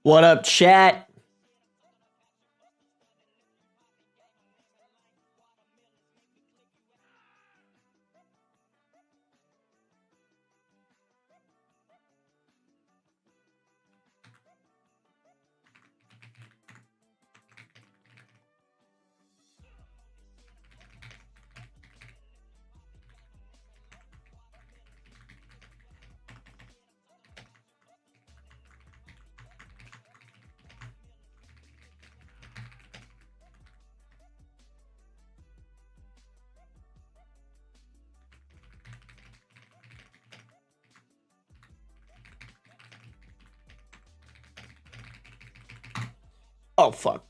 What up, chat? Oh, fuck.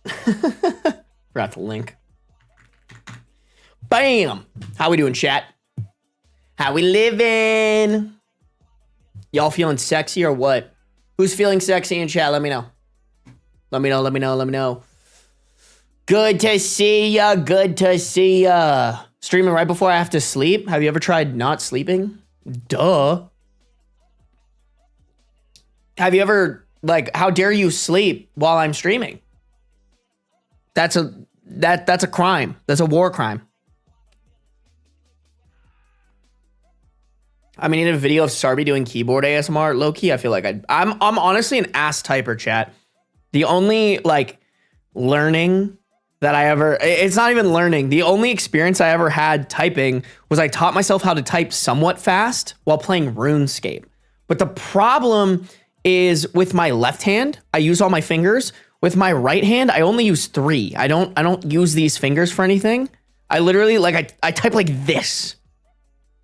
Forgot the link. Bam! How we doing, chat? How we living? Y'all feeling sexy or what? Who's feeling sexy in chat? Let me know. Let me know. Good to see ya. Good to see ya. Streaming right before I have to sleep. Have you ever tried not sleeping? Duh. Have you ever, like, how dare you sleep while I'm streaming? That's a crime. That's a war crime. I mean, in a video of Sarby doing keyboard ASMR, low-key, I feel like I'm honestly an ass typer, chat. The only, like, learning that I ever, it's not even learning. The only experience I ever had typing was I taught myself how to type somewhat fast while playing RuneScape. But the problem is with my left hand, I use all my fingers. With my right hand, I only use 3. I don't use these fingers for anything. I literally, like, I type like this.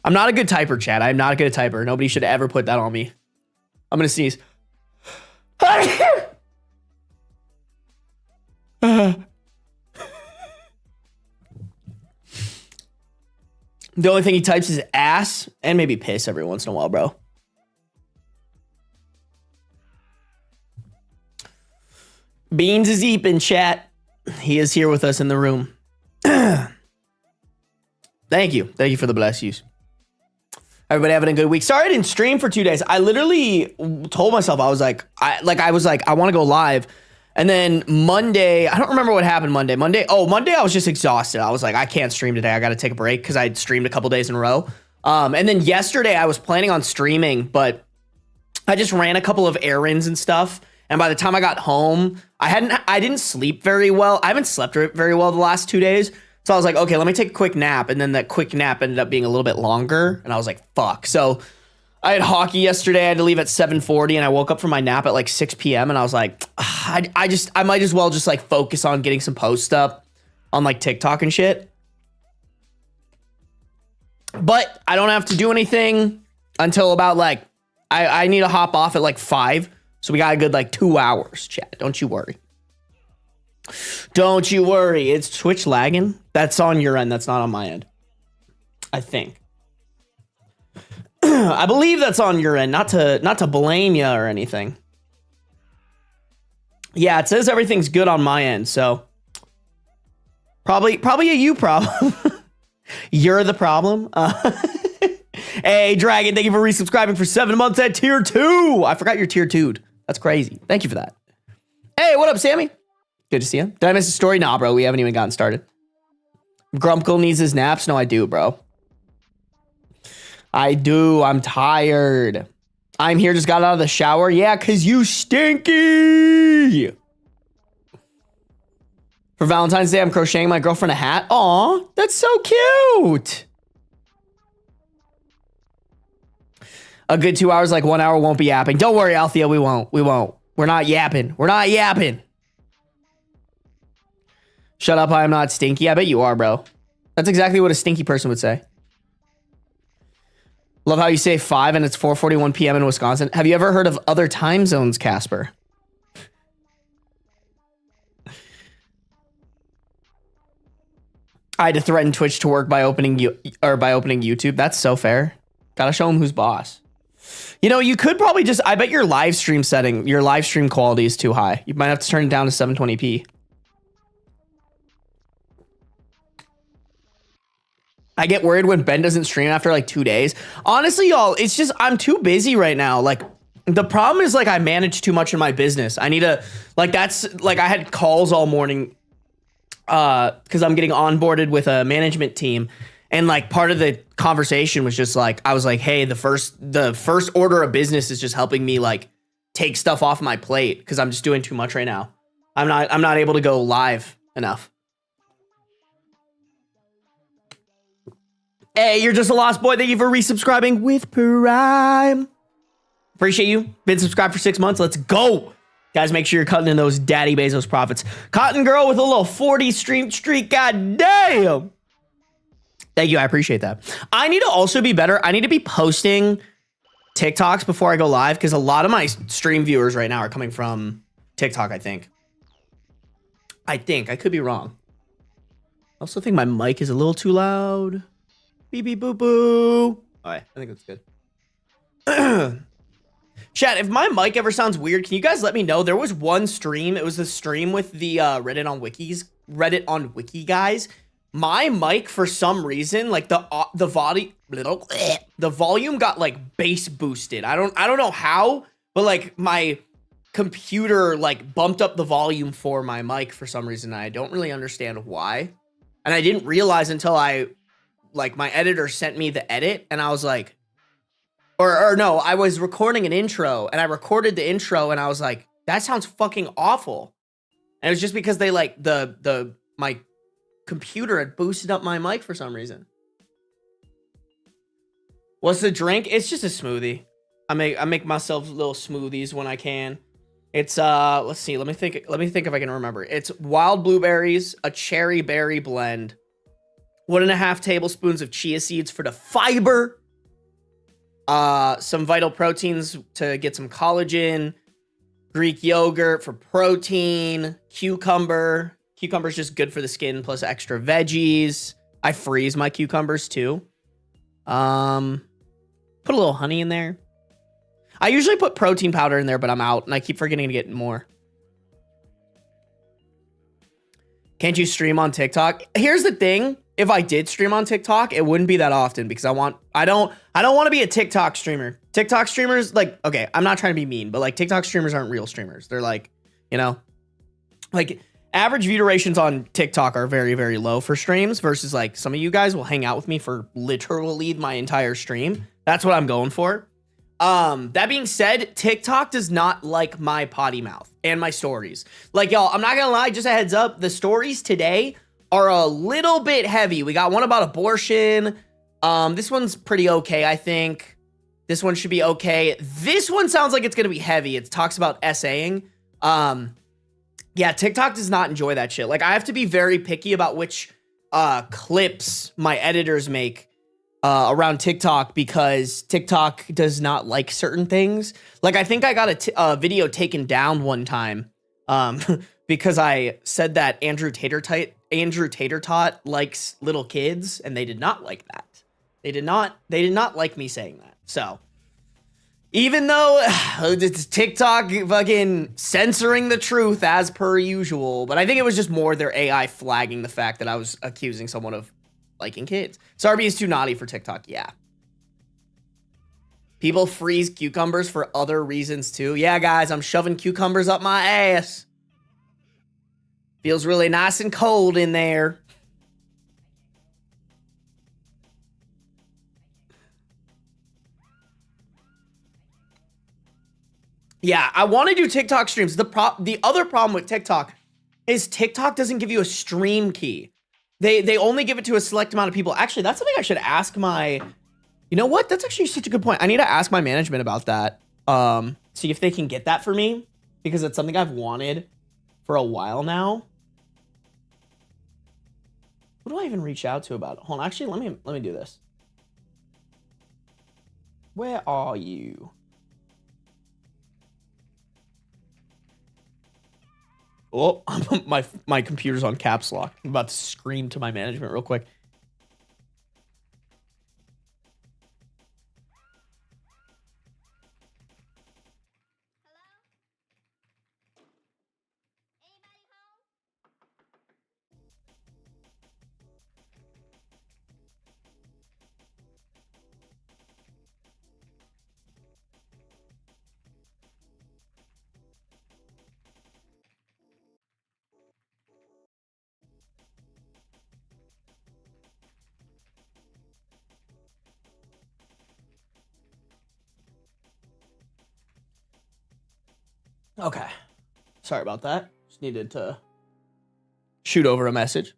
I'm not a good typer, chat. I'm not a good typer. Nobody should ever put that on me. I'm gonna sneeze. The only thing he types is ass and maybe piss every once in a while, bro. Beans is deep in chat. He is here with us in the room. Thank you. Thank you for the bless yous. Everybody having a good week. Sorry I didn't stream for 2 days. I literally told myself, I was like, I want to go live. And then Monday, I don't remember what happened Monday. Monday I was just exhausted. I was like, I can't stream today. I got to take a break because I'd streamed a couple days in a row. And then yesterday I was planning on streaming, but I just ran a couple of errands and stuff. And by the time I got home, I didn't sleep very well. I haven't slept very well the last 2 days. So I was like, okay, let me take a quick nap. And then that quick nap ended up being a little bit longer. And I was like, fuck. So I had hockey yesterday. I had to leave at 7:40 and I woke up from my nap at like 6 p.m. And I was like, I might as well just like focus on getting some posts up on like TikTok and shit. But I don't have to do anything until about like, I need to hop off at like 5. So we got a good like 2 hours, chat. Don't you worry. Don't you worry. It's Twitch lagging. That's on your end. That's not on my end. I think. I believe that's on your end. Not to blame you or anything. Yeah, it says everything's good on my end. So probably a you problem. You're the problem. Hey, Dragon, thank you for resubscribing for 7 months at tier 2. I forgot you're tier 2'd. That's crazy. Thank you for that. Hey, what up, Sammy? Good to see you. Did I miss a story? Nah, bro. We haven't even gotten started. Grumpkle needs his naps. No, I do, bro. I do. I'm tired. I'm here. Just got out of the shower. Yeah, because you stinky. For Valentine's Day, I'm crocheting my girlfriend a hat. Aw, that's so cute. A good 2 hours, like 1 hour, won't be yapping. Don't worry, Althea, we won't. We're not yapping. We're not yapping. Shut up, I am not stinky. I bet you are, bro. That's exactly what a stinky person would say. Love how you say 5 and it's 4:41 p.m. in Wisconsin. Have you ever heard of other time zones, Casper? I had to threaten Twitch to work by opening YouTube. That's so fair. Gotta show him who's boss. You know, you could probably just, I bet your live stream quality is too high. You might have to turn it down to 720p. I get worried when Ben doesn't stream after like 2 days. Honestly, y'all, it's just, I'm too busy right now. Like, the problem is like I manage too much in my business. I need to, like, that's like I had calls all morning because I'm getting onboarded with a management team. And like part of the conversation was just like, I was like, hey, the first order of business is just helping me like take stuff off my plate because I'm just doing too much right now. I'm not able to go live enough. Hey, you're just a lost boy. Thank you for resubscribing with Prime. Appreciate you. Been subscribed for 6 months. Let's go. Guys, make sure you're cutting in those Daddy Bezos profits. Cotton Girl with a little 40 stream streak. God damn. Thank you. I appreciate that. I need to also be better. I need to be posting TikToks before I go live because a lot of my stream viewers right now are coming from TikTok, I think. I could be wrong. I also think my mic is a little too loud. Beep, beep, boo, boo. All right, I think that's good. Chat, if my mic ever sounds weird, can you guys let me know? There was one stream. It was the stream with the Reddit on Wiki guys. My mic, for some reason, like the volume got like bass boosted. I don't know how, but like my computer like bumped up the volume for my mic for some reason. I don't really understand why, and I didn't realize until my editor sent me the edit, and I was like, or no, I was recording an intro, and I recorded the intro, and I was like, that sounds fucking awful. And it was just because they like my computer had boosted up my mic for some reason. What's the drink? It's just a smoothie. I make myself little smoothies when I can. It's let's see, let me think if I can remember. It's wild blueberries, a cherry berry blend, 1.5 tablespoons of chia seeds for the fiber, some vital proteins to get some collagen, Greek yogurt for protein, cucumber. Cucumber's just good for the skin, plus extra veggies. I freeze my cucumbers too. Put a little honey in there. I usually put protein powder in there, but I'm out and I keep forgetting to get more. Can't you stream on TikTok? Here's the thing. If I did stream on TikTok, it wouldn't be that often because I don't want to be a TikTok streamer. TikTok streamers, like, okay, I'm not trying to be mean, but like TikTok streamers aren't real streamers. They're like, you know, like average view durations on TikTok are very, very low for streams versus like some of you guys will hang out with me for literally my entire stream. That's what I'm going for. That being said, TikTok does not like my potty mouth and my stories. Like, y'all, I'm not gonna lie, just a heads up, the stories today are a little bit heavy. We got one about abortion. This one's pretty okay, I think. This one should be okay. This one sounds like it's gonna be heavy. It talks about essaying. Yeah, TikTok does not enjoy that shit. Like, I have to be very picky about which clips my editors make around TikTok because TikTok does not like certain things. Like, I think I got a video taken down one time because I said that Andrew Tater Tot likes little kids, and they did not like that. They did not like me saying that. So, even though it's TikTok fucking censoring the truth as per usual, but I think it was just more their AI flagging the fact that I was accusing someone of liking kids. Sarby is too naughty for TikTok. Yeah. People freeze cucumbers for other reasons too. Yeah, guys, I'm shoving cucumbers up my ass. Feels really nice and cold in there. Yeah, I want to do TikTok streams. The other problem with TikTok is TikTok doesn't give you a stream key. They only give it to a select amount of people. Actually, that's something I should ask my... You know what? That's actually such a good point. I need to ask my management about that. See if they can get that for me. Because it's something I've wanted for a while now. Who do I even reach out to about it? Hold on, actually, let me do this. Where are you? Oh, my computer's on caps lock. I'm about to scream to my management real quick. Okay. Sorry about that. Just needed to shoot over a message.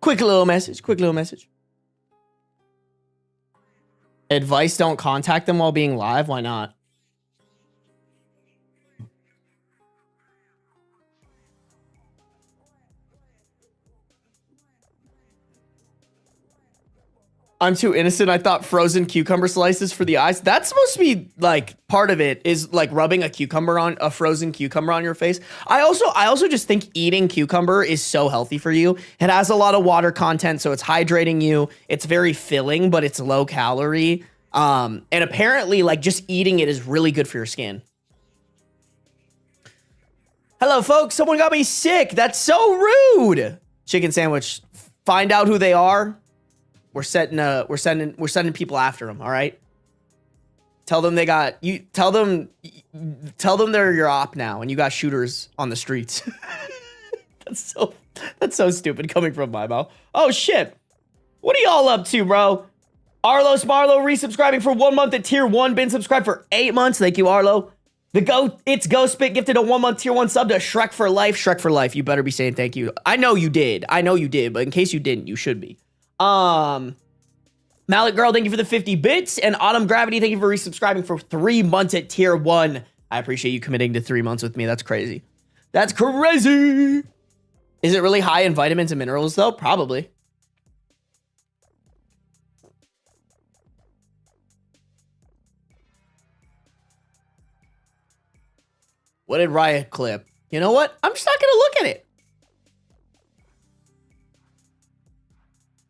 Quick little message. Advice, don't contact them while being live. Why not? I'm too innocent. I thought frozen cucumber slices for the eyes. That's supposed to be like part of it is like rubbing a frozen cucumber on your face. I also just think eating cucumber is so healthy for you. It has a lot of water content, so it's hydrating you. It's very filling, but it's low calorie. And apparently like just eating it is really good for your skin. Hello, folks. Someone got me sick. That's so rude. Chicken sandwich. Find out who they are. We're sending people after them. All right. Tell them they got you. Tell them they're your op now, and you got shooters on the streets. That's so stupid coming from my mouth. Oh shit! What are y'all up to, bro? Arlo Smarlo resubscribing for 1 month at tier 1. Been subscribed for 8 months. Thank you, Arlo. It's Ghostspit gifted a 1 month tier 1 sub to Shrek for life. Shrek for life. You better be saying thank you. I know you did. But in case you didn't, you should be. Mallet Girl, thank you for the 50 bits. And Autumn Gravity, thank you for resubscribing for 3 months at tier 1. I appreciate you committing to 3 months with me. That's crazy. That's crazy. Is it really high in vitamins and minerals, though? Probably. What did Riot clip? You know what? I'm just not going to look at it.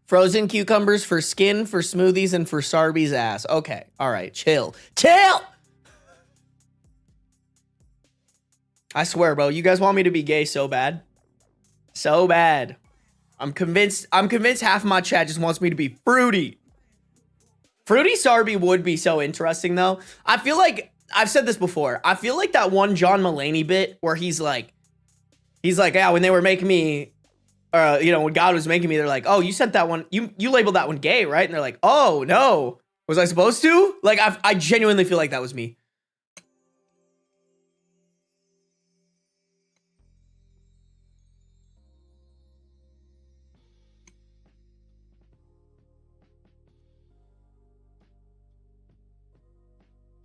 Frozen cucumbers for skin, for smoothies, and for Sarby's ass. Okay. All right. Chill. I swear, bro. You guys want me to be gay so bad. So bad. I'm convinced half of my chat just wants me to be fruity. Fruity Sarby would be so interesting, though. I feel like, I've said this before. I feel like that one John Mulaney bit where he's like, yeah, when they were making me... when God was making me, they're like, oh, you sent that one, you labeled that one gay, right? And they're like, oh, no. Was I supposed to? Like, I genuinely feel like that was me.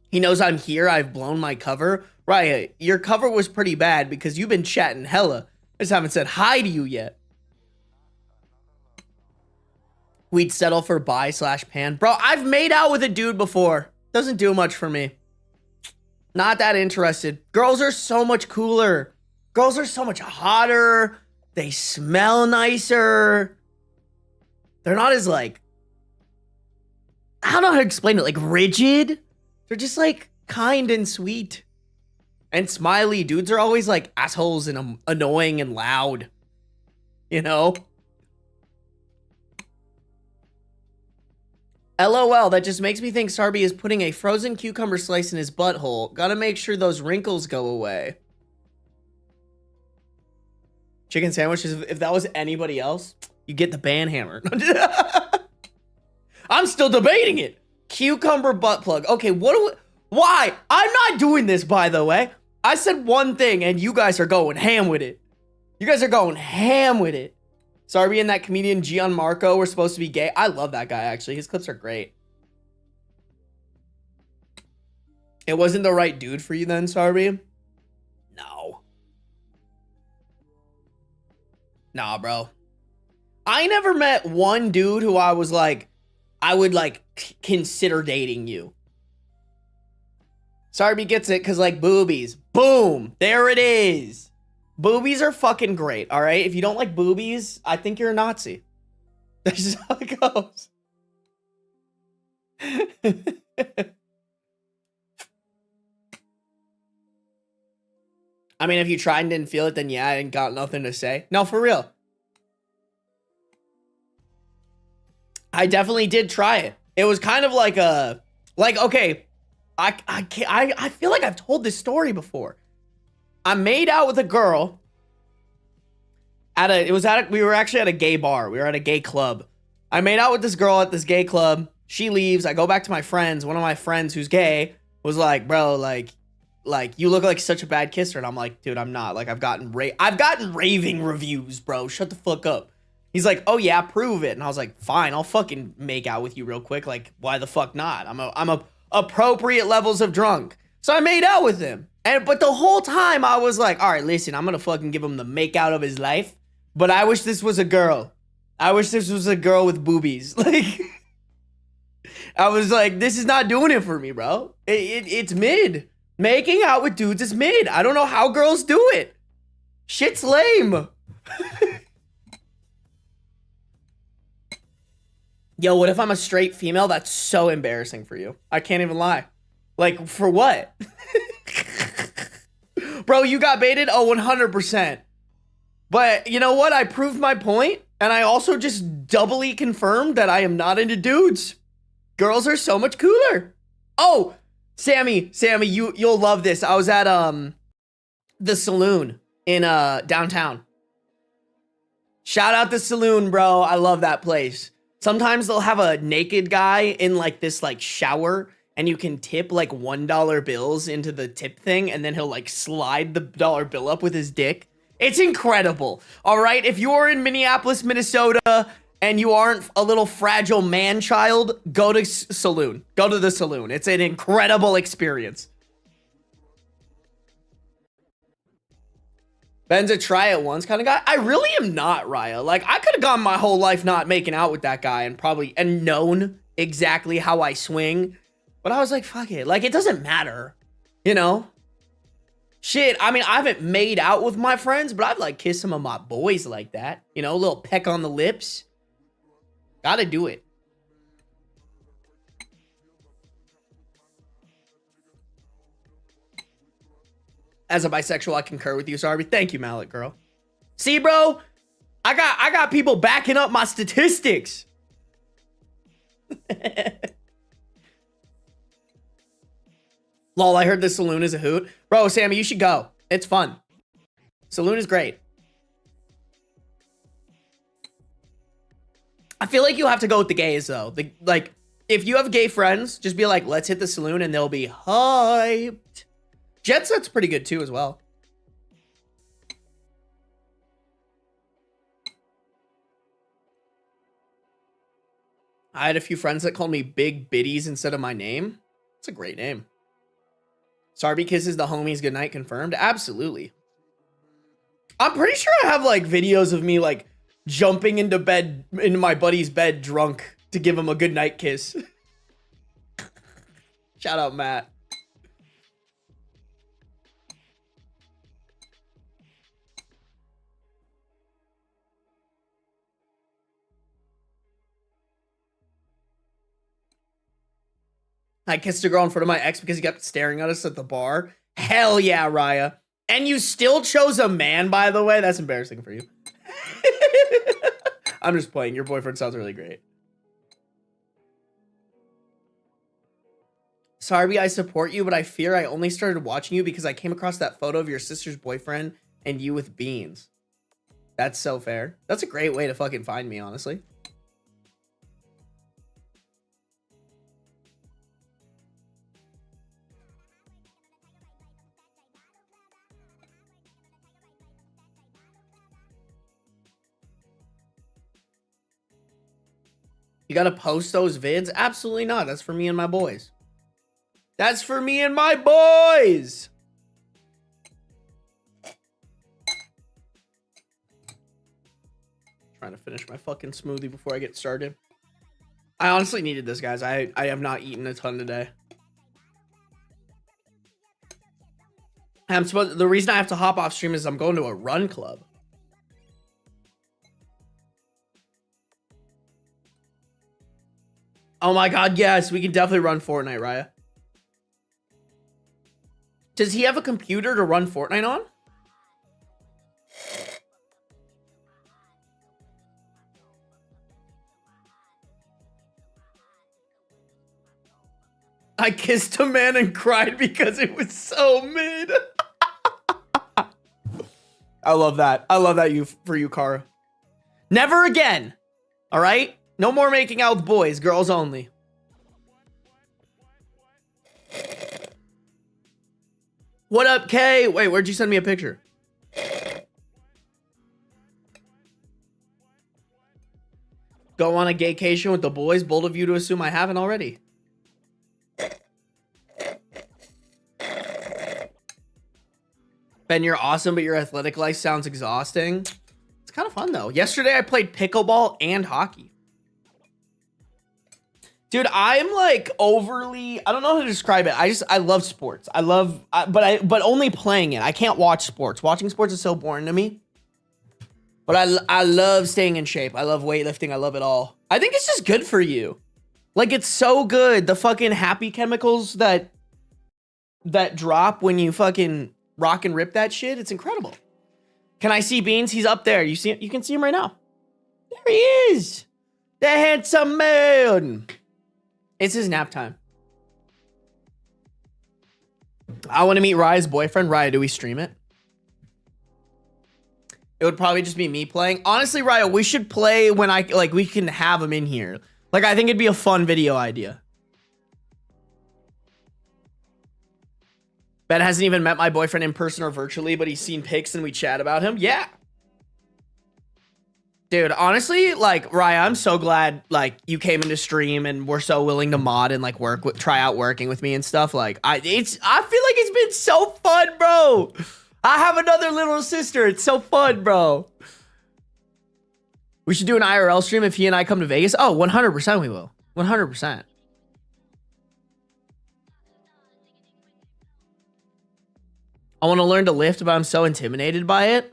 He knows I'm here. I've blown my cover. Right, your cover was pretty bad because you've been chatting hella. I just haven't said hi to you yet. We'd settle for bi/pan. Bro, I've made out with a dude before. Doesn't do much for me. Not that interested. Girls are so much cooler. Girls are so much hotter. They smell nicer. They're not as like... I don't know how to explain it. Like rigid. They're just like kind and sweet. And smiley. Dudes are always like assholes and annoying and loud. You know? LOL, that just makes me think Sarby is putting a frozen cucumber slice in his butthole. Gotta make sure those wrinkles go away. Chicken sandwiches, if that was anybody else, you get the ban hammer. I'm still debating it. Cucumber butt plug. Okay, why? I'm not doing this, by the way. I said one thing and you guys are going ham with it. You guys are going ham with it. Sarby and that comedian Gianmarco were supposed to be gay. I love that guy, actually. His clips are great. It wasn't the right dude for you then, Sarby? No. Nah, bro. I never met one dude who I was like, I would like consider dating you. Sarby gets it because like boobies. Boom. There it is. Boobies are fucking great. All right. If you don't like boobies, I think you're a Nazi. That's just how it goes. I mean, if you tried and didn't feel it, then yeah, I ain't got nothing to say. No, for real. I definitely did try it. It was kind of like a, like, okay, I feel like I've told this story before. I made out with a girl we were actually at a gay bar. We were at a gay club. I made out with this girl at this gay club. She leaves. I go back to my friends. One of my friends who's gay was like, bro, like you look like such a bad kisser. And I'm like, dude, I'm not. Like, I've gotten raving reviews, bro. Shut the fuck up. He's like, oh yeah, prove it. And I was like, fine, I'll fucking make out with you real quick. Like, why the fuck not? I'm a appropriate levels of drunk. So I made out with him. But the whole time I was like, all right, listen, I'm gonna fucking give him the make out of his life. But I wish this was a girl. I wish this was a girl with boobies. Like, I was like, this is not doing it for me, bro. It's mid. Making out with dudes is mid. I don't know how girls do it. Shit's lame. Yo, what if I'm a straight female? That's so embarrassing for you. I can't even lie. Like, for what? Bro, you got baited? Oh, 100%. But you know what? I proved my point, and I also just doubly confirmed that I am not into dudes. Girls are so much cooler. Oh, Sammy, you'll love this. I was at the saloon in downtown. Shout out the saloon, bro. I love that place. Sometimes they'll have a naked guy in like this like shower, and you can tip like $1 bills into the tip thing, and then he'll like slide the dollar bill up with his dick. It's incredible. All right, if you're in Minneapolis, Minnesota, and you aren't a little fragile man child, go to saloon. Go to the saloon. It's an incredible experience. Ben's a try it once kind of guy. I really am not, Raya. Like, I could have gone my whole life not making out with that guy and known exactly how I swing. But I was like, fuck it. Like, it doesn't matter. You know? Shit, I mean, I haven't made out with my friends, but I've like kissed some of my boys like that. You know, a little peck on the lips. Gotta do it. As a bisexual, I concur with you, Sarby. Thank you, Mallet girl. See, bro? I got people backing up my statistics. Lol, I heard the saloon is a hoot. Bro, Sammy, you should go. It's fun. Saloon is great. I feel like you have to go with the gays, though. Like, if you have gay friends, just be like, let's hit the saloon, and they'll be hyped. Jet Set's pretty good, too, as well. I had a few friends that called me Big Biddies instead of my name. It's a great name. Sarby kisses the homies goodnight confirmed. Absolutely. I'm pretty sure I have like videos of me like jumping into my buddy's bed drunk to give him a goodnight kiss. Shout out, Matt. I kissed a girl in front of my ex because he kept staring at us at the bar. Hell yeah, Raya. And you still chose a man, by the way? That's embarrassing for you. I'm just playing. Your boyfriend sounds really great. Sarby, I support you, but I fear I only started watching you because I came across that photo of your sister's boyfriend and you with beans. That's so fair. That's a great way to fucking find me, honestly. You gotta post those vids? Absolutely not. That's for me and my boys. That's for me and my boys. trying to finish my fucking smoothie before I get started. I honestly needed this, guys. I have not eaten a ton today. The reason I have to hop off stream is I'm going to a run club. Oh my god, yes, we can definitely run Fortnite, Raya. Does he have a computer to run Fortnite on? I kissed a man and cried because it was so mid. I love that. I love that for you, Kara. Never again. All right? No more making out with boys, girls only. What up, Kay? Wait, where'd you send me a picture? Go on a gaycation with the boys? Bold of you to assume I haven't already. Ben, you're awesome, but your athletic life sounds exhausting. It's kind of fun, though. Yesterday, I played pickleball and hockey. Dude, I'm like overly, I don't know how to describe it. I love sports. But only playing it. I can't watch sports. Watching sports is so boring to me. But I love staying in shape. I love weightlifting. I love it all. I think it's just good for you. Like, it's so good. The fucking happy chemicals that drop when you fucking rock and rip that shit. It's incredible. Can I see Beans? He's up there. You can see him right now. There he is. The handsome man. It's his nap time. I want to meet Raya's boyfriend. Raya, do we stream it? It would probably just be me playing. Honestly, Raya, we should play when we can have him in here. Like, I think it'd be a fun video idea. Ben hasn't even met my boyfriend in person or virtually, but he's seen pics and we chat about him. Yeah. Dude, honestly, like, Raya, I'm so glad, like, you came into stream and were so willing to mod and, like, try out working with me and stuff. Like, I feel like it's been so fun, bro. I have another little sister. It's so fun, bro. We should do an IRL stream if he and I come to Vegas. Oh, 100% we will. 100%. I want to learn to lift, but I'm so intimidated by it.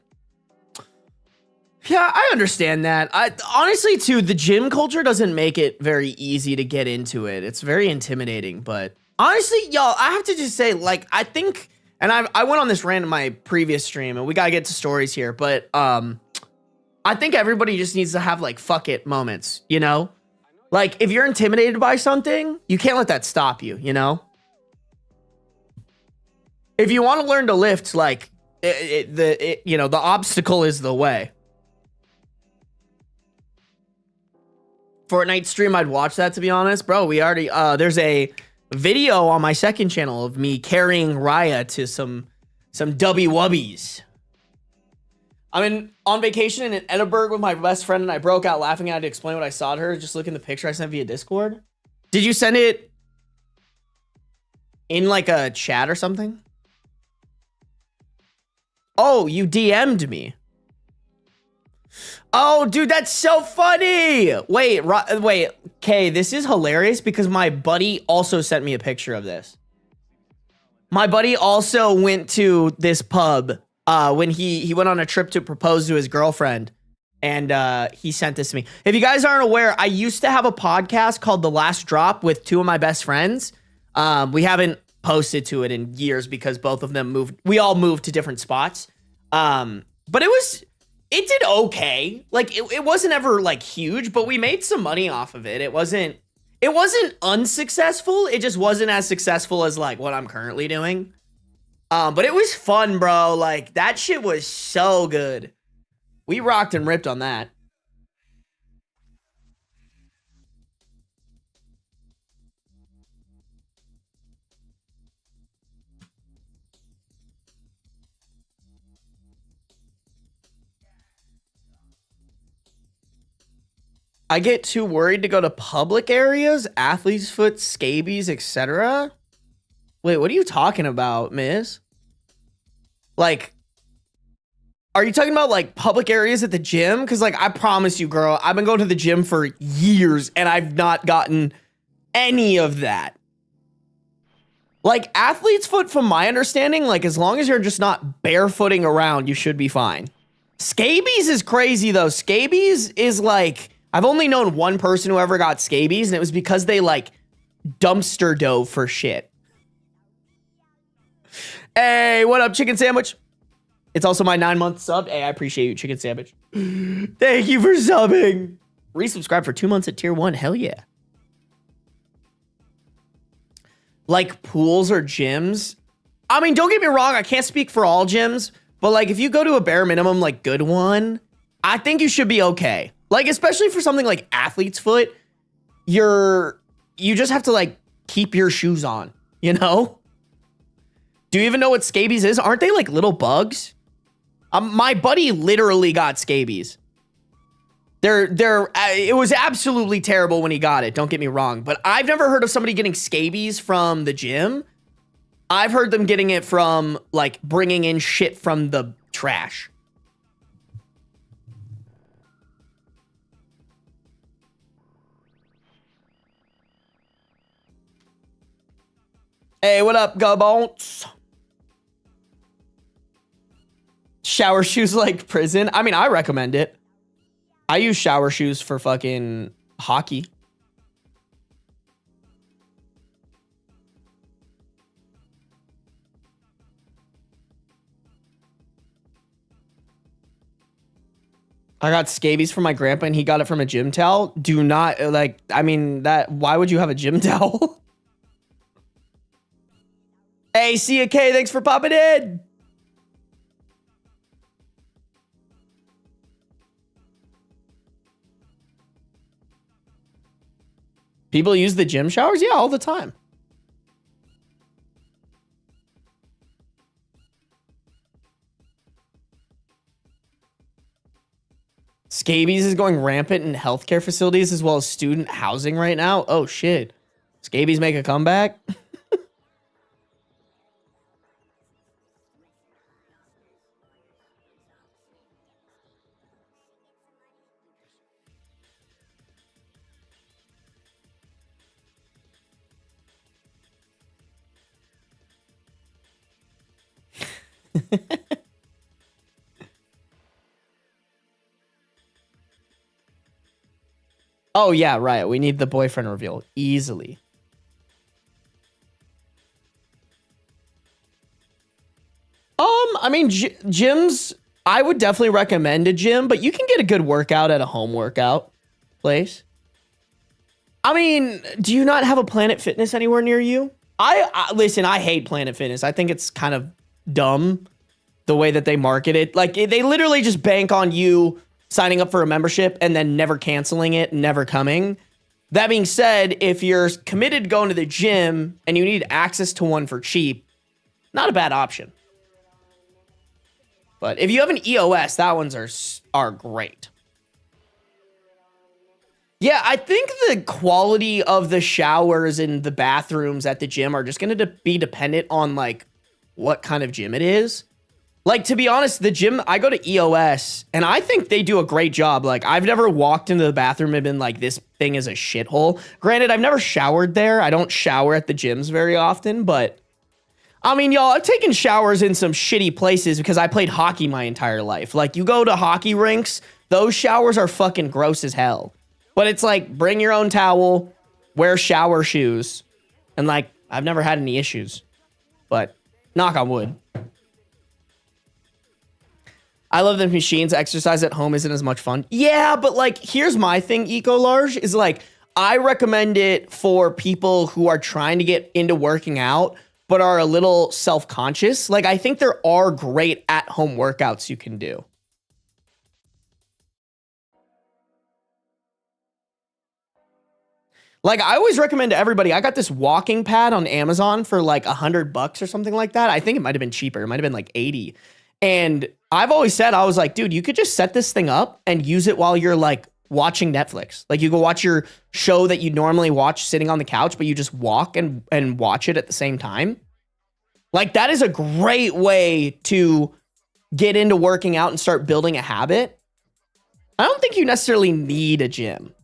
Yeah, I understand that. Honestly, too, the gym culture doesn't make it very easy to get into it. It's very intimidating, but honestly, y'all, I have to just say, like, I think, and I went on this rant in my previous stream, and we got to get to stories here, but I think everybody just needs to have, like, fuck it moments, you know? Like, if you're intimidated by something, you can't let that stop you, you know? If you want to learn to lift, like, you know, the obstacle is the way. Fortnite stream, I'd watch that, to be honest. Bro, we already, there's a video on my second channel of me carrying Raya to some dubby wubbies. I'm on vacation in Edinburgh with my best friend, and I broke out laughing. I had to explain what I saw to her. Just look in the picture I sent via Discord. Did you send it in, like, a chat or something? Oh, you DM'd me. Oh, dude, that's so funny. Wait, Kay, this is hilarious because my buddy also sent me a picture of this. My buddy also went to this pub when he went on a trip to propose to his girlfriend, and he sent this to me. If you guys aren't aware, I used to have a podcast called The Last Drop with two of my best friends. We haven't posted to it in years because both of them moved. We all moved to different spots. But it did okay. Like, it wasn't ever, like, huge, but we made some money off of it. It wasn't unsuccessful. It just wasn't as successful as, like, what I'm currently doing. But it was fun, bro. Like, that shit was so good. We rocked and ripped on that. I get too worried to go to public areas, athlete's foot, scabies, etc. Wait, what are you talking about, Miss? Like, Are you talking about like public areas at the gym? Because like I promise you, girl, I've been going to the gym for years and I've not gotten any of that. Like athlete's foot, from my understanding, like as long as you're just not barefooting around, you should be fine. Scabies is crazy though. Scabies is like, I've only known one person who ever got scabies, and it was because they like dumpster dove for shit. Hey, what up, chicken sandwich? It's also my 9-month sub. Hey, I appreciate you, chicken sandwich. Thank you for subbing. Resubscribe for 2 months at tier 1. Hell yeah. Like pools or gyms. I mean, don't get me wrong. I can't speak for all gyms, but like if you go to a bare minimum, like good one, I think you should be okay. Like, especially for something like athlete's foot, you just have to like keep your shoes on, you know? Do you even know what scabies is? Aren't they like little bugs? My buddy literally got scabies. It was absolutely terrible when he got it. Don't get me wrong, but I've never heard of somebody getting scabies from the gym. I've heard them getting it from like bringing in shit from the trash. Hey, what up, Gabons? Shower shoes like prison. I mean, I recommend it. I use shower shoes for fucking hockey. I got scabies from my grandpa and he got it from a gym towel. Do not like, I mean that, why would you have a gym towel? Hey, CK, thanks for popping in. People use the gym showers? Yeah, all the time. Scabies is going rampant in healthcare facilities as well as student housing right now. Oh, shit. Scabies make a comeback? Oh, yeah, right. We need the boyfriend reveal easily. I mean, gyms, I would definitely recommend a gym, but you can get a good workout at a home workout place. I mean, do you not have a Planet Fitness anywhere near you? Listen, I hate Planet Fitness. I think it's kind of dumb the way that they market it. Like, they literally just bank on you signing up for a membership and then never canceling it, never coming. That being said, if you're committed to going to the gym and you need access to one for cheap, not a bad option. But if you have an EOS, that ones are great. Yeah, I think the quality of the showers and the bathrooms at the gym are just going to be dependent on like what kind of gym it is. Like, to be honest, the gym, I go to EOS and I think they do a great job. Like, I've never walked into the bathroom and been like, this thing is a shithole. Granted, I've never showered there. I don't shower at the gyms very often, but I mean, y'all, I've taken showers in some shitty places because I played hockey my entire life. Like, you go to hockey rinks, those showers are fucking gross as hell. But it's like, bring your own towel, wear shower shoes, and like, I've never had any issues. But knock on wood. I love the machines. Exercise at home isn't as much fun. Yeah, but like, here's my thing, Eco Large, is like, I recommend it for people who are trying to get into working out, but are a little self-conscious. Like, I think there are great at-home workouts you can do. Like, I always recommend to everybody, I got this walking pad on Amazon for like $100 or something like that. I think it might have been cheaper. It might have been like 80. And I've always said, I was like, dude, you could just set this thing up and use it while you're like watching Netflix. Like, you go watch your show that you normally watch sitting on the couch, but you just walk and watch it at the same time. Like, that is a great way to get into working out and start building a habit, I don't think you necessarily need a gym.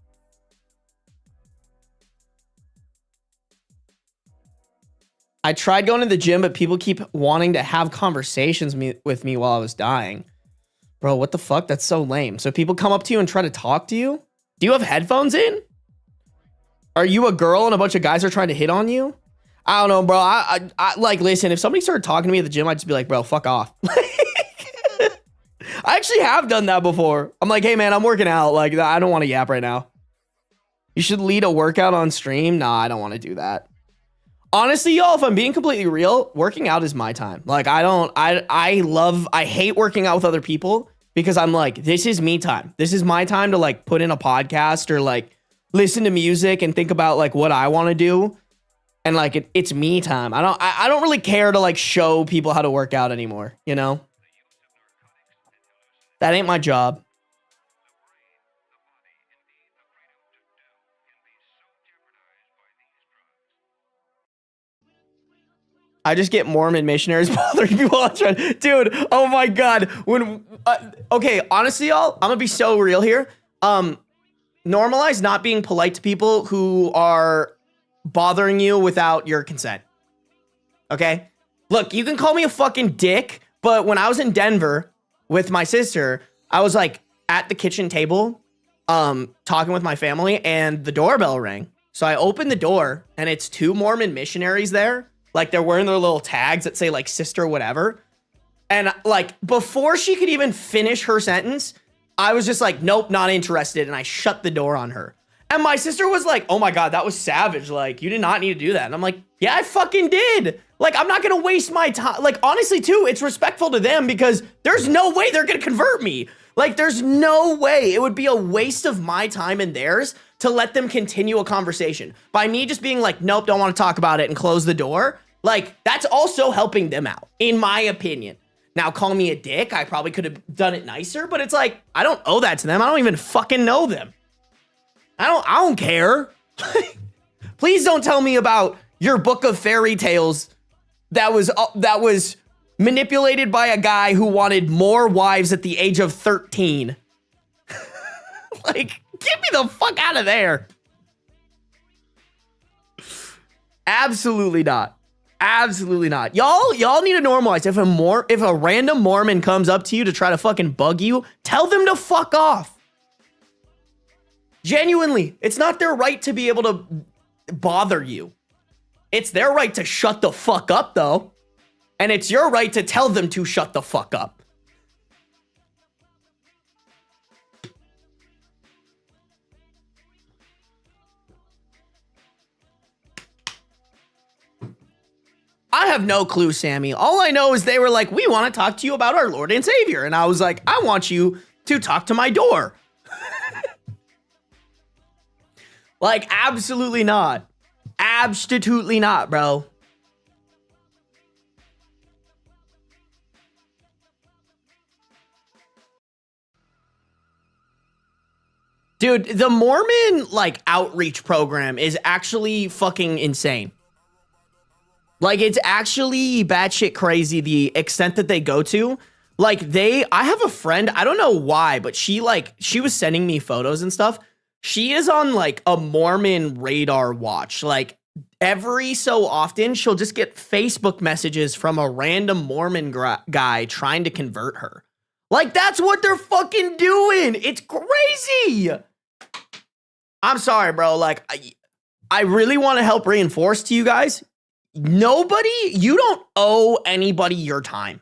I tried going to the gym, but people keep wanting to have conversations with me while I was dying. Bro, what the fuck? That's so lame. So people come up to you and try to talk to you? Do you have headphones in? Are you a girl and a bunch of guys are trying to hit on you? I don't know, bro. I like, listen, if somebody started talking to me at the gym, I'd just be like, bro, fuck off. I actually have done that before. I'm like, hey, man, I'm working out. Like, I don't want to yap right now. You should lead a workout on stream. Nah, I don't want to do that. Honestly, y'all, if I'm being completely real, working out is my time. Like, I hate working out with other people because I'm like, this is me time. This is my time to like put in a podcast or like listen to music and think about like what I want to do. And like, it's me time. I don't really care to like show people how to work out anymore, you know? That ain't my job. I just get Mormon missionaries bothering people. Dude, oh my God. Okay, honestly, y'all, I'm gonna be so real here. Normalize not being polite to people who are bothering you without your consent. Okay? Look, you can call me a fucking dick, but when I was in Denver with my sister, I was like at the kitchen table, talking with my family, and the doorbell rang. So I opened the door, and it's 2 Mormon missionaries there. Like, they're wearing their little tags that say, like, sister whatever. And, like, before she could even finish her sentence, I was just like, nope, not interested. And I shut the door on her. And my sister was like, oh, my God, that was savage. Like, you did not need to do that. And I'm like, yeah, I fucking did. Like, I'm not going to waste my time. Like, honestly, too, it's respectful to them because there's no way they're going to convert me. Like, there's no way. It would be a waste of my time and theirs to let them continue a conversation. By me just being like, nope, don't want to talk about it and close the door. Like, that's also helping them out, in my opinion. Now, call me a dick. I probably could have done it nicer, but it's like, I don't owe that to them. I don't even fucking know them. I don't care. Please don't tell me about your book of fairy tales that was manipulated by a guy who wanted more wives at the age of 13. Like, get me the fuck out of there. Absolutely not. Absolutely not. Y'all need to normalize. If a random Mormon comes up to you to try to fucking bug you, tell them to fuck off. Genuinely, it's not their right to be able to bother you. It's their right to shut the fuck up, though. And it's your right to tell them to shut the fuck up. I have no clue, Sammy. All I know is they were like, we want to talk to you about our Lord and Savior. And I was like, I want you to talk to my door. Like, absolutely not. Absolutely not, bro. Dude, the Mormon, like, outreach program is actually fucking insane. Like, it's actually batshit crazy the extent that they go to. Like, I have a friend, I don't know why, but she was sending me photos and stuff. She is on, like, a Mormon radar watch. Like, every so often, she'll just get Facebook messages from a random Mormon guy trying to convert her. Like, that's what they're fucking doing. It's crazy. I'm sorry, bro. Like, I really want to help reinforce to you guys. You don't owe anybody your time.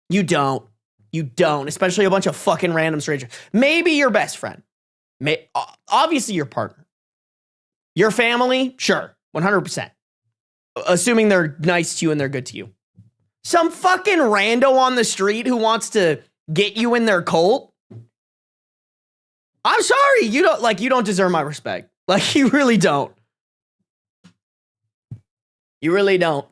You don't, especially a bunch of fucking random strangers. Maybe your best friend. Obviously your partner. Your family, sure, 100%. Assuming they're nice to you and they're good to you. Some fucking rando on the street who wants to get you in their cult. I'm sorry, you don't deserve my respect. Like, you really don't. You really don't.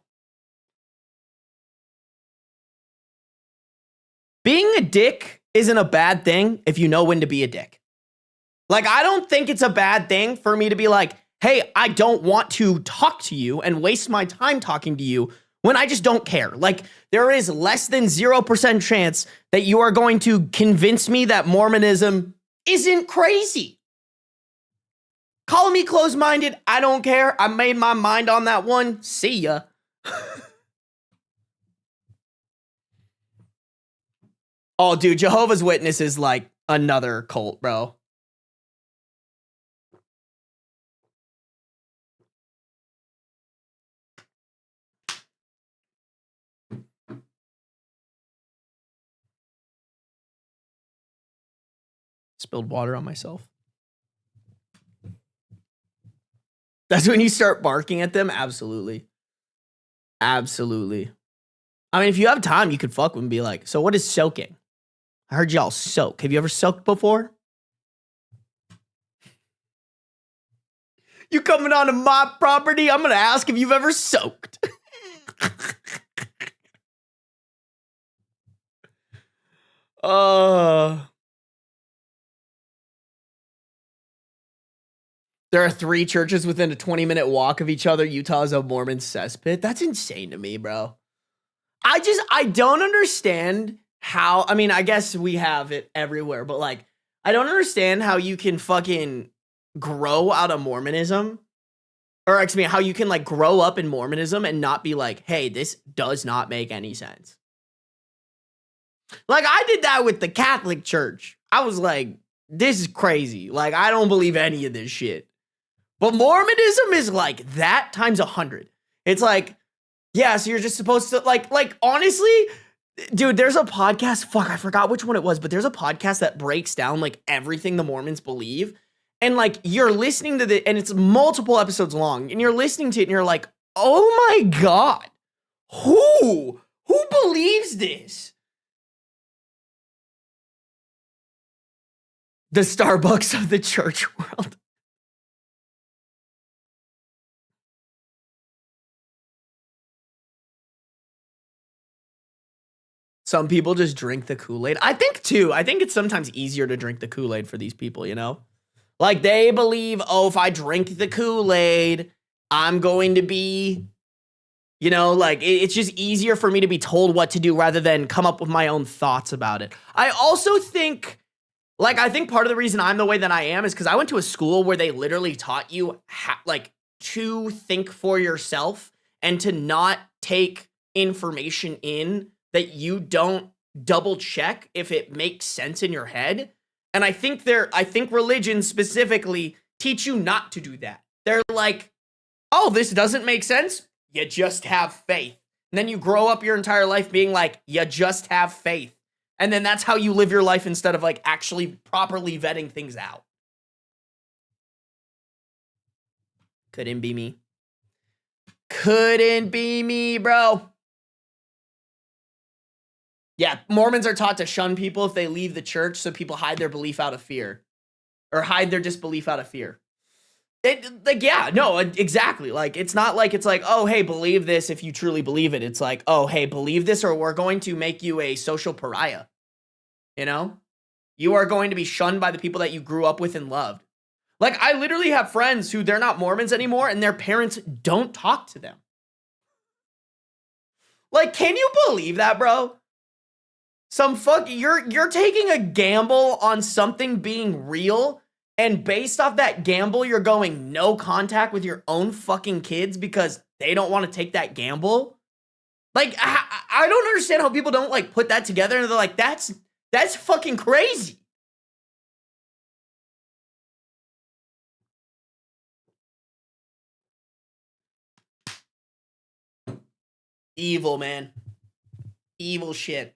Being a dick isn't a bad thing if you know when to be a dick. Like, I don't think it's a bad thing for me to be like, hey, I don't want to talk to you and waste my time talking to you when I just don't care. Like, there is less than 0% chance that you are going to convince me that Mormonism isn't crazy. Call me closed-minded. I don't care. I made my mind on that one. See ya. Oh, dude, Jehovah's Witness is like another cult, bro. Spilled water on myself. That's when you start barking at them? Absolutely. Absolutely. I mean, if you have time, you could fuck with them and be like, so what is soaking? I heard y'all soak. Have you ever soaked before? You coming onto my property? I'm going to ask if you've ever soaked. There are 3 churches within a 20-minute walk of each other. Utah is a Mormon cesspit. That's insane to me, bro. I don't understand how, I mean, I guess we have it everywhere, but like, I don't understand how you can fucking grow out of Mormonism, or excuse me, how you can like grow up in Mormonism and not be like, hey, this does not make any sense. Like, I did that with the Catholic Church. I was like, this is crazy. Like, I don't believe any of this shit. But Mormonism is like that times 100. It's like, yeah, so you're just supposed to like honestly, dude, there's a podcast, fuck, I forgot which one it was, but there's a podcast that breaks down like everything the Mormons believe. And like, you're listening to and it's multiple episodes long, and you're listening to it and you're like, oh my God, who believes this? The Starbucks of the church world. Some people just drink the Kool-Aid. I think it's sometimes easier to drink the Kool-Aid for these people, you know? Like, they believe, oh, if I drink the Kool-Aid, I'm going to be, you know, like, it's just easier for me to be told what to do rather than come up with my own thoughts about it. I also think, like, I think part of the reason I'm the way that I am is because I went to a school where they literally taught you, to think for yourself and to not take information in that you don't double check if it makes sense in your head. And I think religions specifically teach you not to do that. They're like, oh, this doesn't make sense. You just have faith. And then you grow up your entire life being like, you just have faith. And then that's how you live your life instead of like actually properly vetting things out. Couldn't be me. Couldn't be me, bro. Yeah, Mormons are taught to shun people if they leave the church, so people hide their belief out of fear. Or hide their disbelief out of fear. Exactly. Like, it's not like it's like, oh, hey, believe this if you truly believe it. It's like, oh, hey, believe this or we're going to make you a social pariah. You know? You are going to be shunned by the people that you grew up with and loved. Like, I literally have friends who they're not Mormons anymore and their parents don't talk to them. Like, can you believe that, bro? You're taking a gamble on something being real, and based off that gamble, you're going no contact with your own fucking kids because they don't want to take that gamble. Like, I don't understand how people don't like put that together and they're like, that's fucking crazy. Evil, man. Evil shit.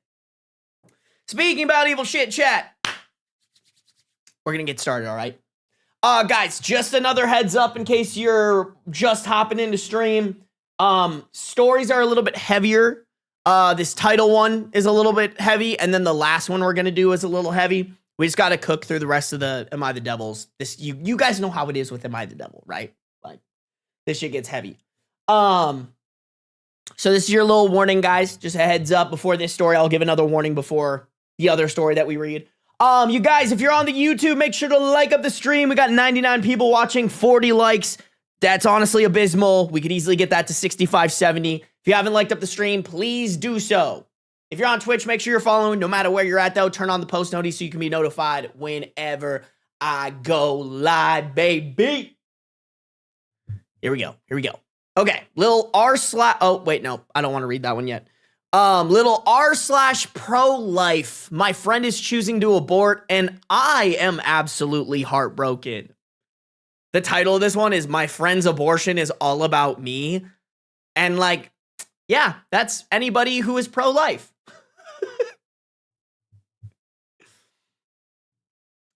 Speaking about evil shit, chat. We're going to get started, all right? Guys, just another heads up in case you're just hopping into stream. Stories are a little bit heavier. This title one is a little bit heavy, and then the last one we're going to do is a little heavy. We just got to cook through the rest of the Am I the Devils. You guys know how it is with Am I the Devil, right? Like, this shit gets heavy. So this is your little warning, guys. Just a heads up before this story. I'll give another warning before the other story that we read. You guys, if you're on the YouTube, make sure to like up the stream. We got 99 people watching, 40 likes. That's honestly abysmal. We could easily get that to 65, 70. If you haven't liked up the stream, please do so. If you're on Twitch, make sure you're following. No matter where you're at, though, turn on the post notice so you can be notified whenever I go live, baby. Here we go. Okay, little r/. Oh, wait, no. I don't want to read that one yet. Little r/pro-life. My friend is choosing to abort, and I am absolutely heartbroken. The title of this one is My Friend's Abortion is All About Me. And like, yeah, that's anybody who is pro-life.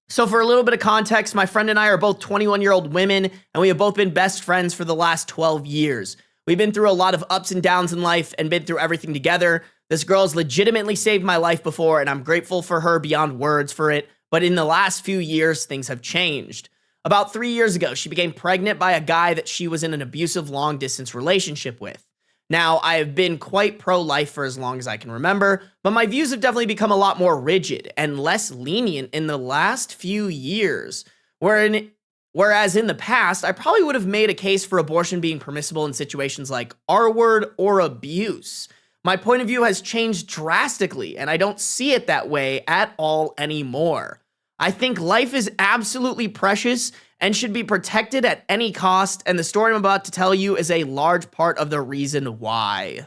So for a little bit of context, my friend and I are both 21-year-old women, and we have both been best friends for the last 12 years. We've been through a lot of ups and downs in life and been through everything together. This girl has legitimately saved my life before, and I'm grateful for her beyond words for it. But in the last few years, things have changed. About 3 years ago, she became pregnant by a guy that she was in an abusive long-distance relationship with. Now, I have been quite pro-life for as long as I can remember, but my views have definitely become a lot more rigid and less lenient in the last few years. Whereas in the past, I probably would have made a case for abortion being permissible in situations like R-word or abuse. My point of view has changed drastically, and I don't see it that way at all anymore. I think life is absolutely precious and should be protected at any cost, and the story I'm about to tell you is a large part of the reason why.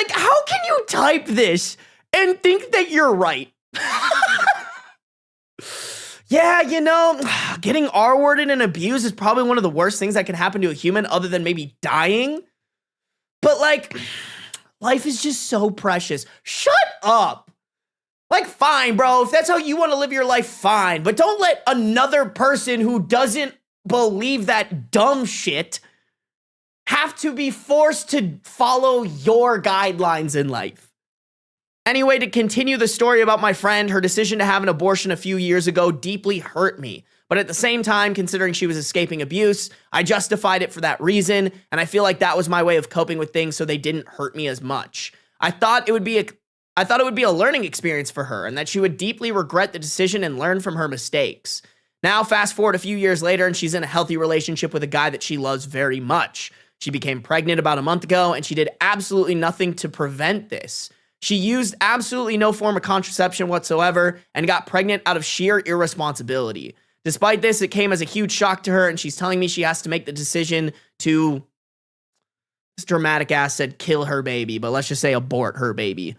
How can you type this and think that you're right? Yeah, you know, getting R-worded and abused is probably one of the worst things that can happen to a human other than maybe dying. But like, life is just so precious. Shut up. Like, fine, bro. If that's how you want to live your life, fine. But don't let another person who doesn't believe that dumb shit have to be forced to follow your guidelines in life. Anyway, to continue the story about my friend, her decision to have an abortion a few years ago deeply hurt me. But at the same time, considering she was escaping abuse, I justified it for that reason, and I feel like that was my way of coping with things so they didn't hurt me as much. I thought it would be a learning experience for her, and that she would deeply regret the decision and learn from her mistakes. Now, fast forward a few years later, and she's in a healthy relationship with a guy that she loves very much. She became pregnant about a month ago, and she did absolutely nothing to prevent this. She used absolutely no form of contraception whatsoever and got pregnant out of sheer irresponsibility. Despite this, it came as a huge shock to her, and she's telling me she has to make the decision to, this dramatic ass said kill her baby, but let's just say abort her baby.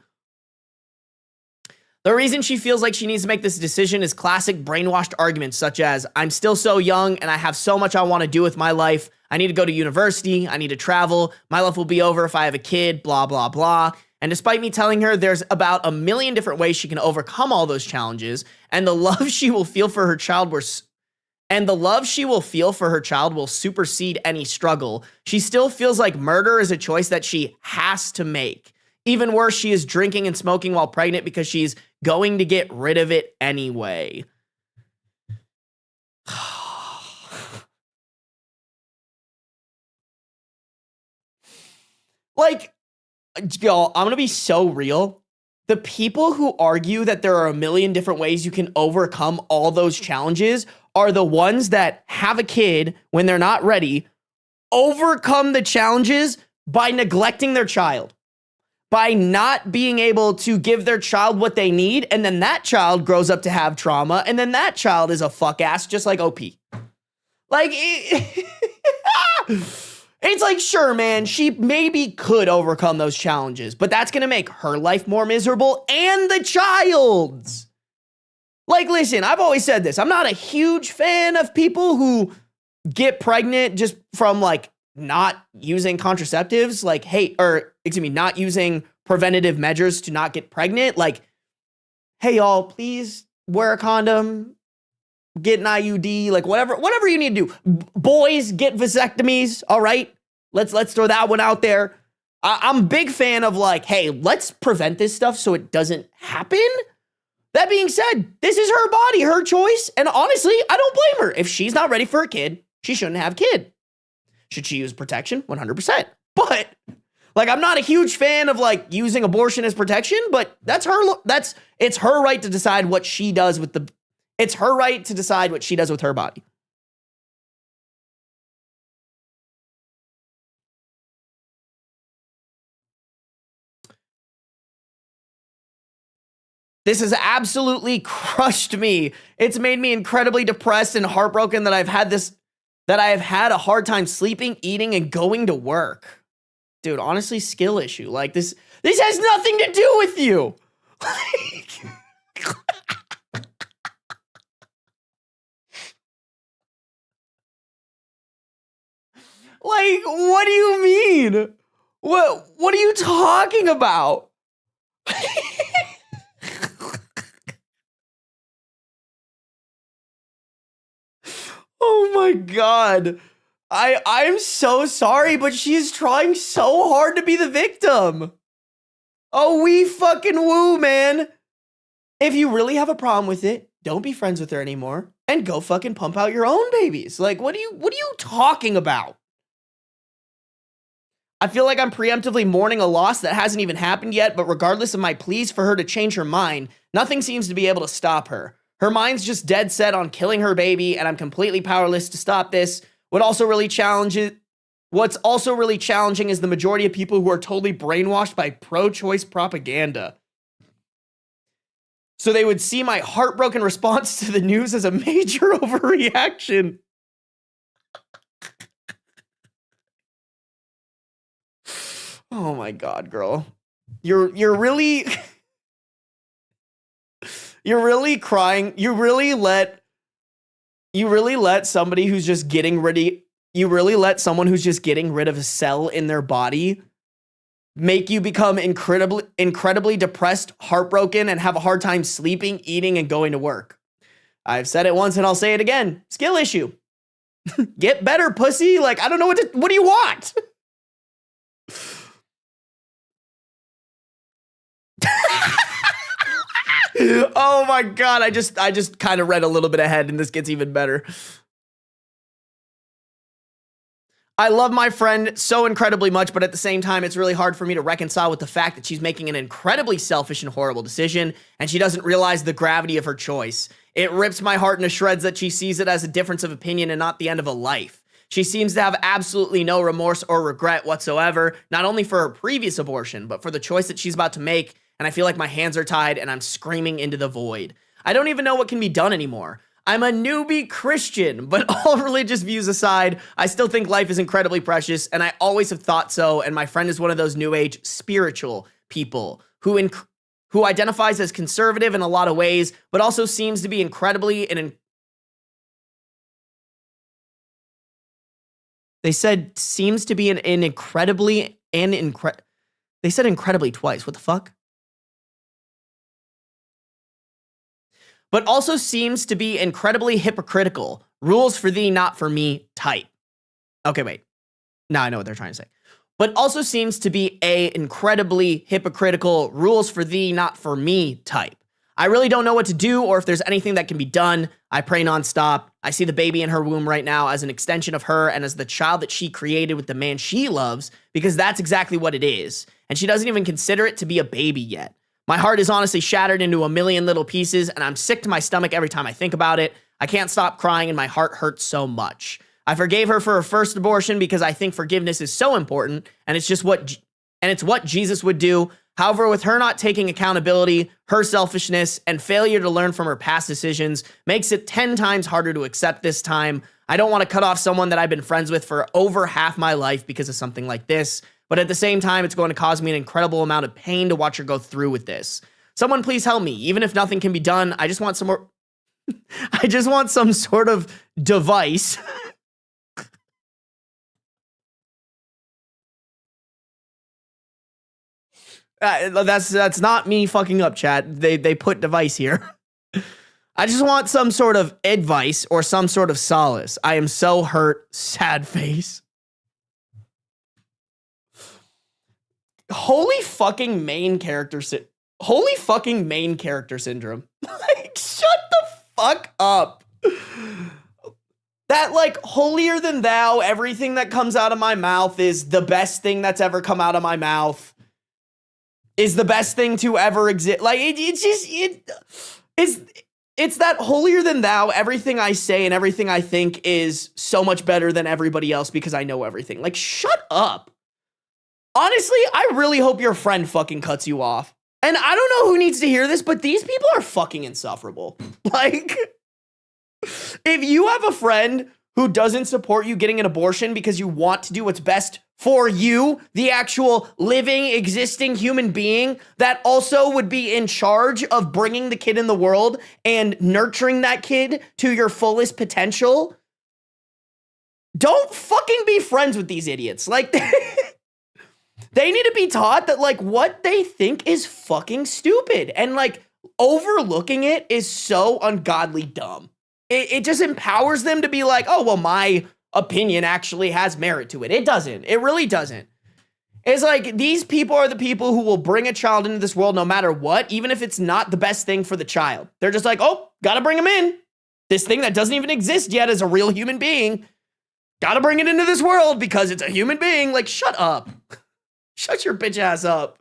The reason she feels like she needs to make this decision is classic brainwashed arguments such as, I'm still so young and I have so much I want to do with my life. I need to go to university. I need to travel. My life will be over if I have a kid, blah, blah, blah. And despite me telling her there's about a million different ways she can overcome all those challenges, and the love she will feel for her child will supersede any struggle, she still feels like murder is a choice that she has to make. Even worse, she is drinking and smoking while pregnant because she's going to get rid of it anyway. Like, y'all, I'm gonna be so real. The people who argue that there are a million different ways you can overcome all those challenges are the ones that have a kid when they're not ready, overcome the challenges by neglecting their child, by not being able to give their child what they need, and then that child grows up to have trauma, and then that child is a fuck ass just like OP. Like, it's like, sure, man, she maybe could overcome those challenges, but that's gonna make her life more miserable and the child's. Like, listen, I've always said this. I'm not a huge fan of people who get pregnant just from, like, not using contraceptives, like, not using preventative measures to not get pregnant. Like, hey, y'all, please wear a condom, get an IUD, like, whatever you need to do. Boys, get vasectomies, all right? Let's throw that one out there. I'm a big fan of, like, hey, let's prevent this stuff so it doesn't happen. That being said, this is her body, her choice, and honestly, I don't blame her. If she's not ready for a kid, she shouldn't have a kid. Should she use protection? 100%. But, like, I'm not a huge fan of, like, using abortion as protection, but it's her right to decide what she does with It's her right to decide what she does with her body. This has absolutely crushed me. It's made me incredibly depressed and heartbroken that I have had a hard time sleeping, eating, and going to work. Dude, honestly, skill issue. Like this has nothing to do with you. Like, what do you mean? What are you talking about? Oh my God. I'm so sorry, but she's trying so hard to be the victim. Oh, we fucking woo, man. If you really have a problem with it, don't be friends with her anymore and go fucking pump out your own babies. Like, what are you talking about? I feel like I'm preemptively mourning a loss that hasn't even happened yet, but regardless of my pleas for her to change her mind, nothing seems to be able to stop her. Her mind's just dead set on killing her baby, and I'm completely powerless to stop this. What's also really challenging is the majority of people who are totally brainwashed by pro-choice propaganda. So they would see my heartbroken response to the news as a major overreaction. Oh my God, girl. You're really you're really crying. You really let somebody who's just getting rid of a cell in their body make you become incredibly depressed, heartbroken, and have a hard time sleeping, eating, and going to work. I've said it once and I'll say it again. Skill issue. Get better, pussy. Like, I don't know what do you want? Oh my God, I just kind of read a little bit ahead and this gets even better. I love my friend so incredibly much, but at the same time, it's really hard for me to reconcile with the fact that she's making an incredibly selfish and horrible decision, and she doesn't realize the gravity of her choice. It rips my heart into shreds that she sees it as a difference of opinion and not the end of a life. She seems to have absolutely no remorse or regret whatsoever, not only for her previous abortion, but for the choice that she's about to make, and I feel like my hands are tied and I'm screaming into the void. I don't even know what can be done anymore. I'm a newbie Christian, but all religious views aside, I still think life is incredibly precious, and I always have thought so, and my friend is one of those new age spiritual people who identifies as conservative in a lot of ways, but also seems to be incredibly they said seems to be they said incredibly twice. What the fuck? But also seems to be incredibly hypocritical. Rules for thee, not for me type. Okay, wait. Now I know what they're trying to say. But also seems to be a incredibly hypocritical rules for thee, not for me type. I really don't know what to do or if there's anything that can be done. I pray nonstop. I see the baby in her womb right now as an extension of her and as the child that she created with the man she loves, because that's exactly what it is. And she doesn't even consider it to be a baby yet. My heart is honestly shattered into a million little pieces, and I'm sick to my stomach every time I think about it. I can't stop crying, and my heart hurts so much. I forgave her for her first abortion because I think forgiveness is so important, and it's what Jesus would do. However, with her not taking accountability, her selfishness, and failure to learn from her past decisions makes it 10 times harder to accept this time. I don't want to cut off someone that I've been friends with for over half my life because of something like this. But at the same time, it's going to cause me an incredible amount of pain to watch her go through with this. Someone please help me. Even if nothing can be done, I just want some more. I just want some sort of device. That's not me fucking up, chat. They put device here. I just want some sort of advice or some sort of solace. I am so hurt. Sad face. Holy fucking main character syndrome. Like, shut the fuck up. That, like, holier than thou, everything that comes out of my mouth is the best thing that's ever come out of my mouth. Is the best thing to ever exist. Like, it's that holier than thou, everything I say and everything I think is so much better than everybody else because I know everything. Like, shut up. Honestly, I really hope your friend fucking cuts you off. And I don't know who needs to hear this, but these people are fucking insufferable. Like, if you have a friend who doesn't support you getting an abortion because you want to do what's best for you, the actual living, existing human being that also would be in charge of bringing the kid in the world and nurturing that kid to your fullest potential, don't fucking be friends with these idiots. Like, they need to be taught that, like, what they think is fucking stupid. And, like, overlooking it is so ungodly dumb. It just empowers them to be like, oh, well, my opinion actually has merit to it. It doesn't. It really doesn't. It's like, these people are the people who will bring a child into this world no matter what, even if it's not the best thing for the child. They're just like, oh, gotta bring him in. This thing that doesn't even exist yet as a real human being. Gotta bring it into this world because it's a human being. Like, shut up. Shut your bitch ass up.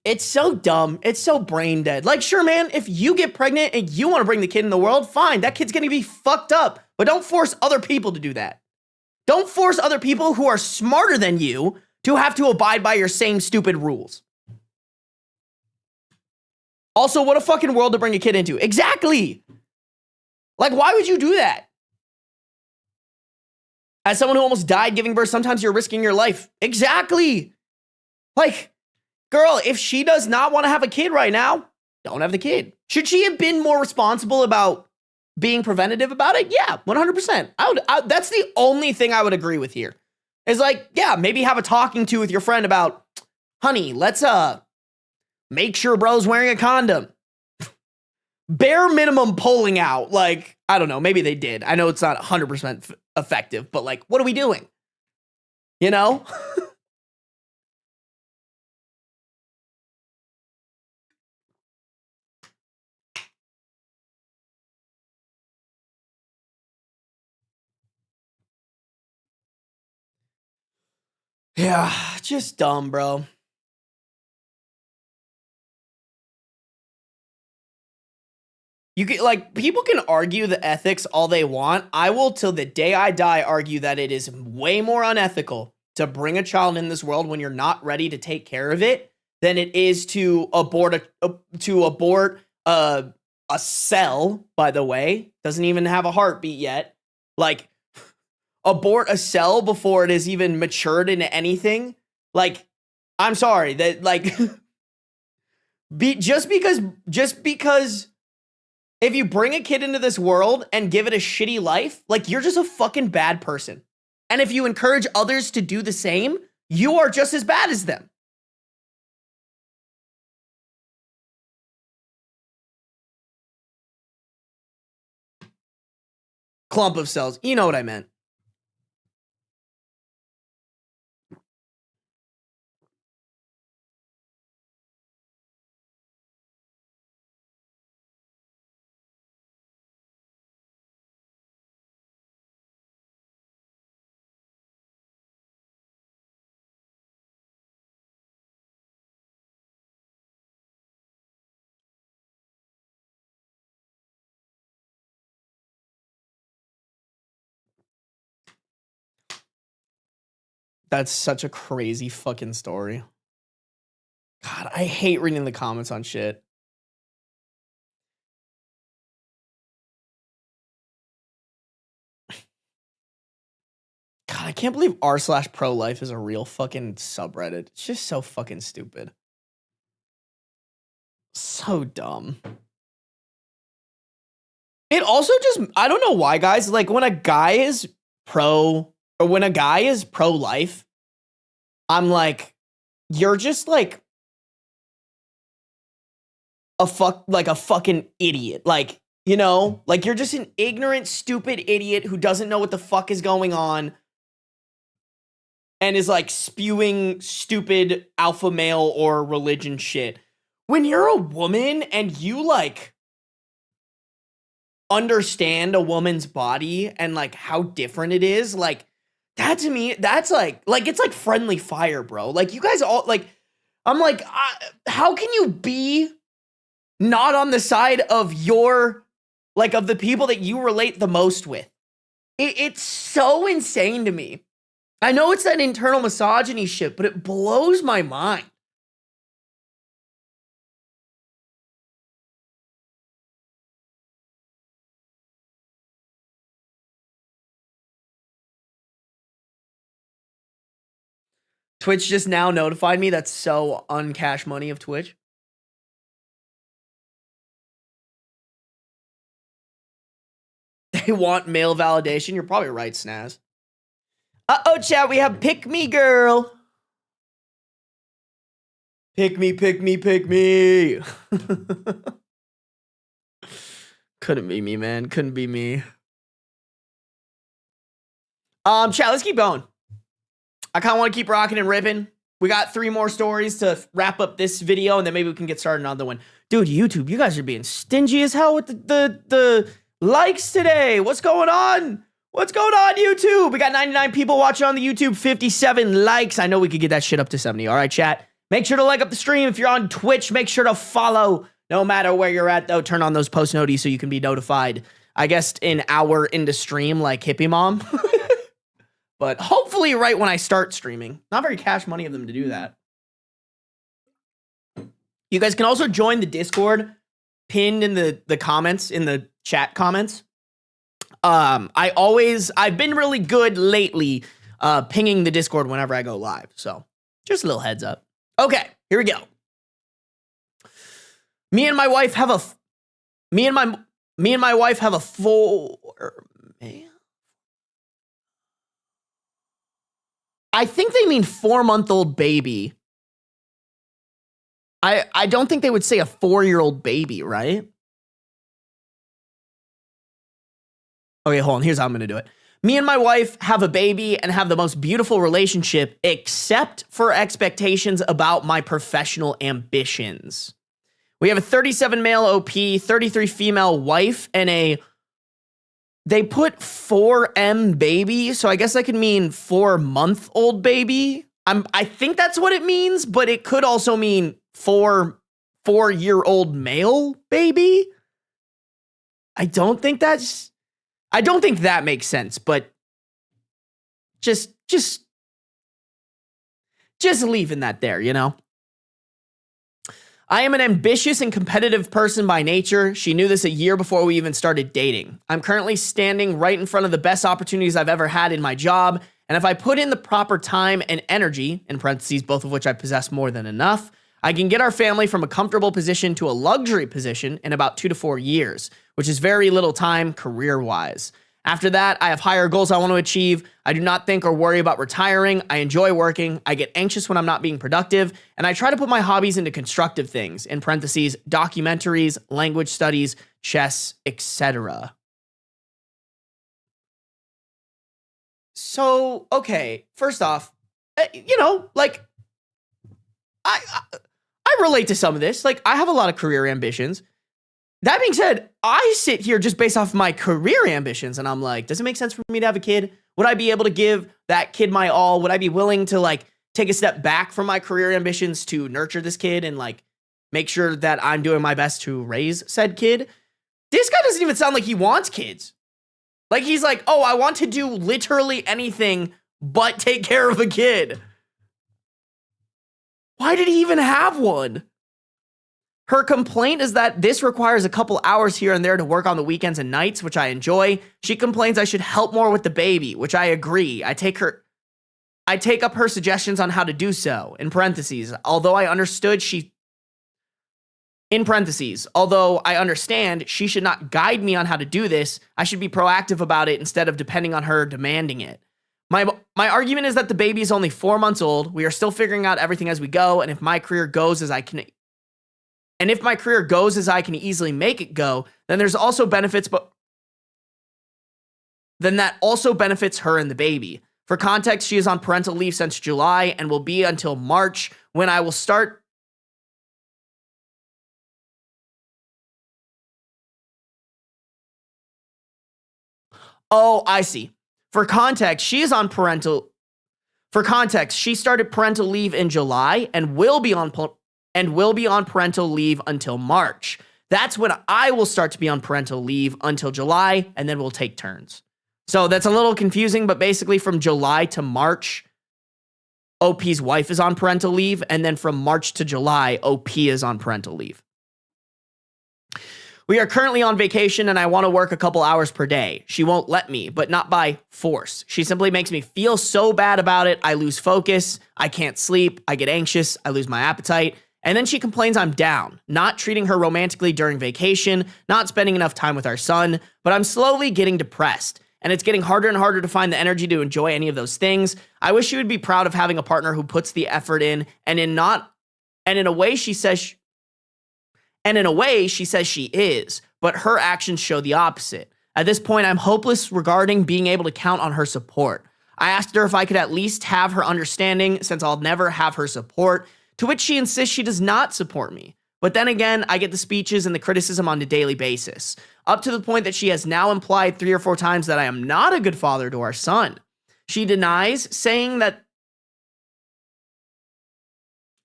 It's so dumb. It's so brain dead. Like, sure, man, if you get pregnant and you want to bring the kid in the world, fine. That kid's going to be fucked up. But don't force other people to do that. Don't force other people who are smarter than you to have to abide by your same stupid rules. Also, what a fucking world to bring a kid into. Exactly. Like, why would you do that? As someone who almost died giving birth, sometimes you're risking your life. Exactly. Like, girl, if she does not want to have a kid right now, don't have the kid. Should she have been more responsible about being preventative about it? Yeah, 100%. That's the only thing I would agree with here. Is like, yeah, maybe have a talking to with your friend about, honey, let's make sure bro's wearing a condom. Bare minimum pulling out. Like, I don't know, maybe they did. I know it's not 100% effective, but like, what are we doing? You know? Yeah, just dumb, bro. You can, like, people can argue the ethics all they want. I will, till the day I die, argue that it is way more unethical to bring a child in this world when you're not ready to take care of it than it is to abort a cell, by the way. Doesn't even have a heartbeat yet. Like, abort a cell before it has even matured into anything. Like, I'm sorry that, like, just because if you bring a kid into this world and give it a shitty life, like, you're just a fucking bad person. And if you encourage others to do the same, you are just as bad as them. Clump of cells. You know what I meant. That's such a crazy fucking story. God, I hate reading the comments on shit. God, I can't believe r/pro-life is a real fucking subreddit. It's just so fucking stupid. So dumb. It also just, I don't know why, guys, like, when a guy is pro-life, I'm like, you're just like a fucking idiot. Like, you know, like, you're just an ignorant, stupid idiot who doesn't know what the fuck is going on and is like spewing stupid alpha male or religion shit. When you're a woman and you like understand a woman's body and like how different it is, like, that to me, that's like it's like friendly fire, bro. Like, you guys all like, I'm like, how can you be not on the side of your, like, of the people that you relate the most with. It's so insane to me. I know it's that internal misogyny shit, but it blows my mind. Twitch just now notified me. That's so uncash money of Twitch. They want male validation. You're probably right, Snaz. Uh-oh, chat, we have Pick Me Girl. Pick me, pick me, pick me. Couldn't be me, man. Couldn't be me. Chat, let's keep going. I kind of want to keep rocking and ripping. We got 3 more stories to wrap up this video, and then maybe we can get started on another one. Dude, YouTube, you guys are being stingy as hell with the likes today. What's going on? What's going on, YouTube? We got 99 people watching on the YouTube, 57 likes. I know we could get that shit up to 70. All right, chat. Make sure to like up the stream. If you're on Twitch, make sure to follow. No matter where you're at, though, turn on those post noties so you can be notified. I guess an hour into stream like Hippie Mom. But hopefully right when I start streaming. Not very cash money of them to do that. You guys can also join the Discord pinned in the comments, in the chat comments. I've been really good lately pinging the Discord whenever I go live. So just a little heads up. Okay, here we go. Me and my wife have a 4 man. I think they mean 4-month-old baby. I don't think they would say a 4-year-old baby, right? Okay, hold on. Here's how I'm going to do it. Me and my wife have a baby and have the most beautiful relationship, except for expectations about my professional ambitions. We have a 37 male OP, 33 female wife, and they put 4M baby, so I guess that could mean 4-month-old baby. I think that's what it means, but it could also mean 4-year-old male baby. I don't think that makes sense, but just leaving that there, you know? I am an ambitious and competitive person by nature. She knew this a year before we even started dating. I'm currently standing right in front of the best opportunities I've ever had in my job, and if I put in the proper time and energy, in parentheses, both of which I possess more than enough, I can get our family from a comfortable position to a luxury position in about 2 to 4 years, which is very little time career-wise. After that, I have higher goals I want to achieve. I do not think or worry about retiring. I enjoy working. I get anxious when I'm not being productive. And I try to put my hobbies into constructive things, in parentheses, documentaries, language studies, chess, etc. So, okay, first off, you know, like, I relate to some of this. Like, I have a lot of career ambitions. That being said, I sit here just based off my career ambitions, and I'm like, does it make sense for me to have a kid? Would I be able to give that kid my all? Would I be willing to, like, take a step back from my career ambitions to nurture this kid and, like, make sure that I'm doing my best to raise said kid? This guy doesn't even sound like he wants kids. Like, he's like, oh, I want to do literally anything but take care of a kid. Why did he even have one? Her complaint is that this requires a couple hours here and there to work on the weekends and nights, which I enjoy. She complains I should help more with the baby, which I agree. I take up her suggestions on how to do so. In parentheses, although I understand she should not guide me on how to do this, I should be proactive about it instead of depending on her demanding it. My argument is that the baby is only 4 months old. We are still figuring out everything as we go, and if my career goes as I can easily make it go, then there's also benefits, but then that also benefits her and the baby. For context, she is on parental leave since July and will be until March, when I will start. Oh, I see. For context, she started parental leave in July and will be on parental leave until March. That's when I will start to be on parental leave until July, and then we'll take turns. So that's a little confusing, but basically from July to March, OP's wife is on parental leave, and then from March to July, OP is on parental leave. We are currently on vacation, and I want to work a couple hours per day. She won't let me, but not by force. She simply makes me feel so bad about it. I lose focus. I can't sleep. I get anxious. I lose my appetite. And then she complains I'm down, not treating her romantically during vacation, not spending enough time with our son, but I'm slowly getting depressed. And it's getting harder and harder to find the energy to enjoy any of those things. I wish she would be proud of having a partner who puts the effort in, and in a way she says she is, but her actions show the opposite. At this point, I'm hopeless regarding being able to count on her support. I asked her if I could at least have her understanding since I'll never have her support, to which she insists she does not support me. But then again, I get the speeches and the criticism on a daily basis, up to the point that she has now implied 3 or 4 times that I am not a good father to our son. She denies, saying that...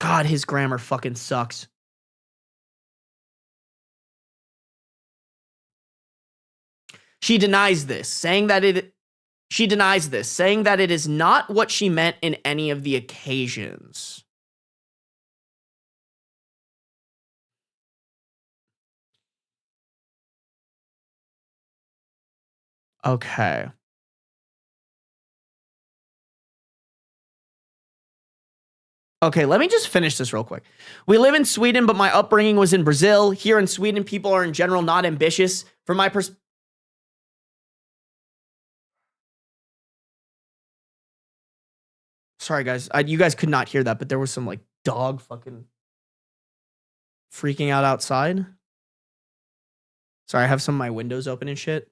God, his grammar fucking sucks. She denies this, saying that it is not what she meant in any of the occasions. Okay. Okay, let me just finish this real quick. We live in Sweden, but my upbringing was in Brazil. Here in Sweden, people are in general not ambitious. From my perspective... Sorry, guys. You guys could not hear that, but there was some, like, dog fucking freaking out outside. Sorry, I have some of my windows open and shit.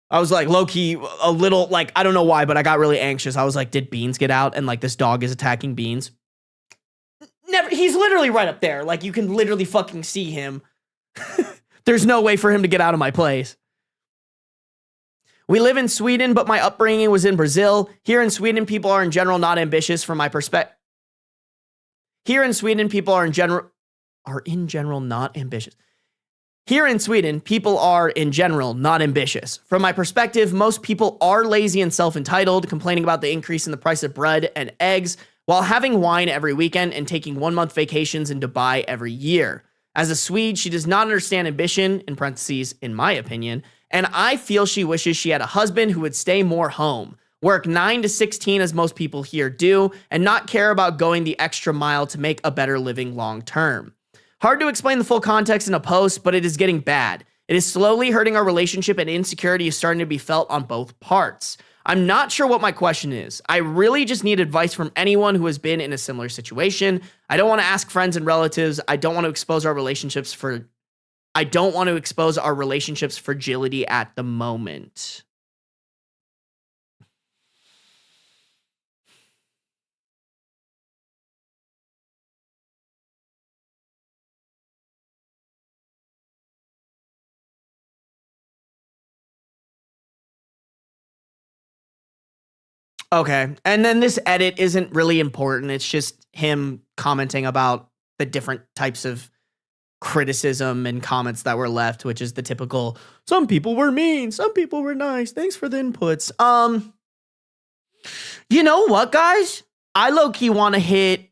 I was, like, low-key a little, like, I don't know why, but I got really anxious. I was like, did Beans get out? And, like, this dog is attacking Beans. Never. He's literally right up there. Like, you can literally fucking see him. There's no way for him to get out of my place. We live in Sweden, but my upbringing was in Brazil. Here in Sweden, people are in general not ambitious from my perspective. Here in Sweden, people are in general not ambitious. Here in Sweden, people are in general not ambitious. From my perspective, most people are lazy and self-entitled, complaining about the increase in the price of bread and eggs, while having wine every weekend and taking 1-month vacations in Dubai every year. As a Swede, she does not understand ambition, in parentheses, in my opinion, and I feel she wishes she had a husband who would stay more home, work 9 to 16 as most people here do, and not care about going the extra mile to make a better living long term. Hard to explain the full context in a post, but it is getting bad. It is slowly hurting our relationship, and insecurity is starting to be felt on both parts. I'm not sure what my question is. I really just need advice from anyone who has been in a similar situation. I don't want to ask friends and relatives. I don't want to expose our relationships' fragility at the moment. Okay. And then this edit isn't really important. It's just him commenting about the different types of criticism and comments that were left, which is the typical, some people were mean, some people were nice. Thanks for the inputs. You know what, guys? I low-key want to hit...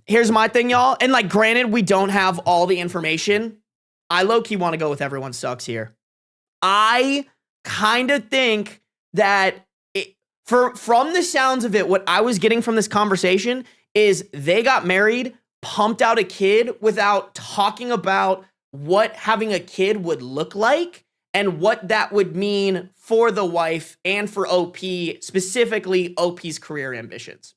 Here's my thing, y'all. And, like, granted, we don't have all the information. I low-key want to go with everyone sucks here. I kind of think that from the sounds of it, what I was getting from this conversation is they got married, pumped out a kid without talking about what having a kid would look like and what that would mean for the wife and for OP, specifically OP's career ambitions.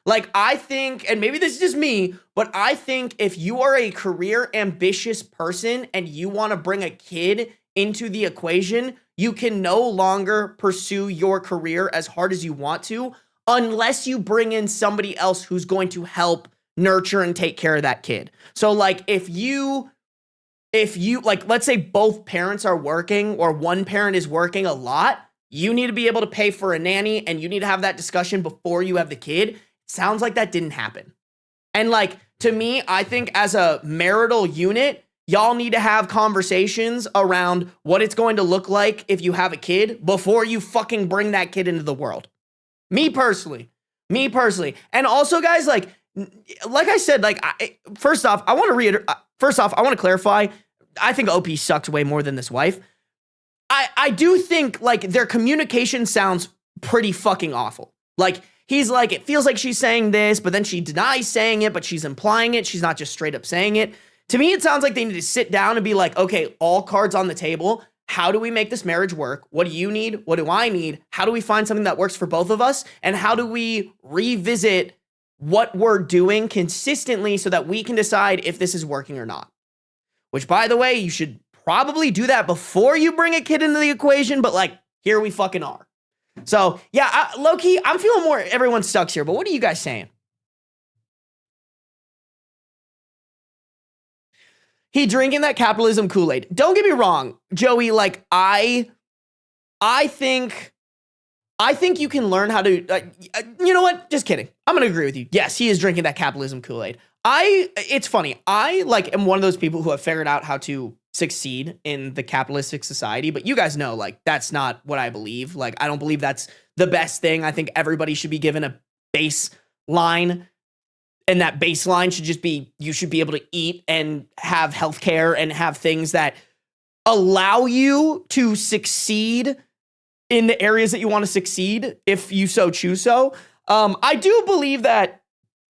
Like, I think, and maybe this is just me, but I think if you are a career ambitious person and you want to bring a kid into the equation, you can no longer pursue your career as hard as you want to unless you bring in somebody else who's going to help nurture and take care of that kid. So, like, if you, like, let's say both parents are working or one parent is working a lot, you need to be able to pay for a nanny and you need to have that discussion before you have the kid. sounds like that didn't happen. And like, to me, I think as a marital unit, y'all need to have conversations around what it's going to look like if you have a kid before you fucking bring that kid into the world. Me personally. And also, guys, like I said, like, first off, I want to clarify. I think OP sucks way more than this wife. I do think like their communication sounds pretty fucking awful. Like, he's like, it feels like she's saying this, but then she denies saying it, but she's implying it. She's not just straight up saying it. To me, it sounds like they need to sit down and be like, okay, all cards on the table. How do we make this marriage work? What do you need? What do I need? How do we find something that works for both of us? And how do we revisit what we're doing consistently so that we can decide if this is working or not? Which, by the way, you should probably do that before you bring a kid into the equation, but like, here we fucking are. So, yeah, low-key, I'm feeling more everyone sucks here, but what are you guys saying? He drinking that capitalism Kool-Aid. Don't get me wrong, Joey, like, I think you can learn how to, you know what? Just kidding. I'm going to agree with you. Yes, he is drinking that capitalism Kool-Aid. It's funny. I like am one of those people who have figured out how to succeed in the capitalistic society, but you guys know, like, that's not what I believe. Like, I don't believe that's the best thing. I think everybody should be given a baseline, and that baseline should just be, you should be able to eat and have healthcare and have things that allow you to succeed in the areas that you want to succeed if you so choose so. I do believe that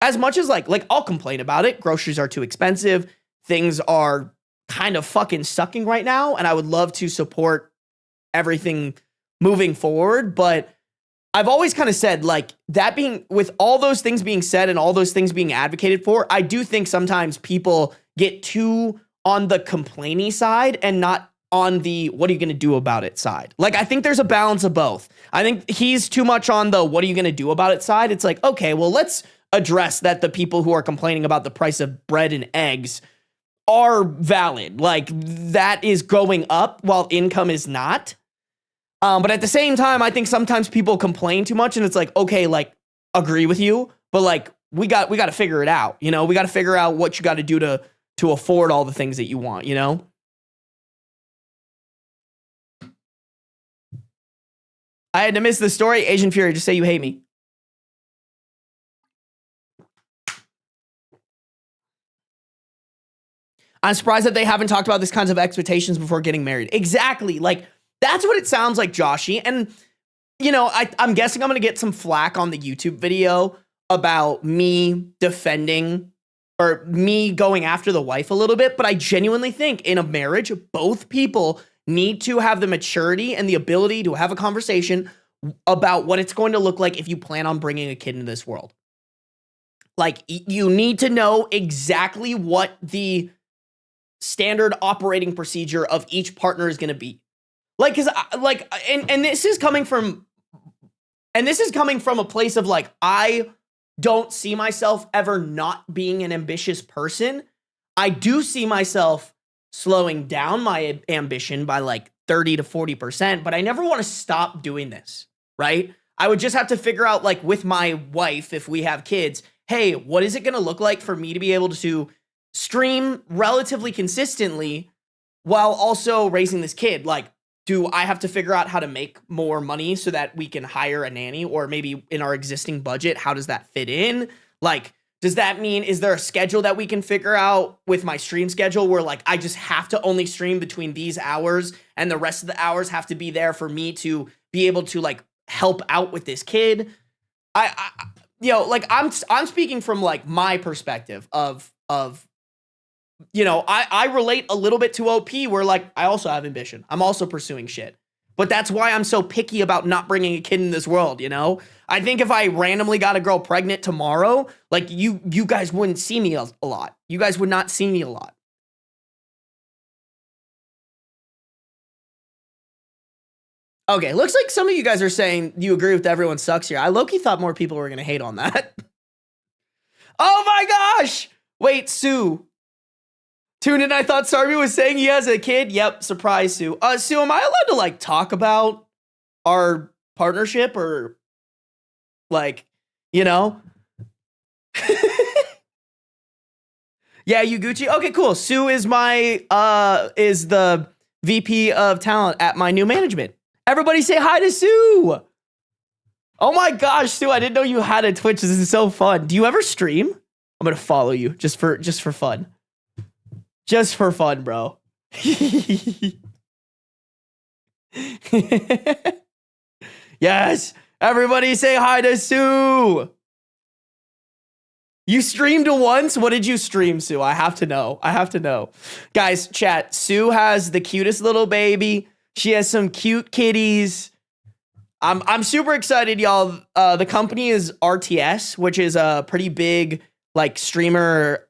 as much as like I'll complain about it. Groceries are too expensive. Things are kind of fucking sucking right now. And I would love to support everything moving forward. But I've always kind of said, like, that being, with all those things being said and all those things being advocated for, I do think sometimes people get too on the complaining side and not on the what are you going to do about it side. Like, I think there's a balance of both. I think he's too much on the what are you going to do about it side. It's like, okay, well, let's address that the people who are complaining about the price of bread and eggs are valid. Like, that is going up while income is not. But at the same time, I think sometimes people complain too much and it's like, okay, like, agree with you, but like, we got to figure it out. You know, we got to figure out what you got to do to afford all the things that you want, you know? I had to miss the story. Asian Fury, just say you hate me. I'm surprised that they haven't talked about these kinds of expectations before getting married. Exactly. Like, that's what it sounds like, Joshy. And, you know, I'm guessing I'm going to get some flack on the YouTube video about me defending or me going after the wife a little bit. But I genuinely think in a marriage, both people need to have the maturity and the ability to have a conversation about what it's going to look like if you plan on bringing a kid into this world. Like, you need to know exactly what the standard operating procedure of each partner is going to be. Like, cause and this is coming from a place of like, I don't see myself ever not being an ambitious person. I do see myself slowing down my ambition by like 30 to 40%, but I never want to stop doing this, right? I would just have to figure out, like, with my wife, if we have kids, hey, what is it going to look like for me to be able to stream relatively consistently while also raising this kid? Like, do I have to figure out how to make more money so that we can hire a nanny, or maybe in our existing budget, how does that fit in? Like, does that mean, is there a schedule that we can figure out with my stream schedule where like I just have to only stream between these hours and the rest of the hours have to be there for me to be able to like help out with this kid? I you know, like I'm speaking from like my perspective of you know, I relate a little bit to OP where like I also have ambition. I'm also pursuing shit. But that's why I'm so picky about not bringing a kid in this world, you know? I think if I randomly got a girl pregnant tomorrow, like you guys wouldn't see me a lot. You guys would not see me a lot. Okay, looks like some of you guys are saying you agree with everyone sucks here. I low-key thought more people were going to hate on that. Oh my gosh! Wait, Sue. Tuned in, I thought Sarby was saying he has a kid. Yep, surprise, Sue. Sue, am I allowed to like talk about our partnership or like, you know? Yeah, you Gucci. Okay, cool. Sue is my is the VP of talent at my new management. Everybody say hi to Sue. Oh my gosh, Sue, I didn't know you had a Twitch. This is so fun. Do you ever stream? I'm gonna follow you just for fun. Just for fun, bro. Yes. Everybody say hi to Sue. You streamed once? What did you stream, Sue? I have to know. I have to know. Guys, chat, Sue has the cutest little baby. She has some cute kitties. I'm super excited, y'all. The company is RTS, which is a pretty big like streamer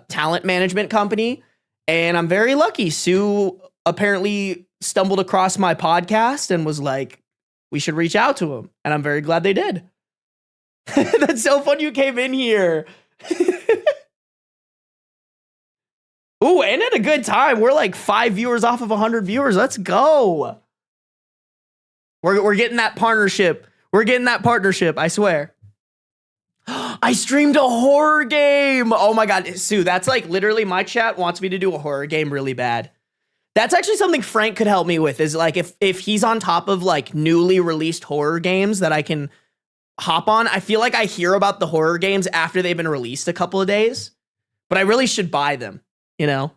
talent management company. And I'm very lucky. Sue apparently stumbled across my podcast and was like, we should reach out to him. And I'm very glad they did. That's so fun you came in here. Ooh, and at a good time. We're like 5 viewers off of 100 viewers. Let's go. We're getting that partnership. We're getting that partnership, I swear. I streamed a horror game. Oh my God, Sue, that's like literally my chat wants me to do a horror game really bad. That's actually something Frank could help me with, is like if he's on top of like newly released horror games that I can hop on. I feel like I hear about the horror games after they've been released a couple of days, but I really should buy them, you know?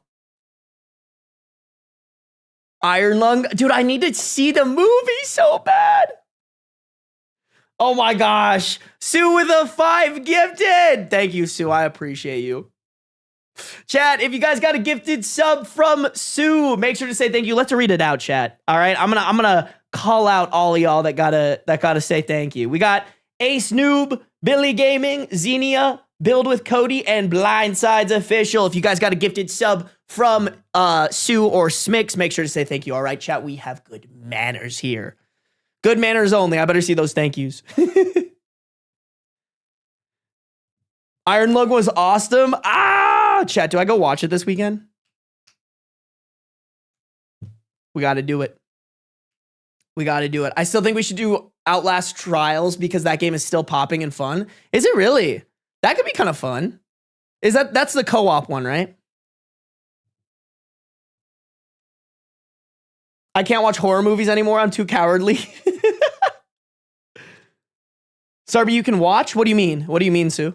Iron Lung. Dude, I need to see the movie so bad. Oh my gosh. Sue with a 5 gifted. Thank you, Sue. I appreciate you. Chat, if you guys got a gifted sub from Sue, make sure to say thank you. Let's read it out, chat. All right. I'm gonna call out all of y'all that gotta say thank you. We got Ace Noob, Billy Gaming, Xenia, Build with Cody, and Blindsides Official. If you guys got a gifted sub from Sue or Smix, make sure to say thank you. All right, chat, we have good manners here. Good manners only. I better see those thank yous. Iron Lung was awesome. Chat, do I go watch it this weekend? We got to do it. We got to do it. I still think we should do Outlast Trials because that game is still popping and fun. Is it really? That could be kind of fun. That's the co-op one, right? I can't watch horror movies anymore. I'm too cowardly. Sarby, you can watch? What do you mean? What do you mean, Sue?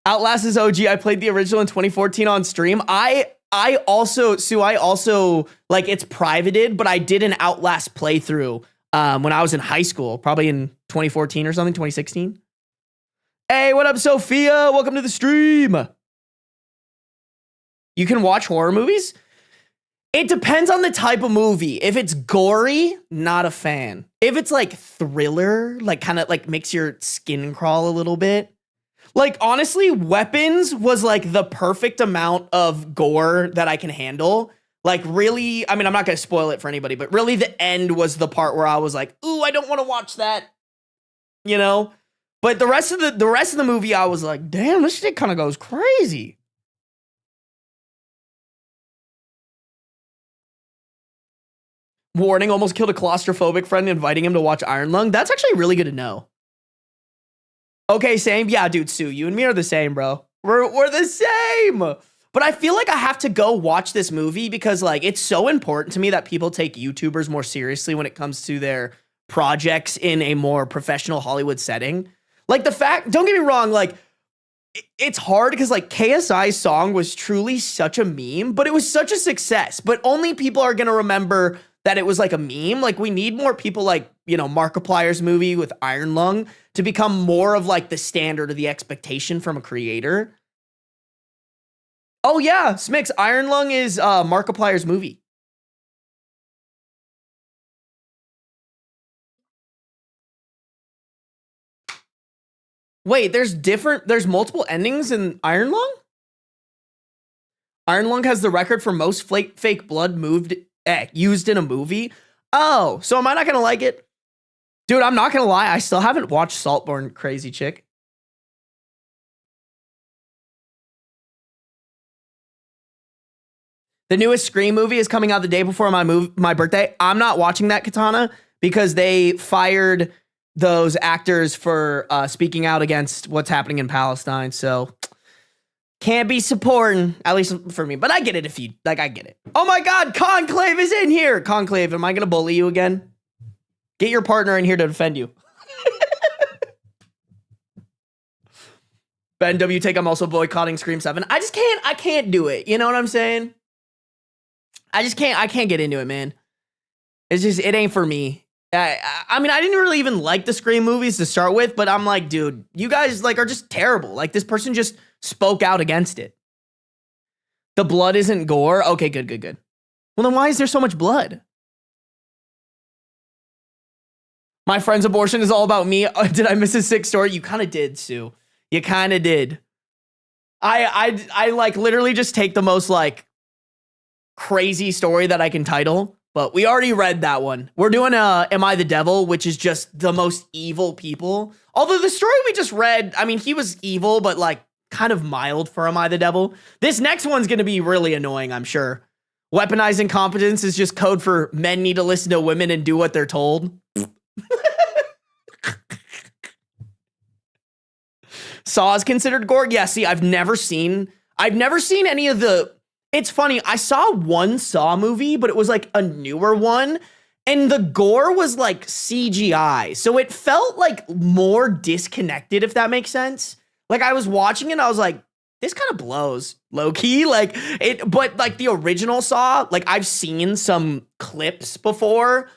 Outlast is OG. I played the original in 2014 on stream. I also, Sue, like, it's privated, but I did an Outlast playthrough when I was in high school, probably in 2014 or something, 2016. Hey, what up, Sophia? Welcome to the stream. You can watch horror movies? It depends on the type of movie. If it's gory, not a fan. If it's like thriller, like kind of like makes your skin crawl a little bit. Like, honestly, Weapons was like the perfect amount of gore that I can handle. Like, really, I mean, I'm not going to spoil it for anybody, but really the end was the part where I was like, ooh, I don't want to watch that, you know? But the rest of the movie, I was like, damn, this shit kind of goes crazy. Warning, almost killed a claustrophobic friend inviting him to watch Iron Lung. That's actually really good to know. Okay, same. Yeah, dude, Sue, you and me are the same, bro. We're the same. But I feel like I have to go watch this movie because, like, it's so important to me that people take YouTubers more seriously when it comes to their projects in a more professional Hollywood setting. Like, the fact, don't get me wrong, like, it's hard because, like, KSI's song was truly such a meme, but it was such a success. But only people are going to remember that it was like a meme. Like, we need more people like, you know, Markiplier's movie with Iron Lung to become more of like the standard or the expectation from a creator. Oh yeah, Smix, Iron Lung is Markiplier's movie. Wait, there's multiple endings in Iron Lung? Iron Lung has the record for most fake blood used in a movie. Oh, so am I not gonna like it? Dude, I'm not gonna lie, I still haven't watched Saltborn, Crazy Chick. The newest Scream movie is coming out the day before my birthday. I'm not watching that, Katana, because they fired those actors for speaking out against what's happening in Palestine. So can't be supporting, at least for me. But I get it if you, like, I get it. Oh my God, Conclave is in here. Conclave, am I going to bully you again? Get your partner in here to defend you. Ben W. Take, I'm also boycotting Scream 7. I can't do it. You know what I'm saying? I can't get into it, man. It's just, it ain't for me. I mean, I didn't really even like the Scream movies to start with, but I'm like, dude, you guys like are just terrible. Like this person just spoke out against it. The blood isn't gore. Okay, good. Well, then why is there so much blood? My friend's abortion is all about me. Did I miss a sick story? You kind of did, Sue. You kind of did. I like literally just take the most like crazy story that I can title, but we already read that one. We're doing Am I the Devil, which is just the most evil people. Although the story we just read, I mean, he was evil, but like kind of mild for Am I the Devil. This next one's going to be really annoying, I'm sure. Weaponized incompetence is just code for men need to listen to women and do what they're told. Saw is considered gore. Yeah, see, I've never seen any of the. It's funny. I saw one Saw movie, but it was like a newer one, and the gore was like CGI, so it felt like more disconnected, if that makes sense. Like I was watching it, and I was like, this kind of blows, low key, like it. But like the original Saw, like I've seen some clips before,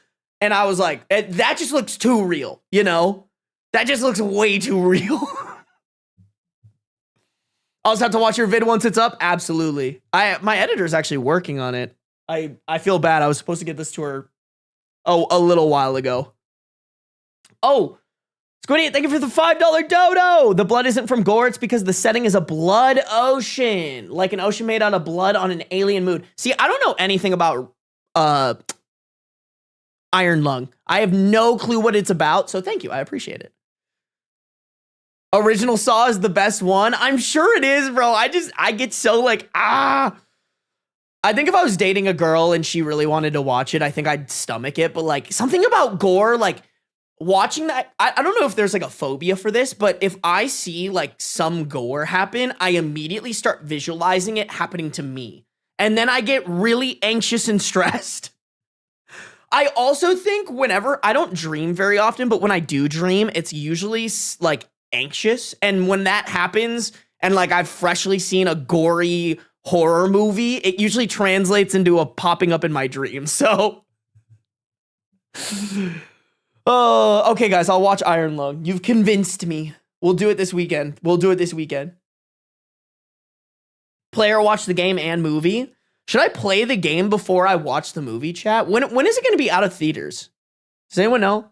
and I was like, that just looks too real, you know? That just looks way too real. I'll just have to watch your vid once it's up. Absolutely. My editor's actually working on it. I feel bad. I was supposed to get this to her a little while ago. Oh, Squiddy, thank you for the $5 dodo. The blood isn't from gore. It's because the setting is a blood ocean. Like an ocean made out of blood on an alien moon. See, I don't know anything about Iron Lung. I have no clue what it's about. So thank you. I appreciate it. Original Saw is the best one. I'm sure it is, bro. I get so like, I think if I was dating a girl and she really wanted to watch it, I think I'd stomach it. But like something about gore, like watching that, I don't know if there's like a phobia for this, but if I see like some gore happen, I immediately start visualizing it happening to me. And then I get really anxious and stressed. I also think whenever, I don't dream very often, but when I do dream, it's usually like anxious, and when that happens and like I've freshly seen a gory horror movie, it usually translates into a popping up in my dreams. So okay guys, I'll watch Iron Lung. You've convinced me. We'll do it this weekend. Play or watch the game and movie. Should I play the game before I watch the movie, chat? When is it going to be out of theaters? Does anyone know?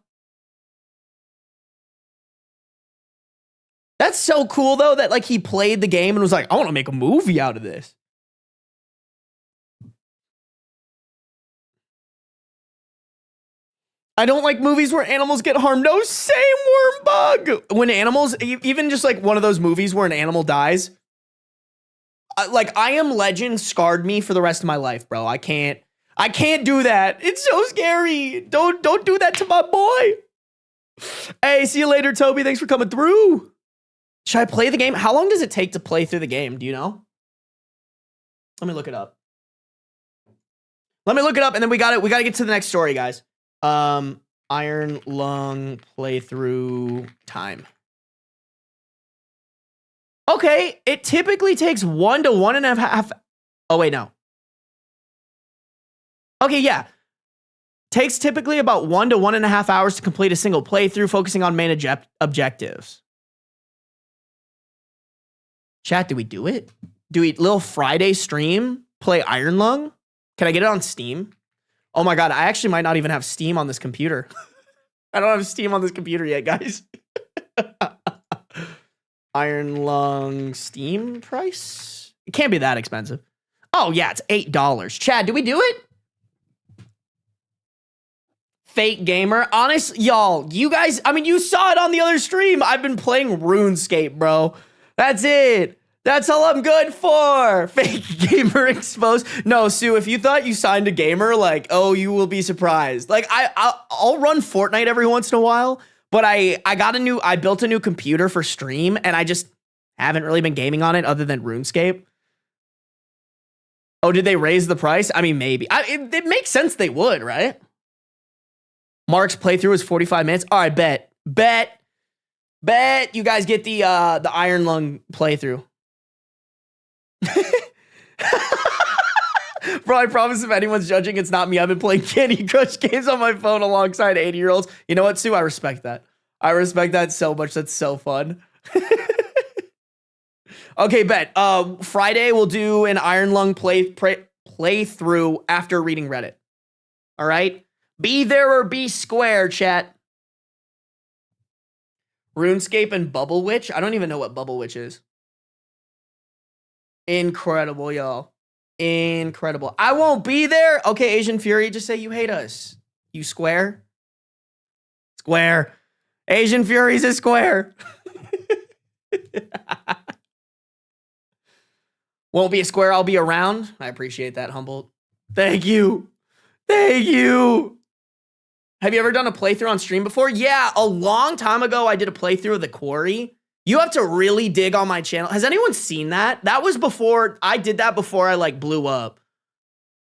That's so cool, though, that like he played the game and was like, I want to make a movie out of this. I don't like movies where animals get harmed. No, same, worm bug. When animals, even just like one of those movies where an animal dies, like I Am Legend scarred me for the rest of my life, bro. I can't do that. It's so scary. Don't do that to my boy. Hey, see you later, Toby. Thanks for coming through. Should I play the game? How long does it take to play through the game? Do you know? Let me look it up. And then we got to get to the next story, guys. Iron Lung playthrough time. Okay, it typically takes 1 to 1.5. Oh wait, no. Okay, yeah. Takes typically about 1 to 1.5 hours to complete a single playthrough, focusing on main objectives. Chat, do we do it? Do we little Friday stream, play Iron Lung? Can I get it on Steam? Oh my God, I actually might not even have Steam on this computer. I don't have Steam on this computer yet, guys. Iron Lung Steam price? It can't be that expensive. Oh yeah, it's $8. Chad, do we do it? Fake gamer. Honest, y'all, you guys, I mean, you saw it on the other stream. I've been playing RuneScape, bro. That's it. That's all I'm good for. Fake gamer exposed. No, Sue, if you thought you signed a gamer, like, oh, you will be surprised. Like, I'll run Fortnite every once in a while, But I built a new computer for stream, and I just haven't really been gaming on it other than RuneScape. Oh, did they raise the price? I mean, maybe. It makes sense they would, right? Mark's playthrough is 45 minutes. All right, bet you guys get the Iron Lung playthrough. Bro, I promise if anyone's judging, it's not me. I've been playing Candy Crush games on my phone alongside 80-year-olds. You know what, Sue? I respect that. I respect that so much. That's so fun. Okay, bet. Friday we'll do an Iron Lung playthrough after reading Reddit. All right? Be there or be square, chat. RuneScape and Bubble Witch. I don't even know what Bubble Witch is. Incredible, y'all. Incredible. I won't be there. Okay, Asian Fury, just say you hate us. You square? Square. Asian Fury's a square. Won't be a square, I'll be around. I appreciate that, Humboldt. Thank you. Thank you. Have you ever done a playthrough on stream before? Yeah, a long time ago, I did a playthrough of The Quarry. You have to really dig on my channel. Has anyone seen that? That was before, I did that before I like blew up.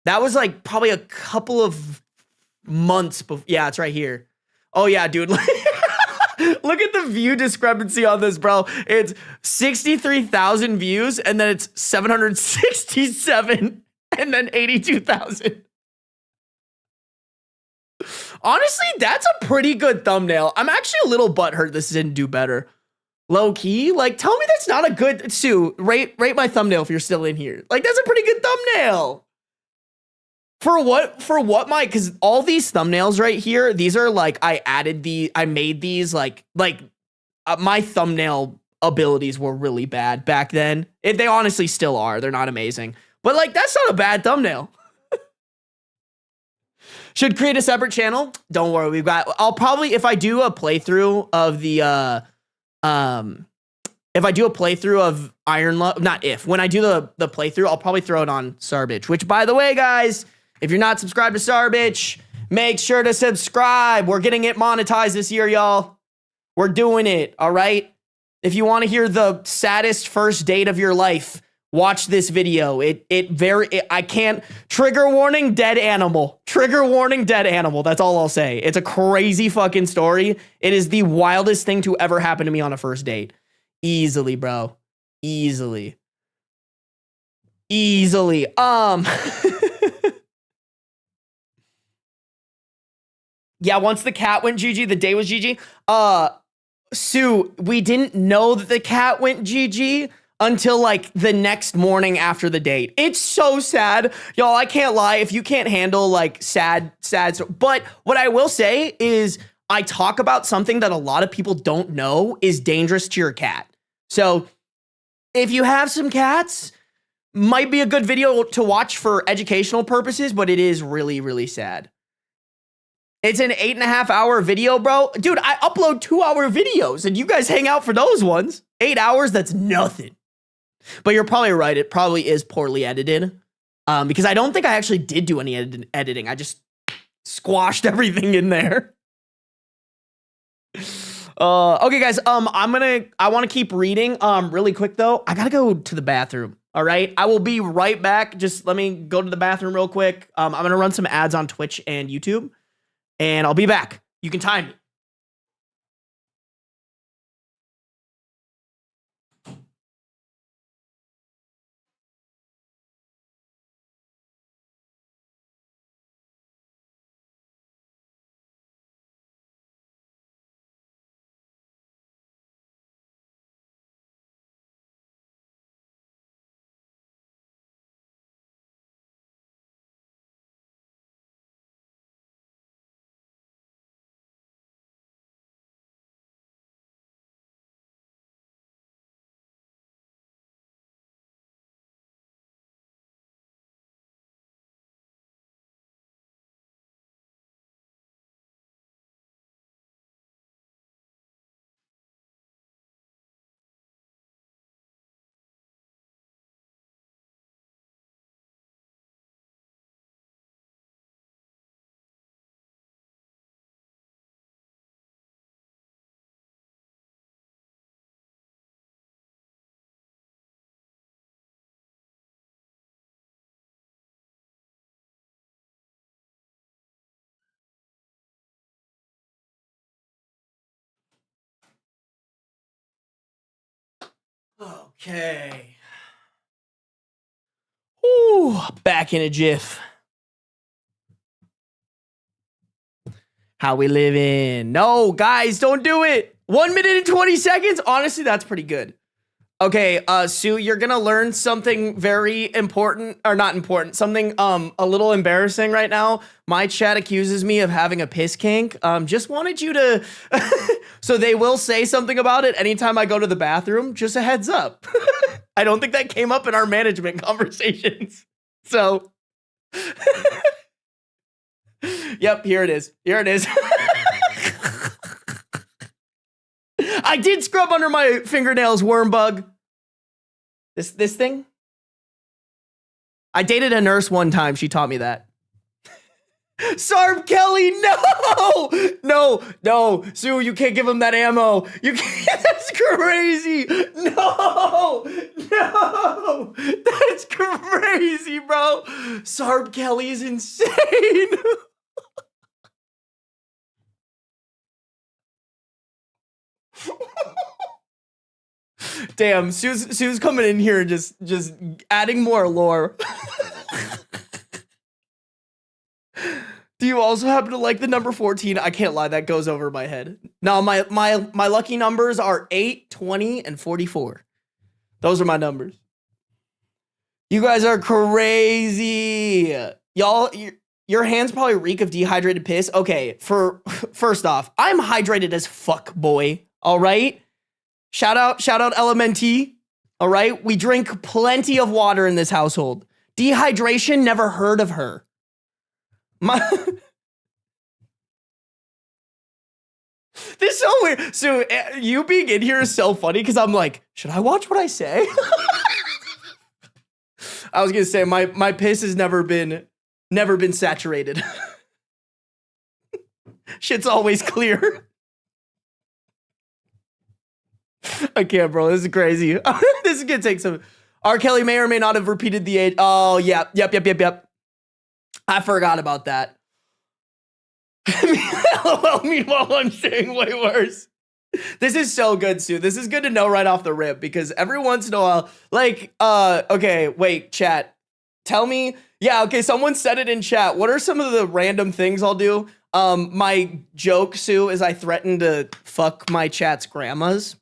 That was like probably a couple of months before. Yeah, it's right here. Oh yeah, dude. Look at the view discrepancy on this, bro. It's 63,000 views and then it's 767 and then 82,000. Honestly, that's a pretty good thumbnail. I'm actually a little butthurt this didn't do better. Low key, like, tell me that's not a good, Sue, rate my thumbnail if you're still in here. Like, that's a pretty good thumbnail. For what my, because all these thumbnails right here, these are like, I made these like my thumbnail abilities were really bad back then. They honestly still are. They're not amazing. But like, that's not a bad thumbnail. Should create a separate channel. Don't worry, I'll probably, if I do a playthrough of the, if I do a playthrough of when I do the playthrough, I'll probably throw it on Sarby, which by the way, guys, if you're not subscribed to Sarby, make sure to subscribe. We're getting it monetized this year, y'all. We're doing it, all right? If you want to hear the saddest first date of your life, watch this video. I can't, trigger warning, dead animal. Trigger warning, dead animal. That's all I'll say. It's a crazy fucking story. It is the wildest thing to ever happen to me on a first date. Easily, bro. Easily. Yeah, once the cat went GG, the day was GG. Sue, we didn't know that the cat went GG until like the next morning after the date. It's so sad. Y'all, I can't lie. If you can't handle like sad, but what I will say is I talk about something that a lot of people don't know is dangerous to your cat. So if you have some cats, might be a good video to watch for educational purposes, but it is really, really sad. It's an 8.5 hour video, bro. Dude, I upload 2-hour videos and you guys hang out for those ones. 8 hours, that's nothing. But you're probably right. It probably is poorly edited. Because I don't think I actually did do any editing. I just squashed everything in there. Okay, guys. I want to keep reading. Really quick though. I gotta go to the bathroom. All right. I will be right back. Just let me go to the bathroom real quick. I'm gonna run some ads on Twitch and YouTube. And I'll be back. You can time me. Okay. Ooh, back in a jiff. How we living? No, guys, don't do it. 1 minute and 20 seconds. Honestly, that's pretty good. Okay, Sue, you're gonna learn something very important, or not important, something a little embarrassing right now. My chat accuses me of having a piss kink. Just wanted you to, so they will say something about it anytime I go to the bathroom. Just a heads up. I don't think that came up in our management conversations. So, yep, here it is. Here it is. I did scrub under my fingernails, worm bug. This thing? I dated a nurse one time. She taught me that. Sarb Kelly, no. Sue, you can't give him that ammo. You can't. That's crazy. No. That's crazy, bro. Sarb Kelly is insane. Damn, Sue's coming in here and just adding more lore. Do you also happen to like the number 14? I can't lie, that goes over my head. No, my lucky numbers are 8, 20, and 44. Those are my numbers. You guys are crazy. Y'all, your hands probably reek of dehydrated piss. Okay, first off, I'm hydrated as fuck, boy. All right? Shout out LMNT. All right? We drink plenty of water in this household. Dehydration, never heard of her. This is so weird. So you being in here is so funny because I'm like, should I watch what I say? I was gonna say my piss has never been saturated. Shit's always clear. I can't, bro. This is crazy. This is gonna take some. R. Kelly may or may not have repeated the age. Oh, yeah. Yep. I forgot about that. LOL, meanwhile, I'm saying way worse. This is so good, Sue. This is good to know right off the rip because every once in a while, like, okay, wait, chat. Tell me. Yeah, okay, someone said it in chat. What are some of the random things I'll do? My joke, Sue, is I threaten to fuck my chat's grandmas.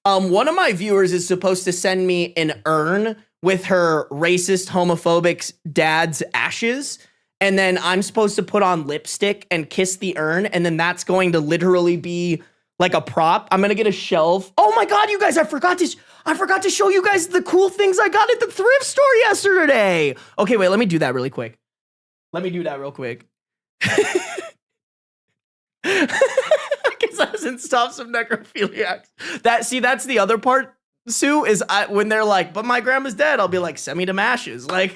One of my viewers is supposed to send me an urn with her racist, homophobic dad's ashes. And then I'm supposed to put on lipstick and kiss the urn. And then that's going to literally be like a prop. I'm going to get a shelf. Oh my God, you guys, I forgot to show you guys the cool things I got at the thrift store yesterday. Okay, wait, let me do that really quick. I guess that doesn't stop some necrophiliacs. That's the other part, Sue, is when they're like, but my grandma's dead, I'll be like, send me them ashes. Like,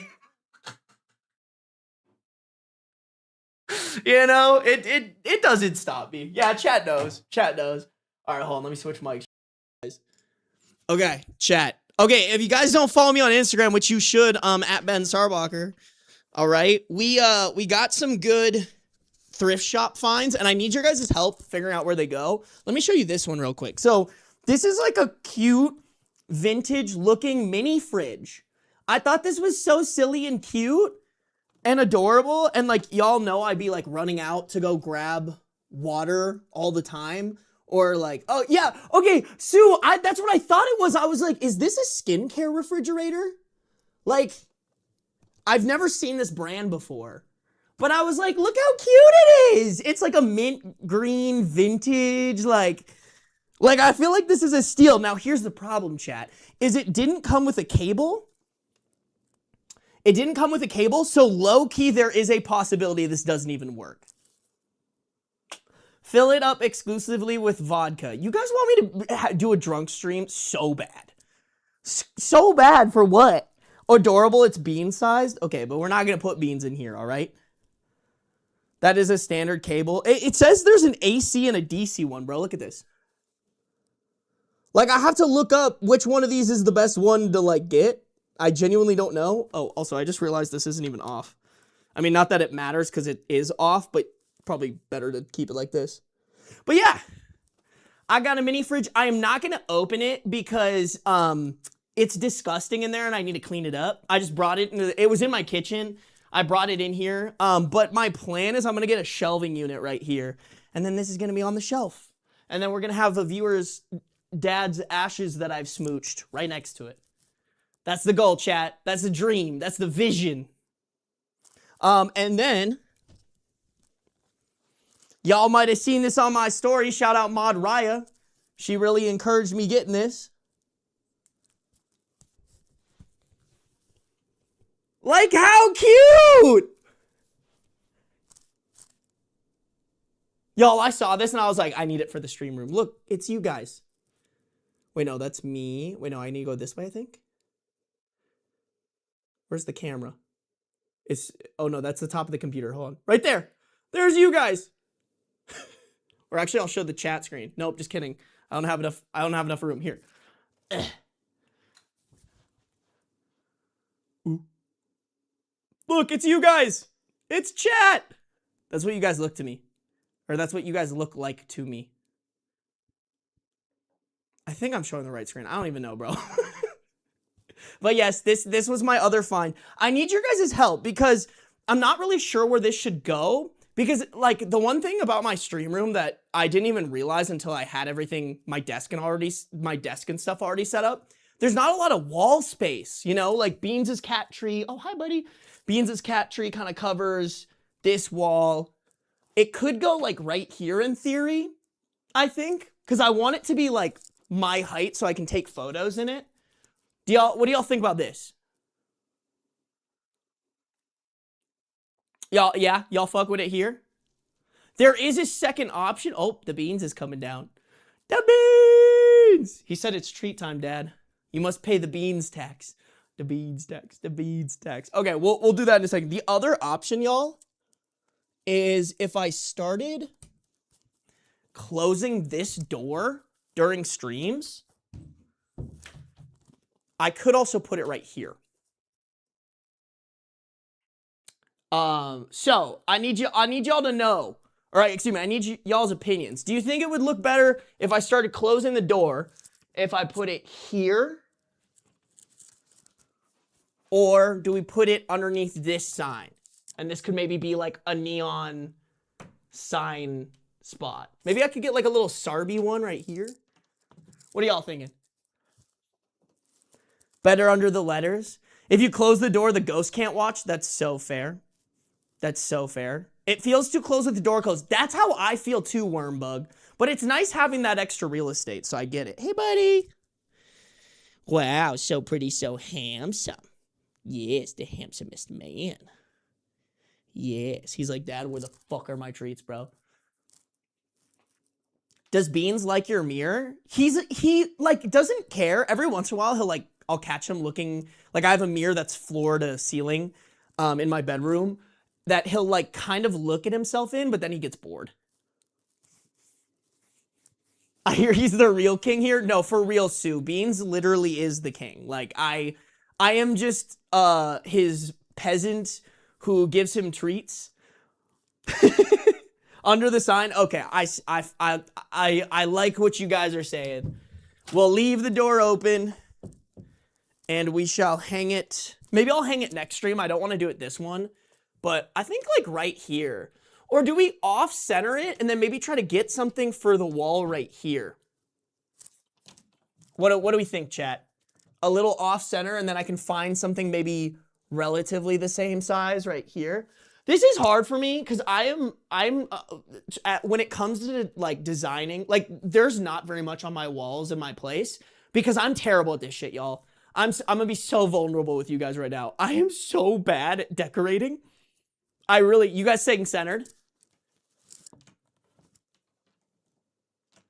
you know, it doesn't stop me. Yeah, chat knows. All right, hold on, let me switch mics. Okay, chat. Okay, if you guys don't follow me on Instagram, which you should, at Ben Sarbacher. All right, we got some good thrift shop finds, and I need your guys' help figuring out where they go. Let me show you this one real quick. So this is like a cute vintage looking mini fridge. I thought this was so silly and cute and adorable, and like y'all know I'd be like running out to go grab water all the time, or like, oh yeah, okay, Sue, that's what I thought it was. I was like, is this a skincare refrigerator? Like, I've never seen this brand before. But I was like, look how cute it is. It's like a mint green vintage, like I feel like this is a steal. Now, here's the problem, chat, is it didn't come with a cable. So low-key, there is a possibility this doesn't even work. Fill it up exclusively with vodka. You guys want me to do a drunk stream? So bad. So bad for what? Adorable, it's bean-sized? Okay, but we're not going to put beans in here, all right? That is a standard cable. It says there's an AC and a DC one, bro. Look at this. Like, I have to look up which one of these is the best one to, like, get. I genuinely don't know. Oh, also, I just realized this isn't even off. I mean, not that it matters because it is off, but probably better to keep it like this. But yeah, I got a mini fridge. I am not going to open it because it's disgusting in there and I need to clean it up. I just brought it. It was in my kitchen. I brought it in here. But my plan is I'm going to get a shelving unit right here. And then this is going to be on the shelf. And then we're going to have the viewer's dad's ashes that I've smooched right next to it. That's the goal, chat. That's the dream. That's the vision. And then, y'all might have seen this on my story. Shout out Mod Raya. She really encouraged me getting this. Like, how cute! Y'all, I saw this and I was like, I need it for the stream room. Look, it's you guys. Wait, no, that's me. Wait, no, I need to go this way, I think. Where's the camera? Oh no, that's the top of the computer. Hold on. Right there. There's you guys. Or actually, I'll show the chat screen. Nope, just kidding. I don't have enough room. Here. Look, it's you guys. It's chat. That's what you guys look to me. Or that's what you guys look like to me. I think I'm showing the right screen. I don't even know, bro. But yes, this was my other find. I need your guys' help because I'm not really sure where this should go. Because, like, the one thing about my stream room that I didn't even realize until I had everything, my desk and stuff already set up, there's not a lot of wall space, you know? Like, Beans' cat tree. Oh, hi, buddy. Beans' cat tree kind of covers this wall. It could go, like, right here in theory, I think. Because I want it to be, like, my height so I can take photos in it. What do y'all think about this? Y'all fuck with it here? There is a second option. Oh, the Beans is coming down. The Beans! He said it's treat time, Dad. You must pay the Beans tax. The Beans tax. The Beans tax. Okay, we'll do that in a second. The other option, y'all, is if I started closing this door during streams, I could also put it right here. So I need y'all to know. All right, excuse me. I need y'all's opinions. Do you think it would look better if I started closing the door, if I put it here? Or do we put it underneath this sign? And this could maybe be like a neon sign spot. Maybe I could get like a little Sarby one right here. What are y'all thinking? Better under the letters? If you close the door, the ghost can't watch? That's so fair. That's so fair. It feels too close with the door closed. That's how I feel too, Wormbug. But it's nice having that extra real estate, so I get it. Hey, buddy. Wow, so pretty, so handsome. Yes, the handsomest man. Yes. He's like, Dad, where the fuck are my treats, bro? Does Beans like your mirror? He like doesn't care. Every once in a while, I'll catch him looking. Like, I have a mirror that's floor to ceiling in my bedroom that he'll like kind of look at himself in, but then he gets bored. I hear he's the real king here. No, for real, Sue. Beans literally is the king. Like, I am just his peasant who gives him treats. Under the sign. Okay, I like what you guys are saying. We'll leave the door open and we shall hang it. Maybe I'll hang it next stream. I don't want to do it this one, but I think like right here. Or do we off center it and then maybe try to get something for the wall right here? What do we think, chat? A little off center and then I can find something maybe relatively the same size right here. This is hard for me because when it comes to like designing, like there's not very much on my walls in my place because I'm terrible at this shit, y'all. I'm gonna be so vulnerable with you guys right now. I am so bad at decorating. You guys saying centered?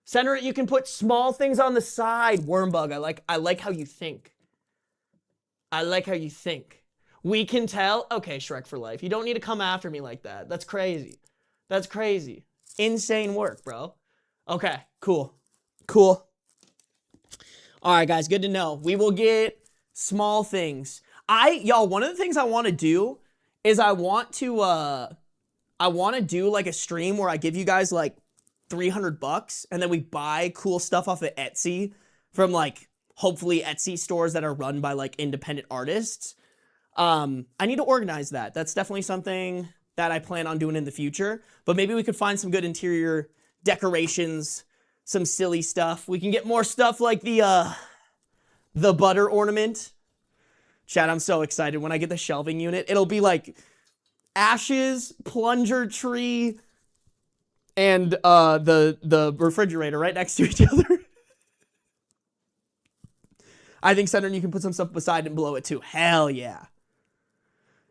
Center it, you can put small things on the side. Wormbug, I like how you think. I like how you think. We can tell. Okay, Shrek for life. You don't need to come after me like that. That's crazy. That's crazy. Insane work, bro. Okay, cool. Cool. All right, guys, good to know. We will get small things. Y'all, one of the things I want to do is I want to do like a stream where I give you guys like $300, and then we buy cool stuff off of Etsy from like hopefully Etsy stores that are run by like independent artists. I need to organize that. That's definitely something that I plan on doing in the future. But maybe we could find some good interior decorations, some silly stuff. We can get more stuff like the butter ornament. Chat, I'm so excited when I get the shelving unit. It'll be like ashes, plunger tree, and the refrigerator right next to each other. I think center, you can put some stuff beside and below it too. Hell yeah.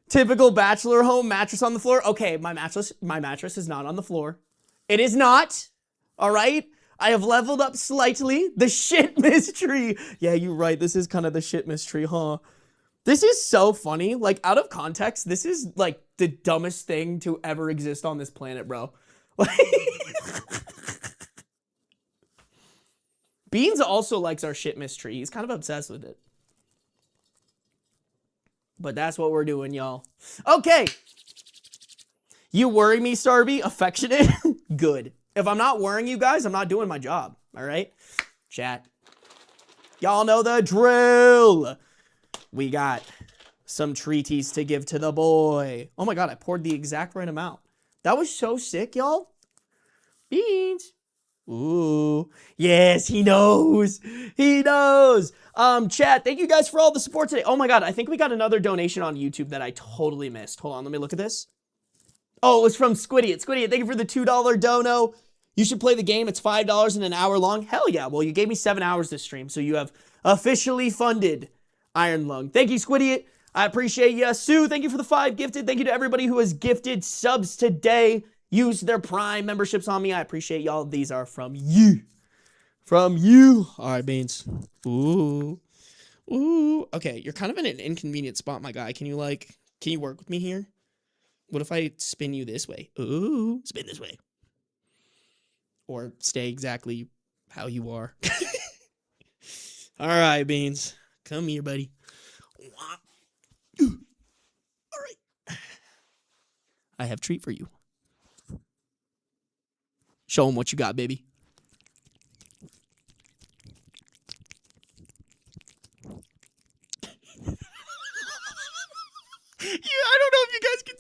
Typical bachelor home, mattress on the floor. Okay, my mattress is not on the floor. It is not. All right? I have leveled up slightly. The shit mystery. Yeah, you're right. This is kind of the shit mystery, huh? This is so funny. Like, out of context, this is like the dumbest thing to ever exist on this planet, bro. Like, Beans also likes our shit mystery. He's kind of obsessed with it. But that's what we're doing, y'all. Okay. You worry me, Sarby? Affectionate? Good. If I'm not worrying you guys, I'm not doing my job. All right? Chat. Y'all know the drill. We got some treaties to give to the boy. Oh my god, I poured the exact right amount. That was so sick, y'all. Beans. Ooh. Yes, he knows. He knows. Chat, thank you guys for all the support today. Oh my god, I think we got another donation on YouTube that I totally missed. Hold on, let me look at this. Oh, it was from Squiddy. Squiddy, thank you for the $2 dono. You should play the game. It's $5 and an hour long. Hell yeah. Well, you gave me 7 hours to stream, so you have officially funded Iron Lung. Thank you, Squiddy. I appreciate you. Sue, thank you for the 5 gifted. Thank you to everybody who has gifted subs today. Use their Prime memberships on me. I appreciate y'all. These are from you. From you. All right, Beans. Ooh. Ooh. Okay, you're kind of in an inconvenient spot, my guy. Can you work with me here? What if I spin you this way? Ooh. Spin this way. Or stay exactly how you are. All right, Beans. Come here, buddy. All right. I have a treat for you. Show them what you got, baby. I don't know if you guys can...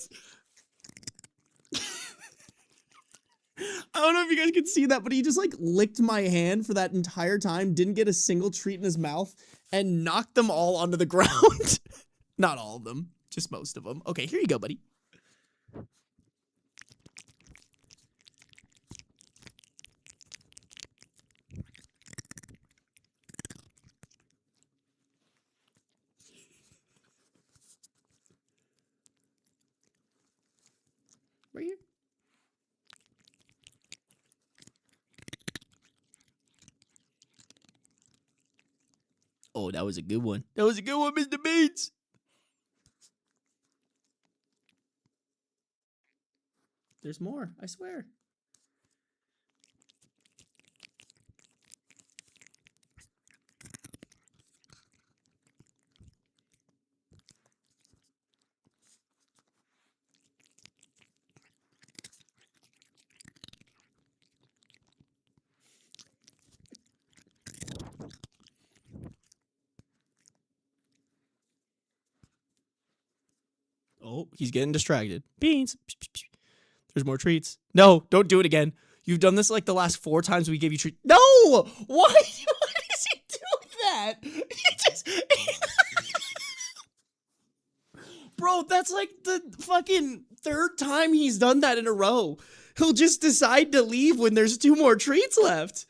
I don't know if you guys can see that, but he just like licked my hand for that entire time, didn't get a single treat in his mouth, and knocked them all onto the ground. Not all of them, just most of them. Okay, here you go, buddy. Right here. Oh, that was a good one. That was a good one, Mr. Beans. There's more, I swear. Oh, he's getting distracted. Beans. There's more treats. No, don't do it again. You've done this like the last 4 times we gave you treats. No! Why is he doing that? He just... Bro, that's like the fucking 3rd time he's done that in a row. He'll just decide to leave when there's 2 more treats left.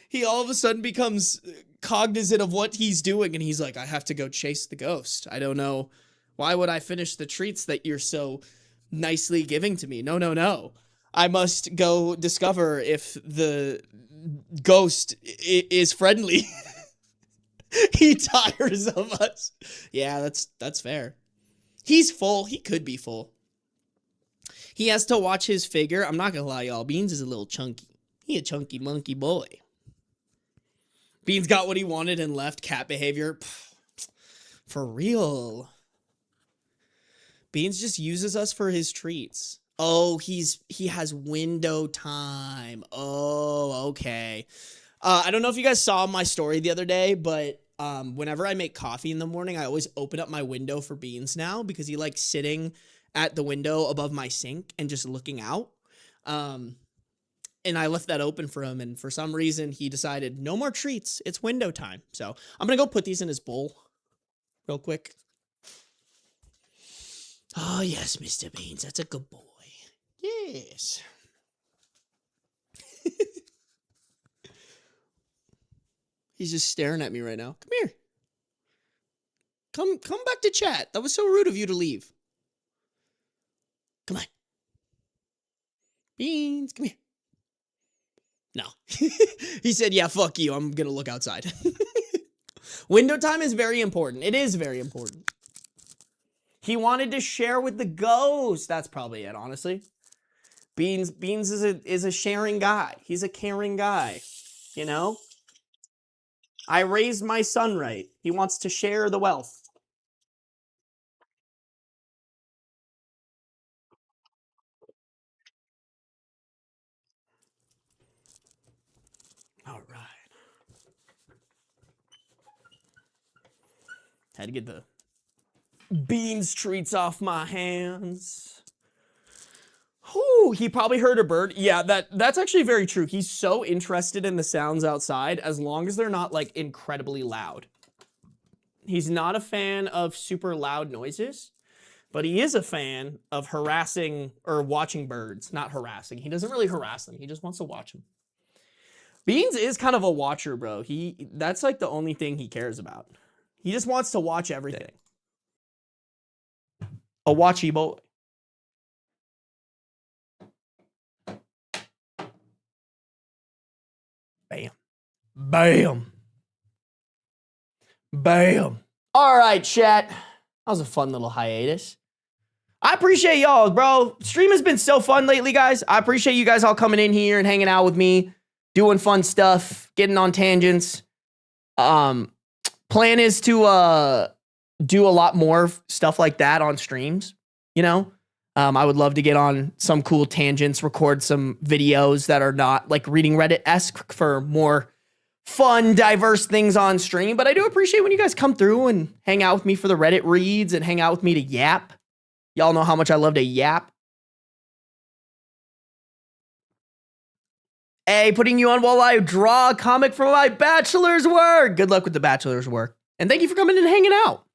He all of a sudden becomes cognizant of what he's doing, and he's like, I have to go chase the ghost. I don't know. Why would I finish the treats that you're so nicely giving to me? No, no, no. I must go discover if the ghost is friendly. He tires of us. Yeah, that's fair. He's full. He could be full. He has to watch his figure. I'm not gonna lie, y'all. Beans is a little chunky. He a chunky monkey boy. Beans got what he wanted and left. Cat behavior. Pff, for real. Beans just uses us for his treats. Oh, he has window time. Oh, okay. I don't know if you guys saw my story the other day, but whenever I make coffee in the morning, I always open up my window for Beans now because he likes sitting at the window above my sink and just looking out. And I left that open for him, and for some reason, he decided, no more treats. It's window time. So I'm going to go put these in his bowl real quick. Oh, yes, Mr. Beans. That's a good boy. Yes. He's just staring at me right now. Come here. Come back to chat. That was so rude of you to leave. Come on. Beans, come here. No. He said, yeah, fuck you. I'm going to look outside. Window time is very important. It is very important. He wanted to share with the ghost. That's probably it, honestly. Beans is a sharing guy. He's a caring guy, you know? I raised my son right. He wants to share the wealth. All right. Had to get the Beans treats off my hands. Whew, he probably heard a bird. Yeah, that's actually very true. He's so interested in the sounds outside as long as they're not like incredibly loud. He's not a fan of super loud noises, but he is a fan of harassing or watching birds. Not harassing. He doesn't really harass them. He just wants to watch them. Beans is kind of a watcher, bro. That's like the only thing he cares about. He just wants to watch everything. A watchy boy. Bam. Bam. Bam. All right, chat. That was a fun little hiatus. I appreciate y'all, bro. Stream has been so fun lately, guys. I appreciate you guys all coming in here and hanging out with me, doing fun stuff, getting on tangents. Plan is to do a lot more stuff like that on streams, you know? I would love to get on some cool tangents, record some videos that are not like reading Reddit-esque for more fun, diverse things on stream. But I do appreciate when you guys come through and hang out with me for the Reddit reads and hang out with me to yap. Y'all know how much I love to yap. Hey, putting you on while I draw a comic for my bachelor's work. Good luck with the bachelor's work. And thank you for coming and hanging out.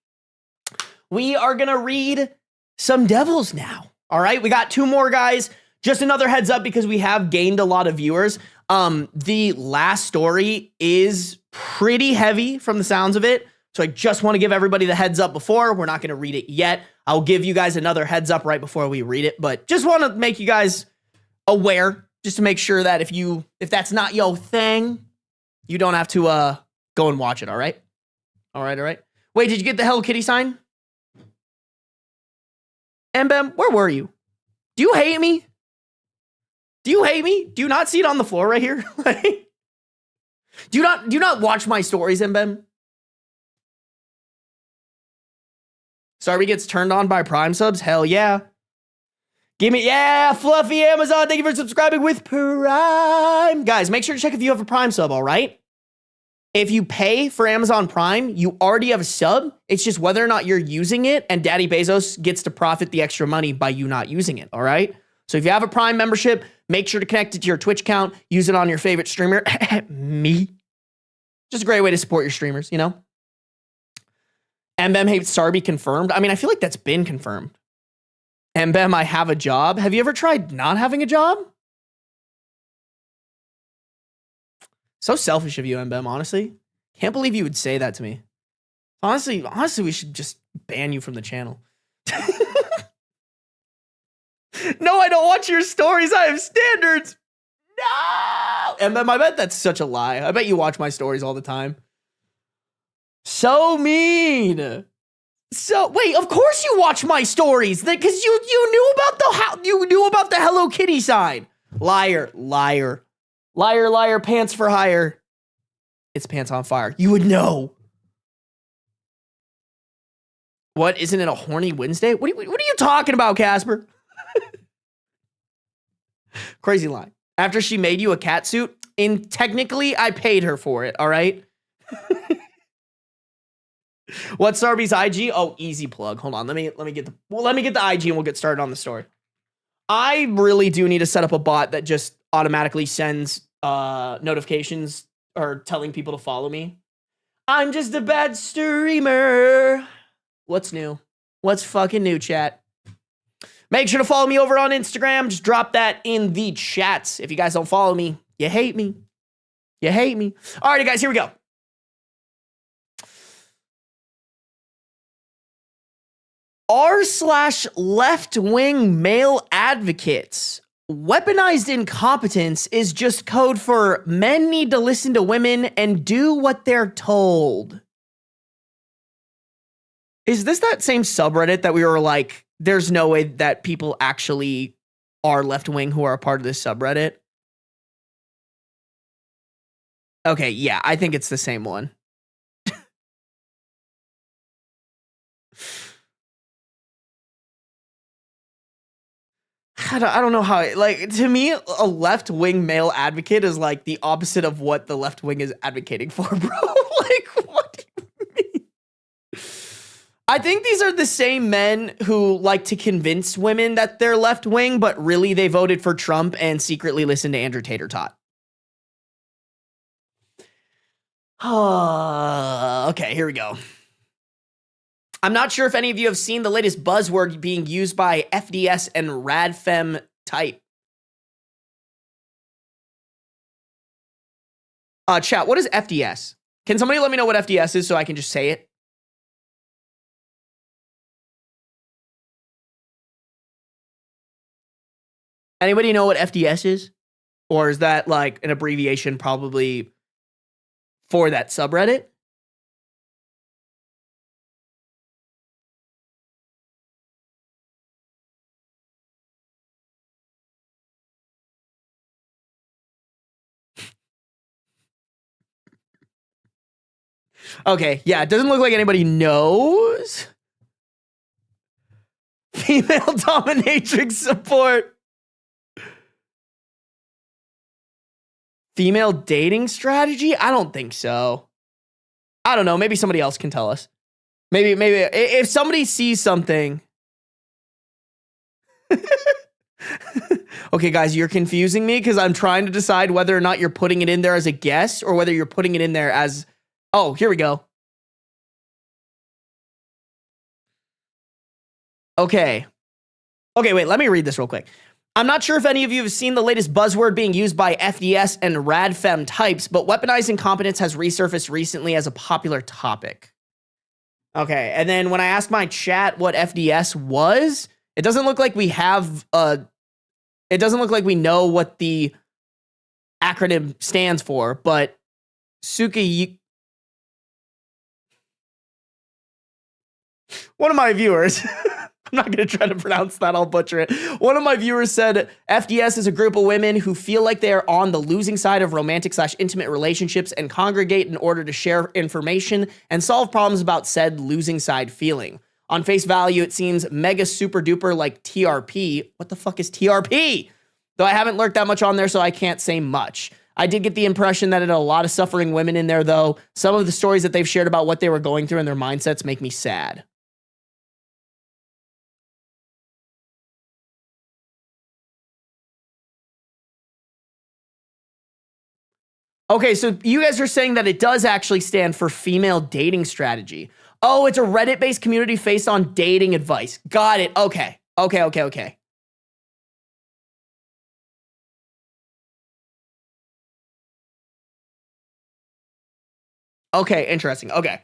We are going to read some devils now. All right, we got two more, guys. Just another heads up because we have gained a lot of viewers. The last story is pretty heavy from the sounds of it. So I just want to give everybody the heads up before. We're not going to read it yet. I'll give you guys another heads up right before we read it. But just want to make you guys aware, just to make sure that if that's not your thing, you don't have to go and watch it, all right? All right. Wait, did you get the Hello Kitty sign? Mbem, where were you? Do you hate me? Do you not see it on the floor right here? do you not watch my stories, Mbem? Sarby gets turned on by Prime subs? Hell yeah. Yeah, Fluffy Amazon, thank you for subscribing with Prime. Guys, make sure to check if you have a Prime sub, all right? If you pay for Amazon Prime, you already have a sub. It's just whether or not you're using it, and Daddy Bezos gets to profit the extra money by you not using it, all right? So if you have a Prime membership, make sure to connect it to your Twitch account. Use it on your favorite streamer. Me. Just a great way to support your streamers, you know? MBM hates Sarby confirmed. I mean, I feel like that's been confirmed. MBM, I have a job. Have you ever tried not having a job? So selfish of you, MBM, honestly. Can't believe you would say that to me. Honestly, we should just ban you from the channel. No, I don't watch your stories. I have standards. No! MBM, I bet that's such a lie. I bet you watch my stories all the time. So mean. So wait, of course you watch my stories because you knew about the Hello Kitty sign. Liar, pants for hire. It's pants on fire. You would know. What? Isn't it a horny Wednesday? What are you talking about, Casper? Crazy line. After she made you a cat suit, and technically I paid her for it, all right? What's Sarby's IG? Oh, easy plug. Hold on. Let me get the IG and we'll get started on the story. I really do need to set up a bot that just automatically sends notifications or telling people to follow me. I'm just a bad streamer. What's new? What's fucking new, chat? Make sure to follow me over on Instagram. Just drop that in the chats. If you guys don't follow me, you hate me. You hate me. All right, guys, here we go. r/left-wing male advocates. Weaponized incompetence is just code for men need to listen to women and do what they're told. Is this that same subreddit that we were like, there's no way that people actually are left-wing who are a part of this subreddit? Okay, yeah, I think it's the same one. I don't know how, like, to me, a left-wing male advocate is like the opposite of what the left wing is advocating for, bro. Like, what do you mean? I think these are the same men who like to convince women that they're left-wing, but really they voted for Trump and secretly listened to Andrew Tater Tot. Okay, here we go. I'm not sure if any of you have seen the latest buzzword being used by FDS and radfem type. Chat, what is FDS? Can somebody let me know what FDS is so I can just say it? Anybody know what FDS is? Or is that like an abbreviation probably for that subreddit? Okay, yeah, it doesn't look like anybody knows. Female dominatrix support. Female dating strategy? I don't think so. I don't know. Maybe somebody else can tell us. Maybe if somebody sees something. Okay, guys, you're confusing me because I'm trying to decide whether or not you're putting it in there as a guess or whether you're putting it in there as... Oh, here we go. Okay. Okay, wait, let me read this real quick. I'm not sure if any of you have seen the latest buzzword being used by FDS and radfem types, but weaponized incompetence has resurfaced recently as a popular topic. Okay, and then when I asked my chat what FDS was, it doesn't look like we have it doesn't look like we know what the acronym stands for, but Suki, one of my viewers, I'm not going to try to pronounce that, I'll butcher it. One of my viewers said FDS is a group of women who feel like they are on the losing side of romantic/intimate relationships and congregate in order to share information and solve problems about said losing side feeling. On face value, it seems mega super duper like TRP. What the fuck is TRP? Though I haven't lurked that much on there, so I can't say much. I did get the impression that it had a lot of suffering women in there, though. Some of the stories that they've shared about what they were going through and their mindsets make me sad. Okay, so you guys are saying that it does actually stand for female dating strategy. Oh, it's a Reddit-based community based on dating advice. Got it. Okay. Okay. Okay, interesting. Okay.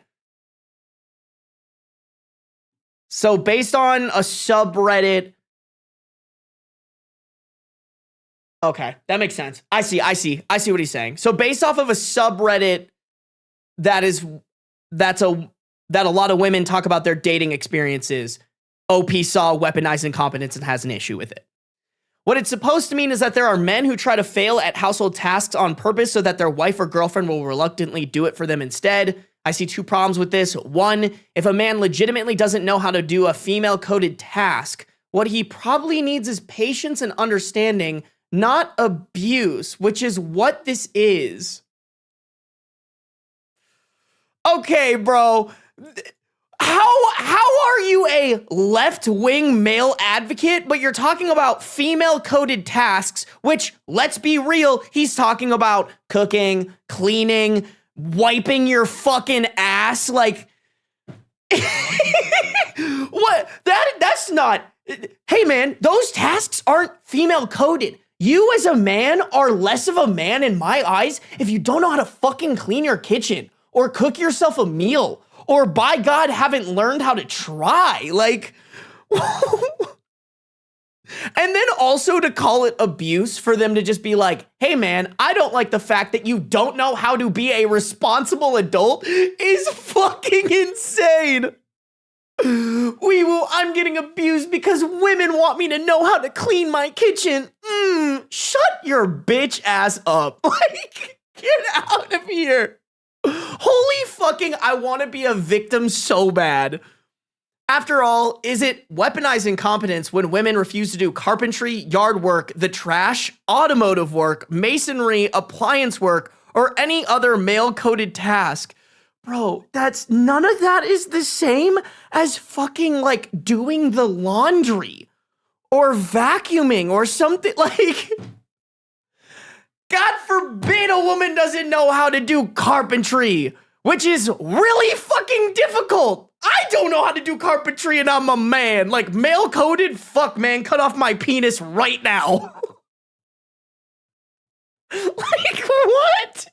So based on a subreddit. Okay, that makes sense. I see what he's saying. So based off of a subreddit that a lot of women talk about their dating experiences, OP saw weaponized incompetence and has an issue with it. What it's supposed to mean is that there are men who try to fail at household tasks on purpose so that their wife or girlfriend will reluctantly do it for them instead. I see two problems with this. One, if a man legitimately doesn't know how to do a female-coded task, what he probably needs is patience and understanding, not abuse, which is what this is. Okay, bro. How are you a left-wing male advocate, but you're talking about female-coded tasks, which, let's be real, he's talking about cooking, cleaning, wiping your fucking ass, like... What? That's not... Hey, man, those tasks aren't female-coded. You as a man are less of a man in my eyes if you don't know how to fucking clean your kitchen or cook yourself a meal or, by God, haven't learned how to try. Like... And then also to call it abuse for them to just be like, hey man, I don't like the fact that you don't know how to be a responsible adult is fucking insane. I'm getting abused because women want me to know how to clean my kitchen. Shut your bitch ass up. Like, get out of here. Holy fucking, I want to be a victim so bad. After all, is it weaponized incompetence when women refuse to do carpentry, yard work, the trash, automotive work, masonry, appliance work, or any other male-coded task? Bro, none of that is the same as fucking, like, doing the laundry or vacuuming or something, like... God forbid a woman doesn't know how to do carpentry, which is really fucking difficult. I don't know how to do carpentry and I'm a man. Like, male-coded? Fuck, man, cut off my penis right now. Like, what?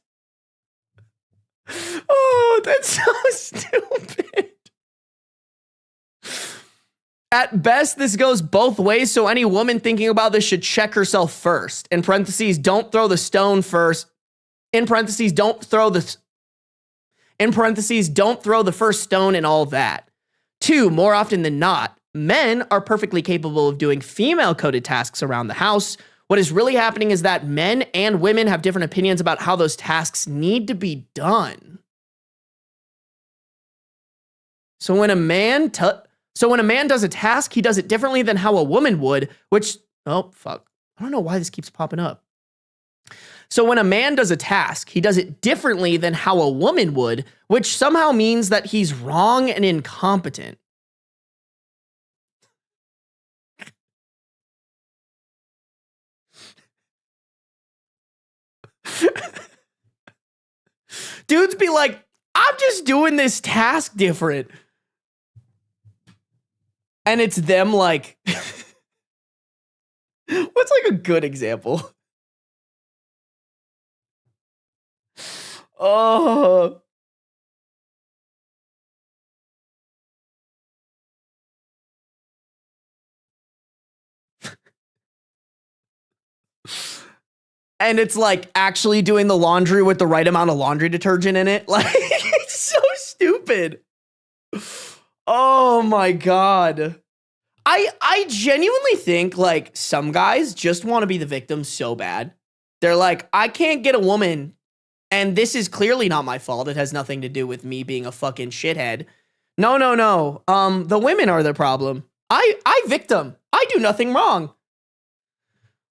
Oh, that's so stupid. At best, this goes both ways, so any woman thinking about this should check herself first. In parentheses, don't throw the stone first. In parentheses, don't throw the first stone and all that. 2, more often than not, men are perfectly capable of doing female-coded tasks around the house. What is really happening is that men and women have different opinions about how those tasks need to be done. So when a man does a task, he does it differently than how a woman would, which, oh, fuck. I don't know why this keeps popping up. So when a man does a task, he does it differently than how a woman would, which somehow means that he's wrong and incompetent. Dudes be like, I'm just doing this task different. And it's them like, what's like a good example? Oh. And it's like actually doing the laundry with the right amount of laundry detergent in it. Like, it's so stupid. Oh my God. I genuinely think like some guys just want to be the victim so bad. They're like, I can't get a woman, and this is clearly not my fault. It has nothing to do with me being a fucking shithead. No. The women are the problem. I victim. I do nothing wrong.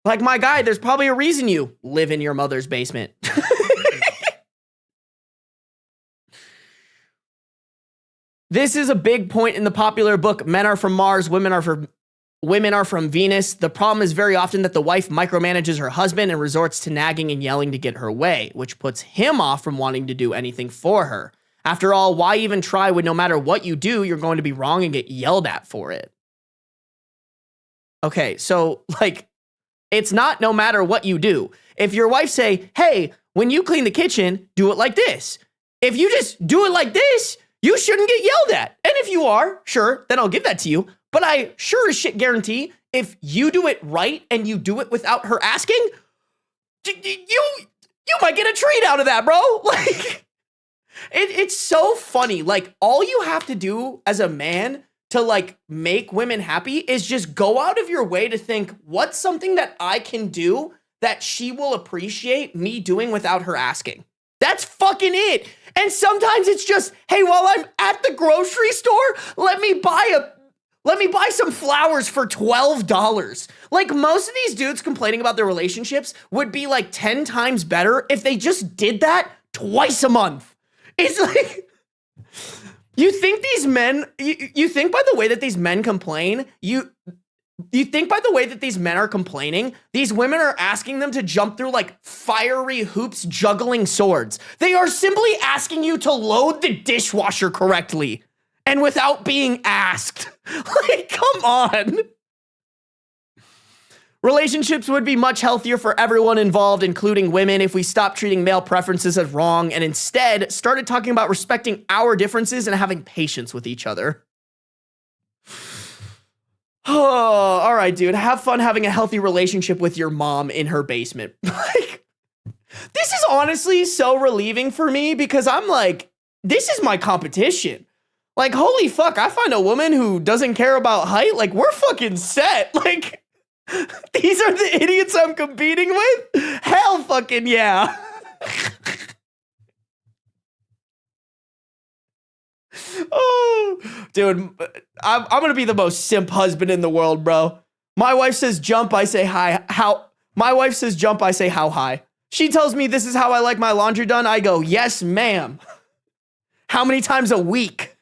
Like, my guy, there's probably a reason you live in your mother's basement. This is a big point in the popular book, Men Are From Mars, Women Are From Venus. The problem is very often that the wife micromanages her husband and resorts to nagging and yelling to get her way, which puts him off from wanting to do anything for her. After all, why even try when no matter what you do, you're going to be wrong and get yelled at for it? Okay, so, like, it's not no matter what you do. If your wife say, hey, when you clean the kitchen, do it like this. If you just do it like this, you shouldn't get yelled at. And if you are, sure, then I'll give that to you. But I sure as shit guarantee if you do it right and you do it without her asking, you might get a treat out of that, bro. Like, it's so funny. Like, all you have to do as a man to like make women happy is just go out of your way to think, what's something that I can do that she will appreciate me doing without her asking? That's fucking it. And sometimes it's just, hey, while I'm at the grocery store, let me buy Let me buy some flowers for $12. Like, most of these dudes complaining about their relationships would be like 10 times better if they just did that twice a month. It's like, you think these men, you think by the way that these men complain, you think by the way that these men are complaining, these women are asking them to jump through like fiery hoops juggling swords. They are simply asking you to load the dishwasher correctly and without being asked. Like, come on. Relationships would be much healthier for everyone involved, including women, if we stopped treating male preferences as wrong and instead started talking about respecting our differences and having patience with each other. Oh, all right, dude. Have fun having a healthy relationship with your mom in her basement. Like, this is honestly so relieving for me because I'm like, this is my competition. Like, holy fuck, I find a woman who doesn't care about height. Like, we're fucking set. Like, these are the idiots I'm competing with? Hell fucking yeah. Oh, dude, I'm gonna be the most simp husband in the world, bro. My wife says jump, I say hi. My wife says jump, I say how high. She tells me this is how I like my laundry done. I go, yes, ma'am. How many times a week?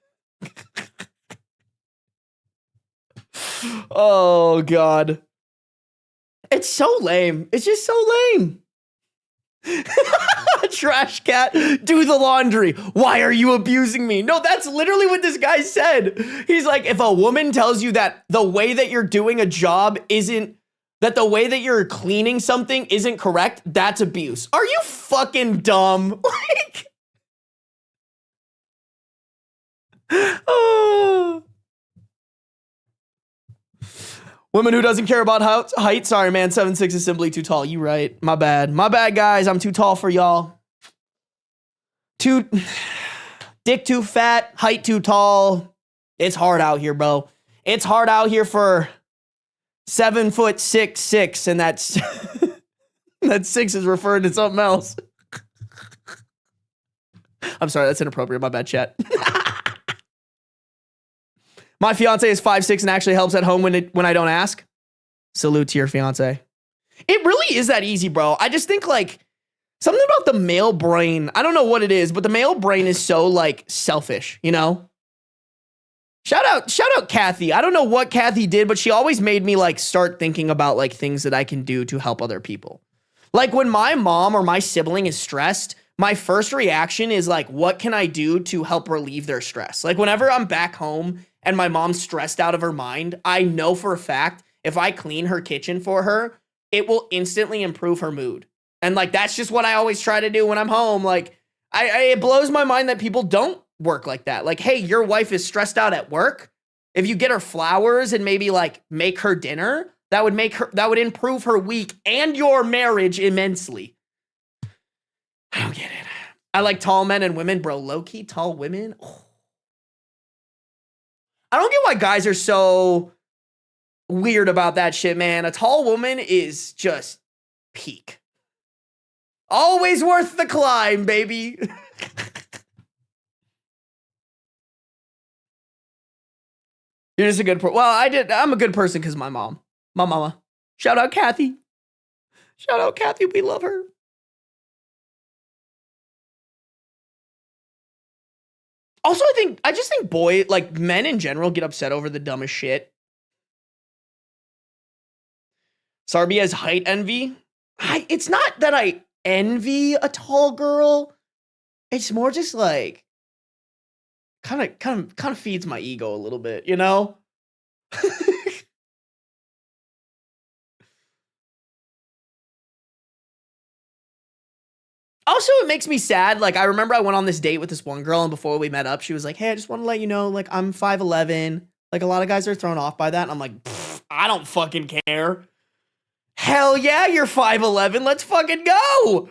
Oh, God. It's so lame. It's just so lame. Trash cat, do the laundry. Why are you abusing me? No, that's literally what this guy said. He's like, if a woman tells you that the way that you're doing a job isn't, that the way that you're cleaning something isn't correct, that's abuse. Are you fucking dumb? Like, oh. Woman who doesn't care about height. Sorry, man. 7'6" is simply too tall. You right. My bad. My bad, guys. I'm too tall for y'all. Dick too fat. Height too tall. It's hard out here, bro. It's hard out here for 7'6", and that's that 6 is referring to something else. I'm sorry. That's inappropriate. My bad, chat. My fiance is 5'6" and actually helps at home when I don't ask. Salute to your fiance. It really is that easy, bro. I just think like something about the male brain. I don't know what it is, but the male brain is so like selfish, you know? Shout out Kathy. I don't know what Kathy did, but she always made me like start thinking about like things that I can do to help other people. Like when my mom or my sibling is stressed, my first reaction is like, what can I do to help relieve their stress? Like whenever I'm back home and my mom's stressed out of her mind, I know for a fact if I clean her kitchen for her, it will instantly improve her mood. And like, that's just what I always try to do when I'm home. Like, it blows my mind that people don't work like that. Like, hey, your wife is stressed out at work. If you get her flowers and maybe like make her dinner, that would improve her week and your marriage immensely. I don't get it. I like tall men and women, bro. Low-key tall women. Oh. I don't get why guys are so weird about that shit, man. A tall woman is just peak. Always worth the climb, baby. You're just a good person. Well, I'm a good person because my mama. Shout out Kathy. Shout out Kathy. We love her. Also, I just think men in general get upset over the dumbest shit. Sarby has height envy. It's not that I envy a tall girl. It's more just like kind of feeds my ego a little bit, you know? Also, it makes me sad. Like, I remember I went on this date with this one girl, and before we met up, she was like, hey, I just want to let you know, like, I'm 5'11". Like, a lot of guys are thrown off by that. And I'm like, I don't fucking care. Hell yeah, you're 5'11". Let's fucking go.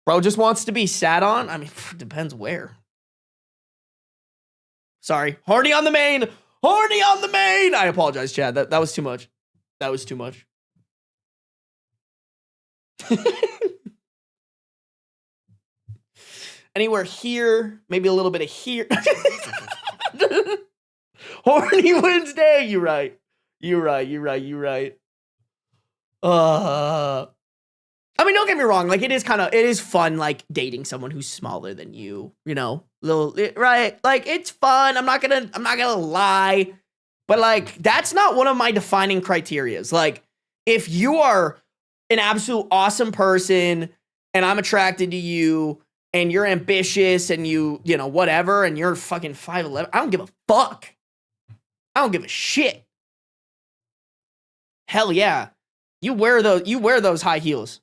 Bro just wants to be sat on. I mean, depends where. Sorry. Horny on the main. Horny on the main. I apologize, Chad. That was too much. That was too much. Anywhere here, maybe a little bit of here. Horny Wednesday. You're right. I mean, don't get me wrong. Like, it is fun, like, dating someone who's smaller than you, right? Like, it's fun. I'm not gonna lie. But, like, that's not one of my defining criterias. Like, if you are an absolute awesome person and I'm attracted to you and you're ambitious and you know, whatever, and you're fucking 5'11", I don't give a fuck. I don't give a shit. Hell yeah. You wear those high heels.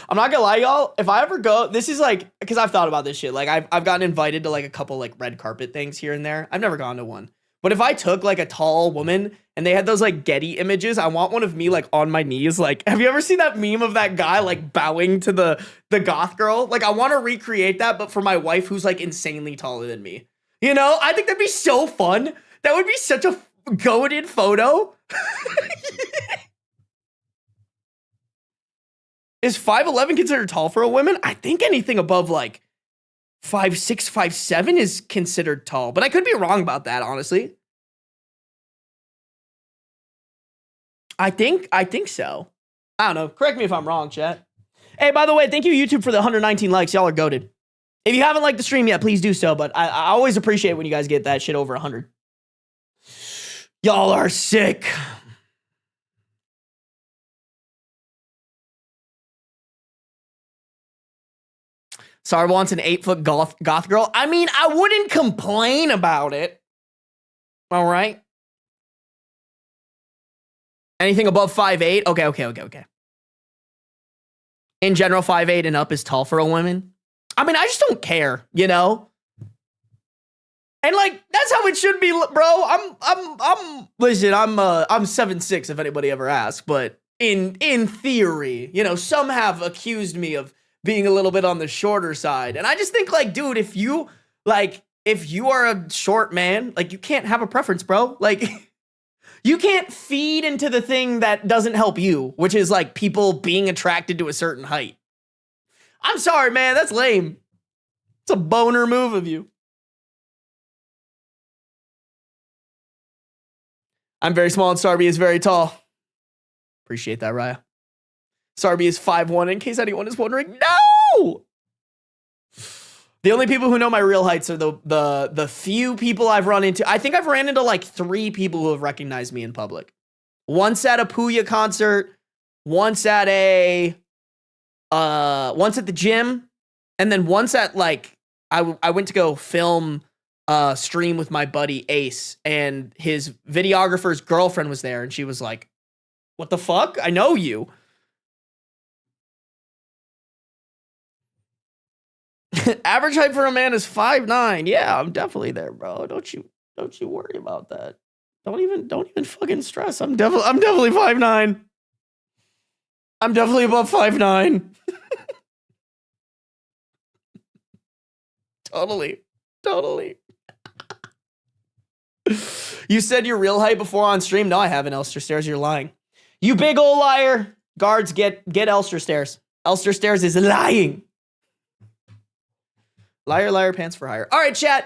I'm not gonna lie, y'all. If I ever go, this is like, because I've thought about this shit. Like, I've gotten invited to like a couple like red carpet things here and there. I've never gone to one. But if I took like a tall woman and they had those like Getty images, I want one of me like on my knees. Like, have you ever seen that meme of that guy like bowing to the goth girl? Like, I want to recreate that, but for my wife who's like insanely taller than me. You know, I think that'd be so fun. That would be such a goated photo. Is 5'11" considered tall for a woman? I think anything above like 5'6", 5'7" is considered tall, but I could be wrong about that, honestly. I think so. I don't know. Correct me if I'm wrong, chat. Hey, by the way, thank you, YouTube, for the 119 likes. Y'all are goated. If you haven't liked the stream yet, please do so, but I always appreciate when you guys get that shit over 100. Y'all are sick. Sarby wants an 8-foot goth girl. I mean, I wouldn't complain about it. All right. Anything above 5'8"? Okay. In general, 5'8" and up is tall for a woman. I mean, I just don't care, you know? And like, that's how it should be, bro. Listen, I'm 7'6", if anybody ever asks, but in theory, you know, some have accused me of being a little bit on the shorter side. And I just think, like, dude, if you are a short man, like, you can't have a preference, bro. Like, you can't feed into the thing that doesn't help you, which is, like, people being attracted to a certain height. I'm sorry, man. That's lame. It's a boner move of you. I'm very small and Sarby is very tall. Appreciate that, Raya. Sarby is 5'1", in case anyone is wondering. No! The only people who know my real heights are the few people I've run into. I think I've ran into like 3 people who have recognized me in public. Once at a Puya concert, once at the gym, and then once at like I went to go film a stream with my buddy Ace, and his videographer's girlfriend was there, and she was like, "What the fuck? I know you." Average height for a man is 5'9". Yeah, I'm definitely there, bro. Don't you worry about that. Don't even fucking stress. I'm definitely 5'9". I'm definitely above 5'9". Totally. You said your real height before on stream? No, I haven't, Elster Stairs. You're lying. You big old liar. Guards, get Elster Stairs. Elster Stairs is lying. Liar, pants for hire. All right, chat.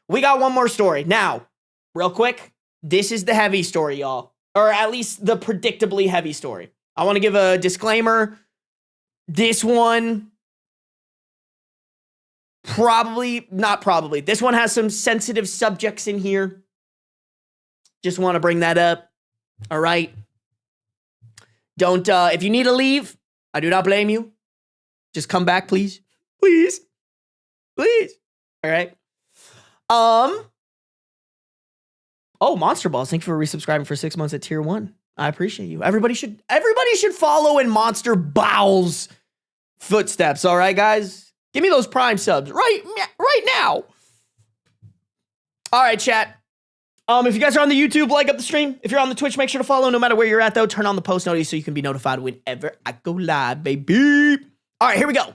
We got one more story. Now, real quick, this is the heavy story, y'all. Or at least the predictably heavy story. I want to give a disclaimer. This one, this one has some sensitive subjects in here. Just want to bring that up. All right. Don't, if you need to leave, I do not blame you. Just come back, please. Please. All right. Oh, Monster Balls. Thank you for resubscribing for 6 months at tier 1. I appreciate you. Everybody should follow in Monster Bowl's footsteps. All right, guys. Give me those Prime subs right now. All right, chat. If you guys are on the YouTube, like up the stream. If you're on the Twitch, make sure to follow no matter where you're at, though. Turn on the post notice so you can be notified whenever I go live, baby. All right, here we go.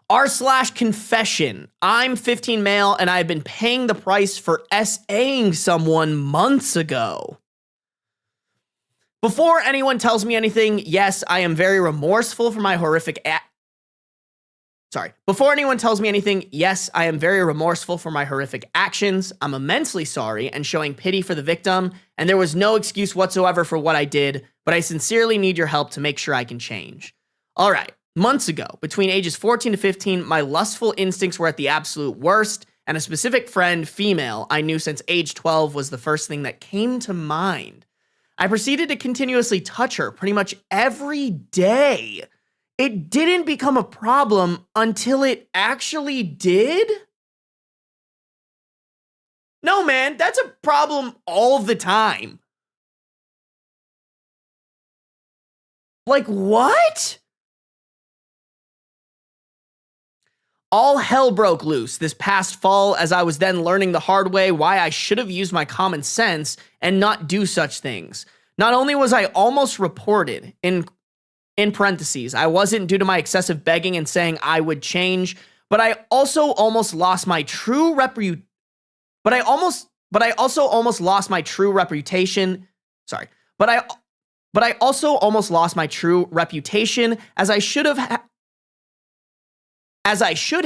r/confession. I'm 15 male and I've been paying the price for SAing someone months ago. Before anyone tells me anything, yes, I am very remorseful for my horrific Before anyone tells me anything, yes, I am very remorseful for my horrific actions. I'm immensely sorry and showing pity for the victim, and there was no excuse whatsoever for what I did, but I sincerely need your help to make sure I can change. All right, months ago, between ages 14 to 15, my lustful instincts were at the absolute worst, and a specific friend, female, I knew since age 12 was the first thing that came to mind. I proceeded to continuously touch her pretty much every day. It didn't become a problem until it actually did? No, man, that's a problem all the time. Like, what? All hell broke loose this past fall as I was then learning the hard way why I should have used my common sense and not do such things. Not only was I almost reported, in parentheses, I wasn't due to my excessive begging and saying I would change, but I also almost lost my true reputation. But I also almost lost my true reputation as I should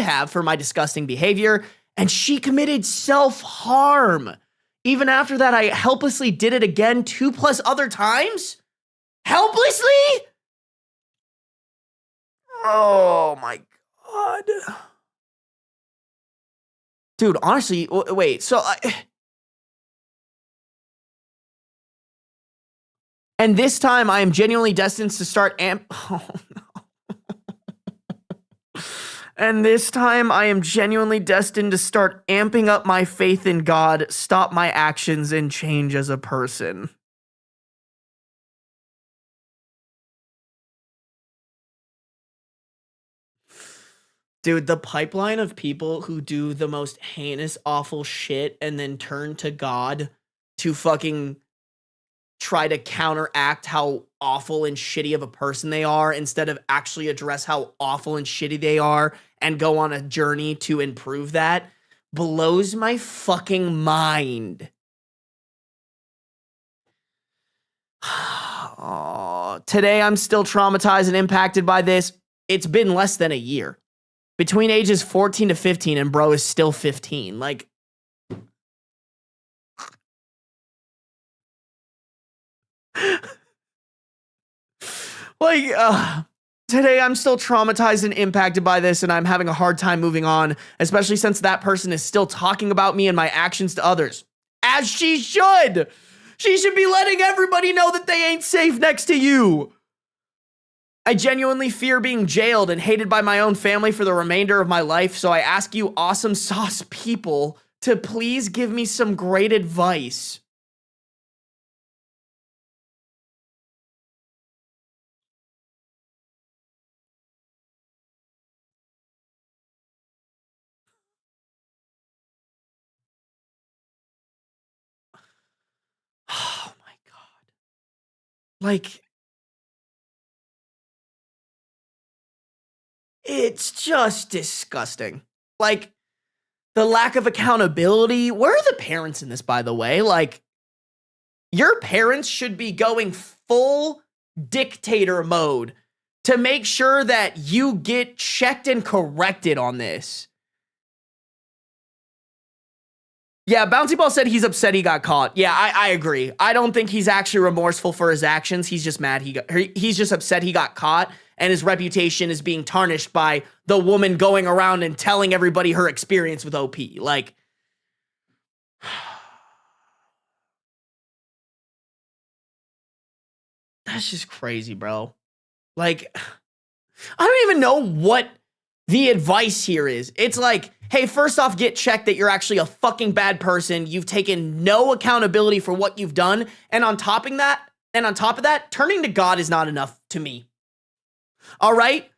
have for my disgusting behavior, and she committed self-harm. Even after that, I helplessly did it again 2+ other times? Helplessly? Oh my God. Dude, honestly, wait, so and this time I am genuinely destined to start And this time I am genuinely destined to start amping up my faith in God, stop my actions, and change as a person. Dude, the pipeline of people who do the most heinous, awful shit and then turn to God to fucking try to counteract how awful and shitty of a person they are instead of actually address how awful and shitty they are and go on a journey to improve that blows my fucking mind. Oh, today I'm still traumatized and impacted by this. It's been less than a year. Between ages 14 to 15, and bro is still 15. Like, today I'm still traumatized and impacted by this, and I'm having a hard time moving on, especially since that person is still talking about me and my actions to others. As she should! She should be letting everybody know that they ain't safe next to you. I genuinely fear being jailed and hated by my own family for the remainder of my life, so I ask you awesome sauce people to please give me some great advice. Oh my God. Like, it's just disgusting. Like, the lack of accountability. Where are the parents in this, by the way? Like, your parents should be going full dictator mode to make sure that you get checked and corrected on this. Yeah, Bouncy Ball said he's upset he got caught. Yeah, I agree. I don't think he's actually remorseful for his actions. He's just mad he's just upset he got caught, and his reputation is being tarnished by the woman going around and telling everybody her experience with OP. Like, that's just crazy, bro. Like, I don't even know what the advice here is. It's like, hey, first off, get checked that you're actually a fucking bad person. You've taken no accountability for what you've done. And on top of that, turning to God is not enough to me. All right?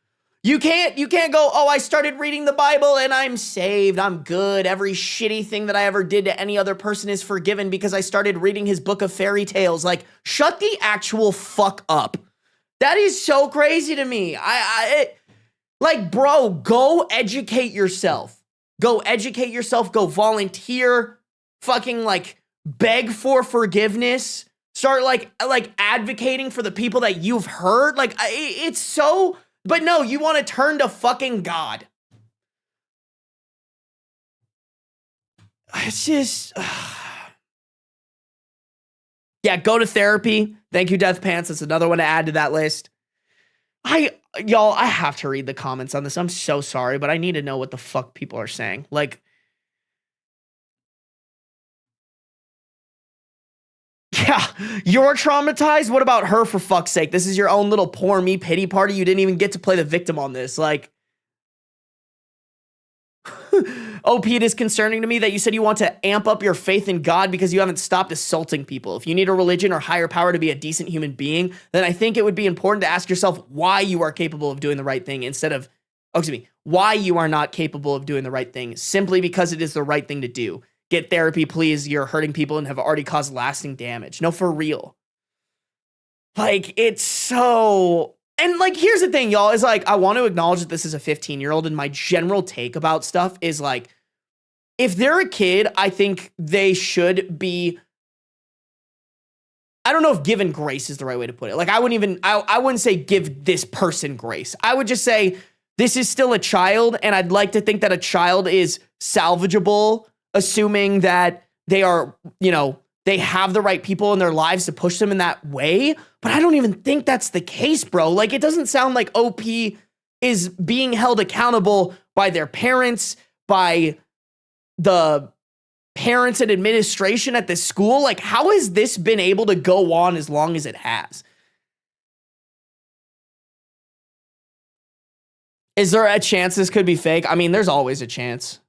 You can't go, oh, I started reading the Bible and I'm saved. I'm good. Every shitty thing that I ever did to any other person is forgiven because I started reading his book of fairy tales. Like, shut the actual fuck up. That is so crazy to me. Like, bro, go educate yourself. Go educate yourself. Go volunteer. Fucking, like, beg for forgiveness. Start, like advocating for the people that you've hurt. Like, it's so... But no, you want to turn to fucking God. it's just, yeah, go to therapy. Thank you, Death Pants. That's another one to add to that list. Y'all, I have to read the comments on this. I'm so sorry, but I need to know what the fuck people are saying. Like, yeah, you're traumatized. What about her, for fuck's sake? This is your own little poor me pity party. You didn't even get to play the victim on this. Like, OP, it is concerning to me that you said you want to amp up your faith in God because you haven't stopped assaulting people. If you need a religion or higher power to be a decent human being, then I think it would be important to ask yourself why you are capable of doing the right thing instead of, why you are not capable of doing the right thing simply because it is the right thing to do. Get therapy, please. You're hurting people and have already caused lasting damage. No, for real. Like, it's so... And, like, here's the thing, y'all, is, like, I want to acknowledge that this is a 15-year-old, and my general take about stuff is, like, if they're a kid, I think they should be... I don't know if given grace is the right way to put it. Like, I wouldn't say give this person grace. I would just say this is still a child, and I'd like to think that a child is salvageable, assuming that they are, they have the right people in their lives to push them in that way. But I don't even think that's the case, bro. Like, it doesn't sound like OP is being held accountable by their parents, by the parents and administration at this school. Like, how has this been able to go on as long as it has? Is there a chance this could be fake? I mean, there's always a chance.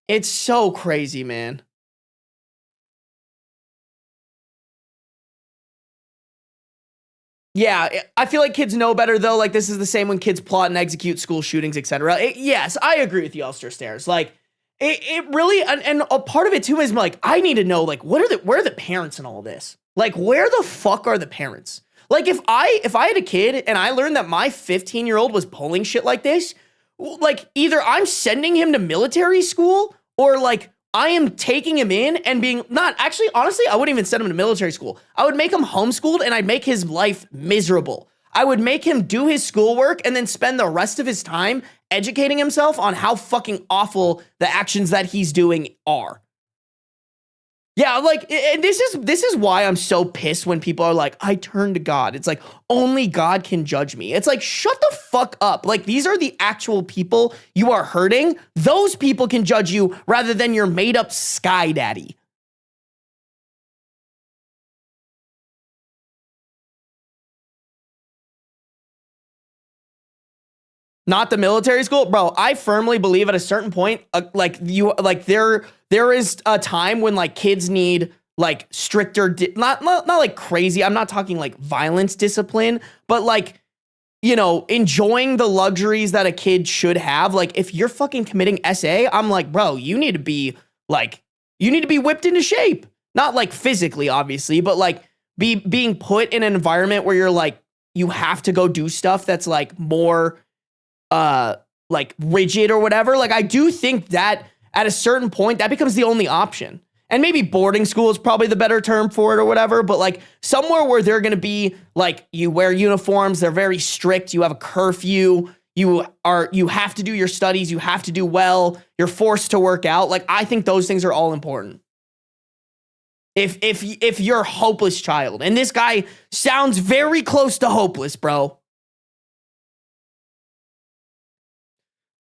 It's so crazy, man. Yeah, I feel like kids know better, though. Like, this is the same when kids plot and execute school shootings, etc. Yes, I agree with you, Elster Stairs. Like, it really, and a part of it, too, is, like, I need to know, like, where are the parents in all this? Like, where the fuck are the parents? Like, if I had a kid and I learned that my 15-year-old was pulling shit like this, like, either I'm sending him to military school or, like, I am taking him in and being not actually, honestly, I wouldn't even send him to military school. I would make him homeschooled and I'd make his life miserable. I would make him do his schoolwork and then spend the rest of his time educating himself on how fucking awful the actions that he's doing are. Yeah, like, and this is why I'm so pissed when people are like, I turn to God. It's like, only God can judge me. It's like, shut the fuck up. Like, these are the actual people you are hurting. Those people can judge you rather than your made up sky daddy. Not the military school, bro. I firmly believe at a certain point, there is a time when like kids need like stricter, not like crazy. I'm not talking like violence discipline, but like, enjoying the luxuries that a kid should have. Like, if you're fucking committing SA, I'm like, bro, you need to be whipped into shape. Not like physically, obviously, but like being put in an environment where you're like, you have to go do stuff that's like more like rigid or whatever. Like, I do think that at a certain point that becomes the only option. And maybe boarding school is probably the better term for it or whatever, but like somewhere where they're going to be like, you wear uniforms, they're very strict, you have a curfew, you have to do your studies, you have to do well, you're forced to work out. Like, I think those things are all important. If you're a hopeless child, and this guy sounds very close to hopeless, bro.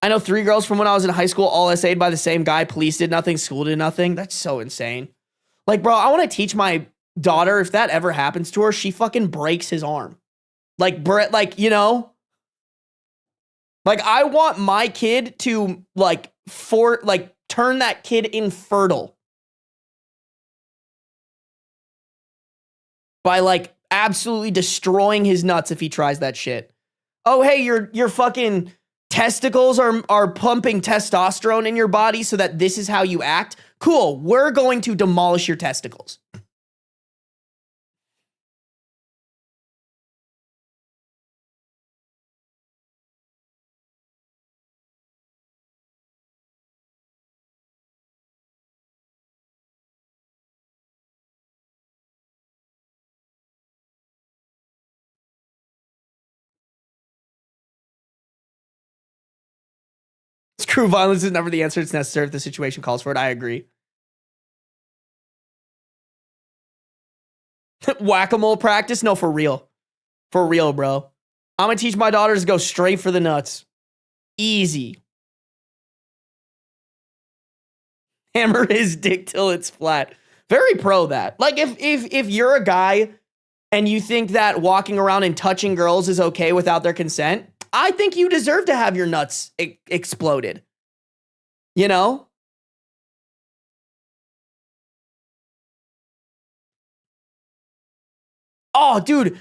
I know 3 girls from when I was in high school, all SA'd by the same guy. Police did nothing. School did nothing. That's so insane. Like, bro, I want to teach my daughter, if that ever happens to her, she fucking breaks his arm. Like, like, like, I want my kid to, turn that kid infertile. By, like, absolutely destroying his nuts if he tries that shit. Oh, hey, your fucking testicles are pumping testosterone in your body so that this is how you act. Cool. We're going to demolish your testicles. It's True violence is never the answer. It's necessary if the situation calls for it. I agree. Whack-a-mole practice? No, for real. For real, bro. I'm going to teach my daughters to go straight for the nuts. Easy. Hammer his dick till it's flat. Very pro that. Like, if you're a guy and you think that walking around and touching girls is okay without their consent, I think you deserve to have your nuts exploded. You know? Oh, dude,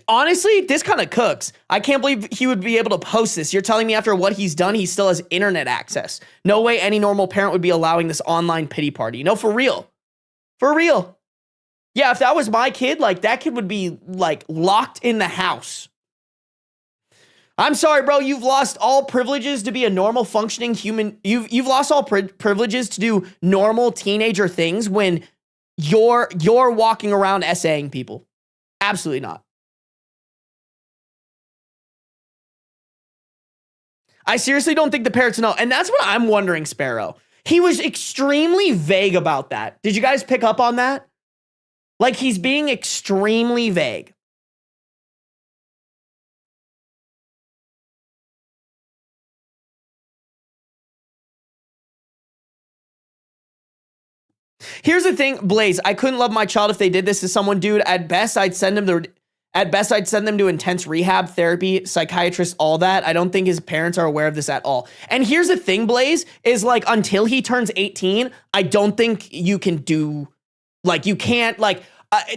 honestly, this kind of cooks. I can't believe he would be able to post this. You're telling me after what he's done, he still has internet access. No way any normal parent would be allowing this online pity party. No, for real. For real. Yeah, if that was my kid, like, that kid would be, like, locked in the house. I'm sorry, bro. You've lost all privileges to be a normal functioning human. You've lost all privileges to do normal teenager things when you're walking around essaying people. Absolutely not. I seriously don't think the parents know. And that's what I'm wondering, Sparrow. He was extremely vague about that. Did you guys pick up on that? Like, he's being extremely vague. Here's the thing, Blaze. I couldn't love my child if they did this to someone, dude. At best, I'd send them to intense rehab, therapy, psychiatrist, all that. I don't think his parents are aware of this at all. And here's the thing, Blaze, is like until he turns 18, I don't think you can do, like, you can't, like,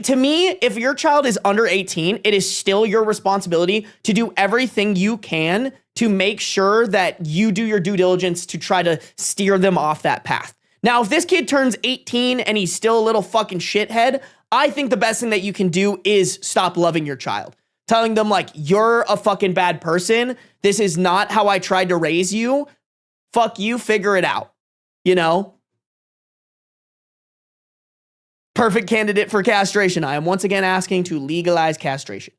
to me, if your child is under 18, it is still your responsibility to do everything you can to make sure that you do your due diligence to try to steer them off that path. Now, if this kid turns 18 and he's still a little fucking shithead, I think the best thing that you can do is stop loving your child. Telling them, like, you're a fucking bad person. This is not how I tried to raise you. Fuck you, figure it out. You know? Perfect candidate for castration. I am once again asking to legalize castration.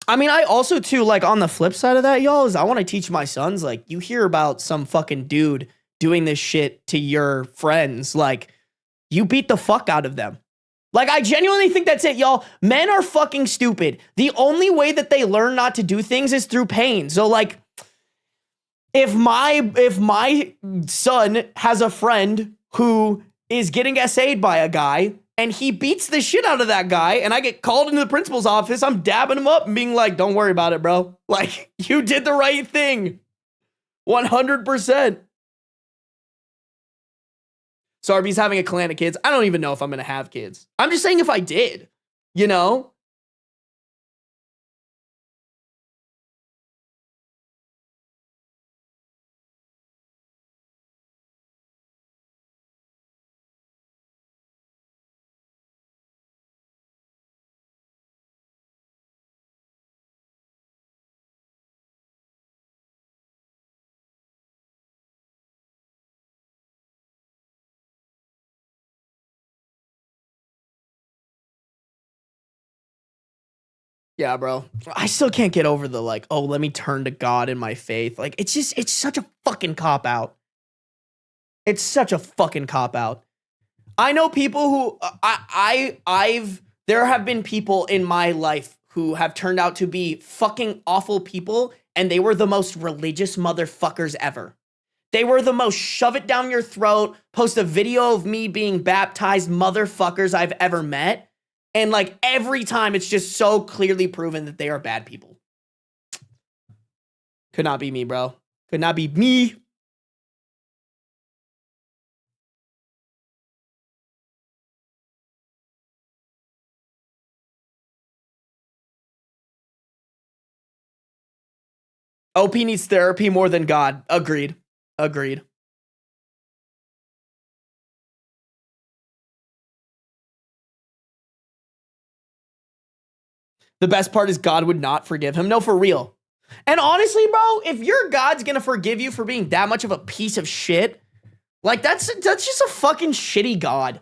I mean, I also, too, like, on the flip side of that, y'all, is I want to teach my sons, like, you hear about some fucking dude doing this shit to your friends, like, you beat the fuck out of them. Like, I genuinely think that's it, y'all. Men are fucking stupid. The only way that they learn not to do things is through pain. So, like, if my son has a friend who is getting SA'd by a guy, and he beats the shit out of that guy, and I get called into the principal's office, I'm dabbing him up and being like, don't worry about it, bro. Like, you did the right thing. 100%. Sarby's having a clan of kids. I don't even know if I'm going to have kids. I'm just saying if I did, you know? Yeah, bro. I still can't get over the, like, oh, let me turn to God in my faith. Like, it's such a fucking cop-out. It's such a fucking cop-out. I know people who, there have been people in my life who have turned out to be fucking awful people, and they were the most religious motherfuckers ever. They were the most shove it down your throat, post a video of me being baptized motherfuckers I've ever met. And, like, every time it's just so clearly proven that they are bad people. Could not be me, bro. Could not be me. OP needs therapy more than God. Agreed. Agreed. The best part is God would not forgive him. No, for real. And honestly, bro, if your God's gonna forgive you for being that much of a piece of shit, like, that's just a fucking shitty God.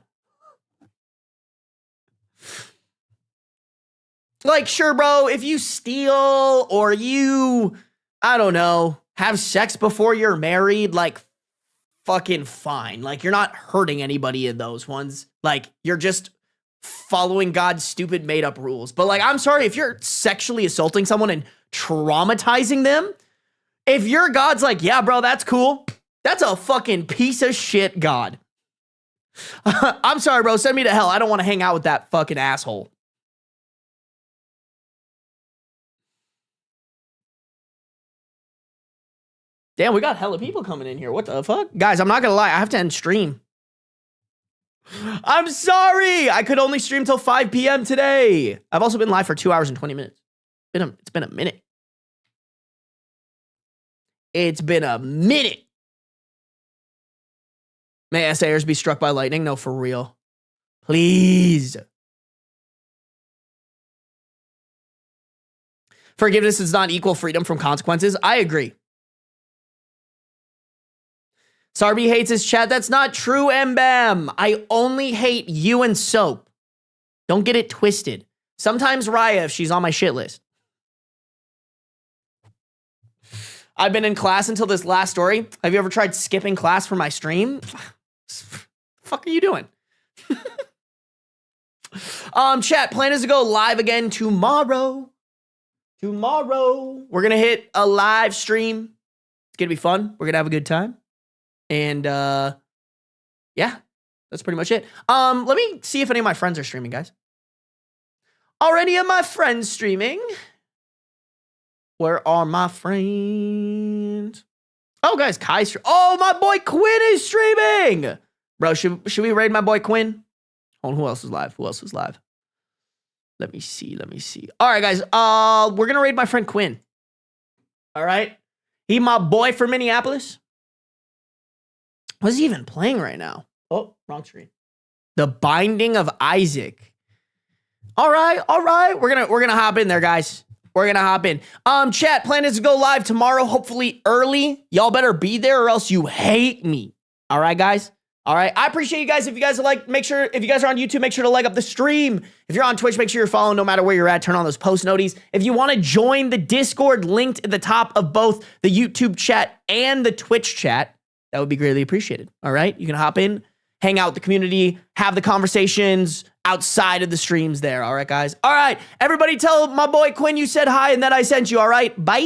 Like, sure, bro, if you steal or you, I don't know, have sex before you're married, like, fucking fine. Like, you're not hurting anybody in those ones. Like, you're just following God's stupid made up rules. But like, I'm sorry, if you're sexually assaulting someone and traumatizing them, if your God's like, yeah, bro, that's cool, that's a fucking piece of shit God. I'm sorry, bro, send me to hell. I don't want to hang out with that fucking asshole. Damn, we got hella people coming in here. What the fuck? Guys, I'm not gonna lie, I have to end stream. I'm sorry. I could only stream till 5 p.m. today. I've also been live for 2 hours and 20 minutes. It's been a minute. It's been a minute. May SAers be struck by lightning? No, for real. Please. Forgiveness does not equal freedom from consequences. I agree. Sarby hates his chat. That's not true, Mbam. I only hate you and Soap. Don't get it twisted. Sometimes Raya if she's on my shit list. I've been in class until this last story. Have you ever tried skipping class for my stream? Fuck are you doing? Chat, plan is to go live again tomorrow. We're gonna hit a live stream. It's gonna be fun. We're gonna have a good time. And yeah, that's pretty much it. Let me see if any of my friends are streaming, guys. Are any of my friends streaming? Where are my friends? Oh, guys, Kai's oh, my boy Quinn is streaming. Bro, should we raid my boy Quinn? Hold on, who else is live? Let me see. All right, guys. We're gonna raid my friend Quinn. All right. He my boy from Minneapolis. What's he even playing right now? Oh, wrong screen. The Binding of Isaac. All right. We're gonna hop in there, guys. We're gonna hop in. Chat, plan is to go live tomorrow, hopefully early. Y'all better be there or else you hate me. All right, guys. All right. I appreciate you guys. If you guys are like, if you guys are on YouTube, make sure to like up the stream. If you're on Twitch, make sure you're following no matter where you're at. Turn on those post noties. If you want to join the Discord linked at the top of both the YouTube chat and the Twitch chat, that would be greatly appreciated. All right. You can hop in, hang out with the community, have the conversations outside of the streams there. All right, guys. All right. Everybody tell my boy Quinn you said hi and that I sent you. All right. Bye.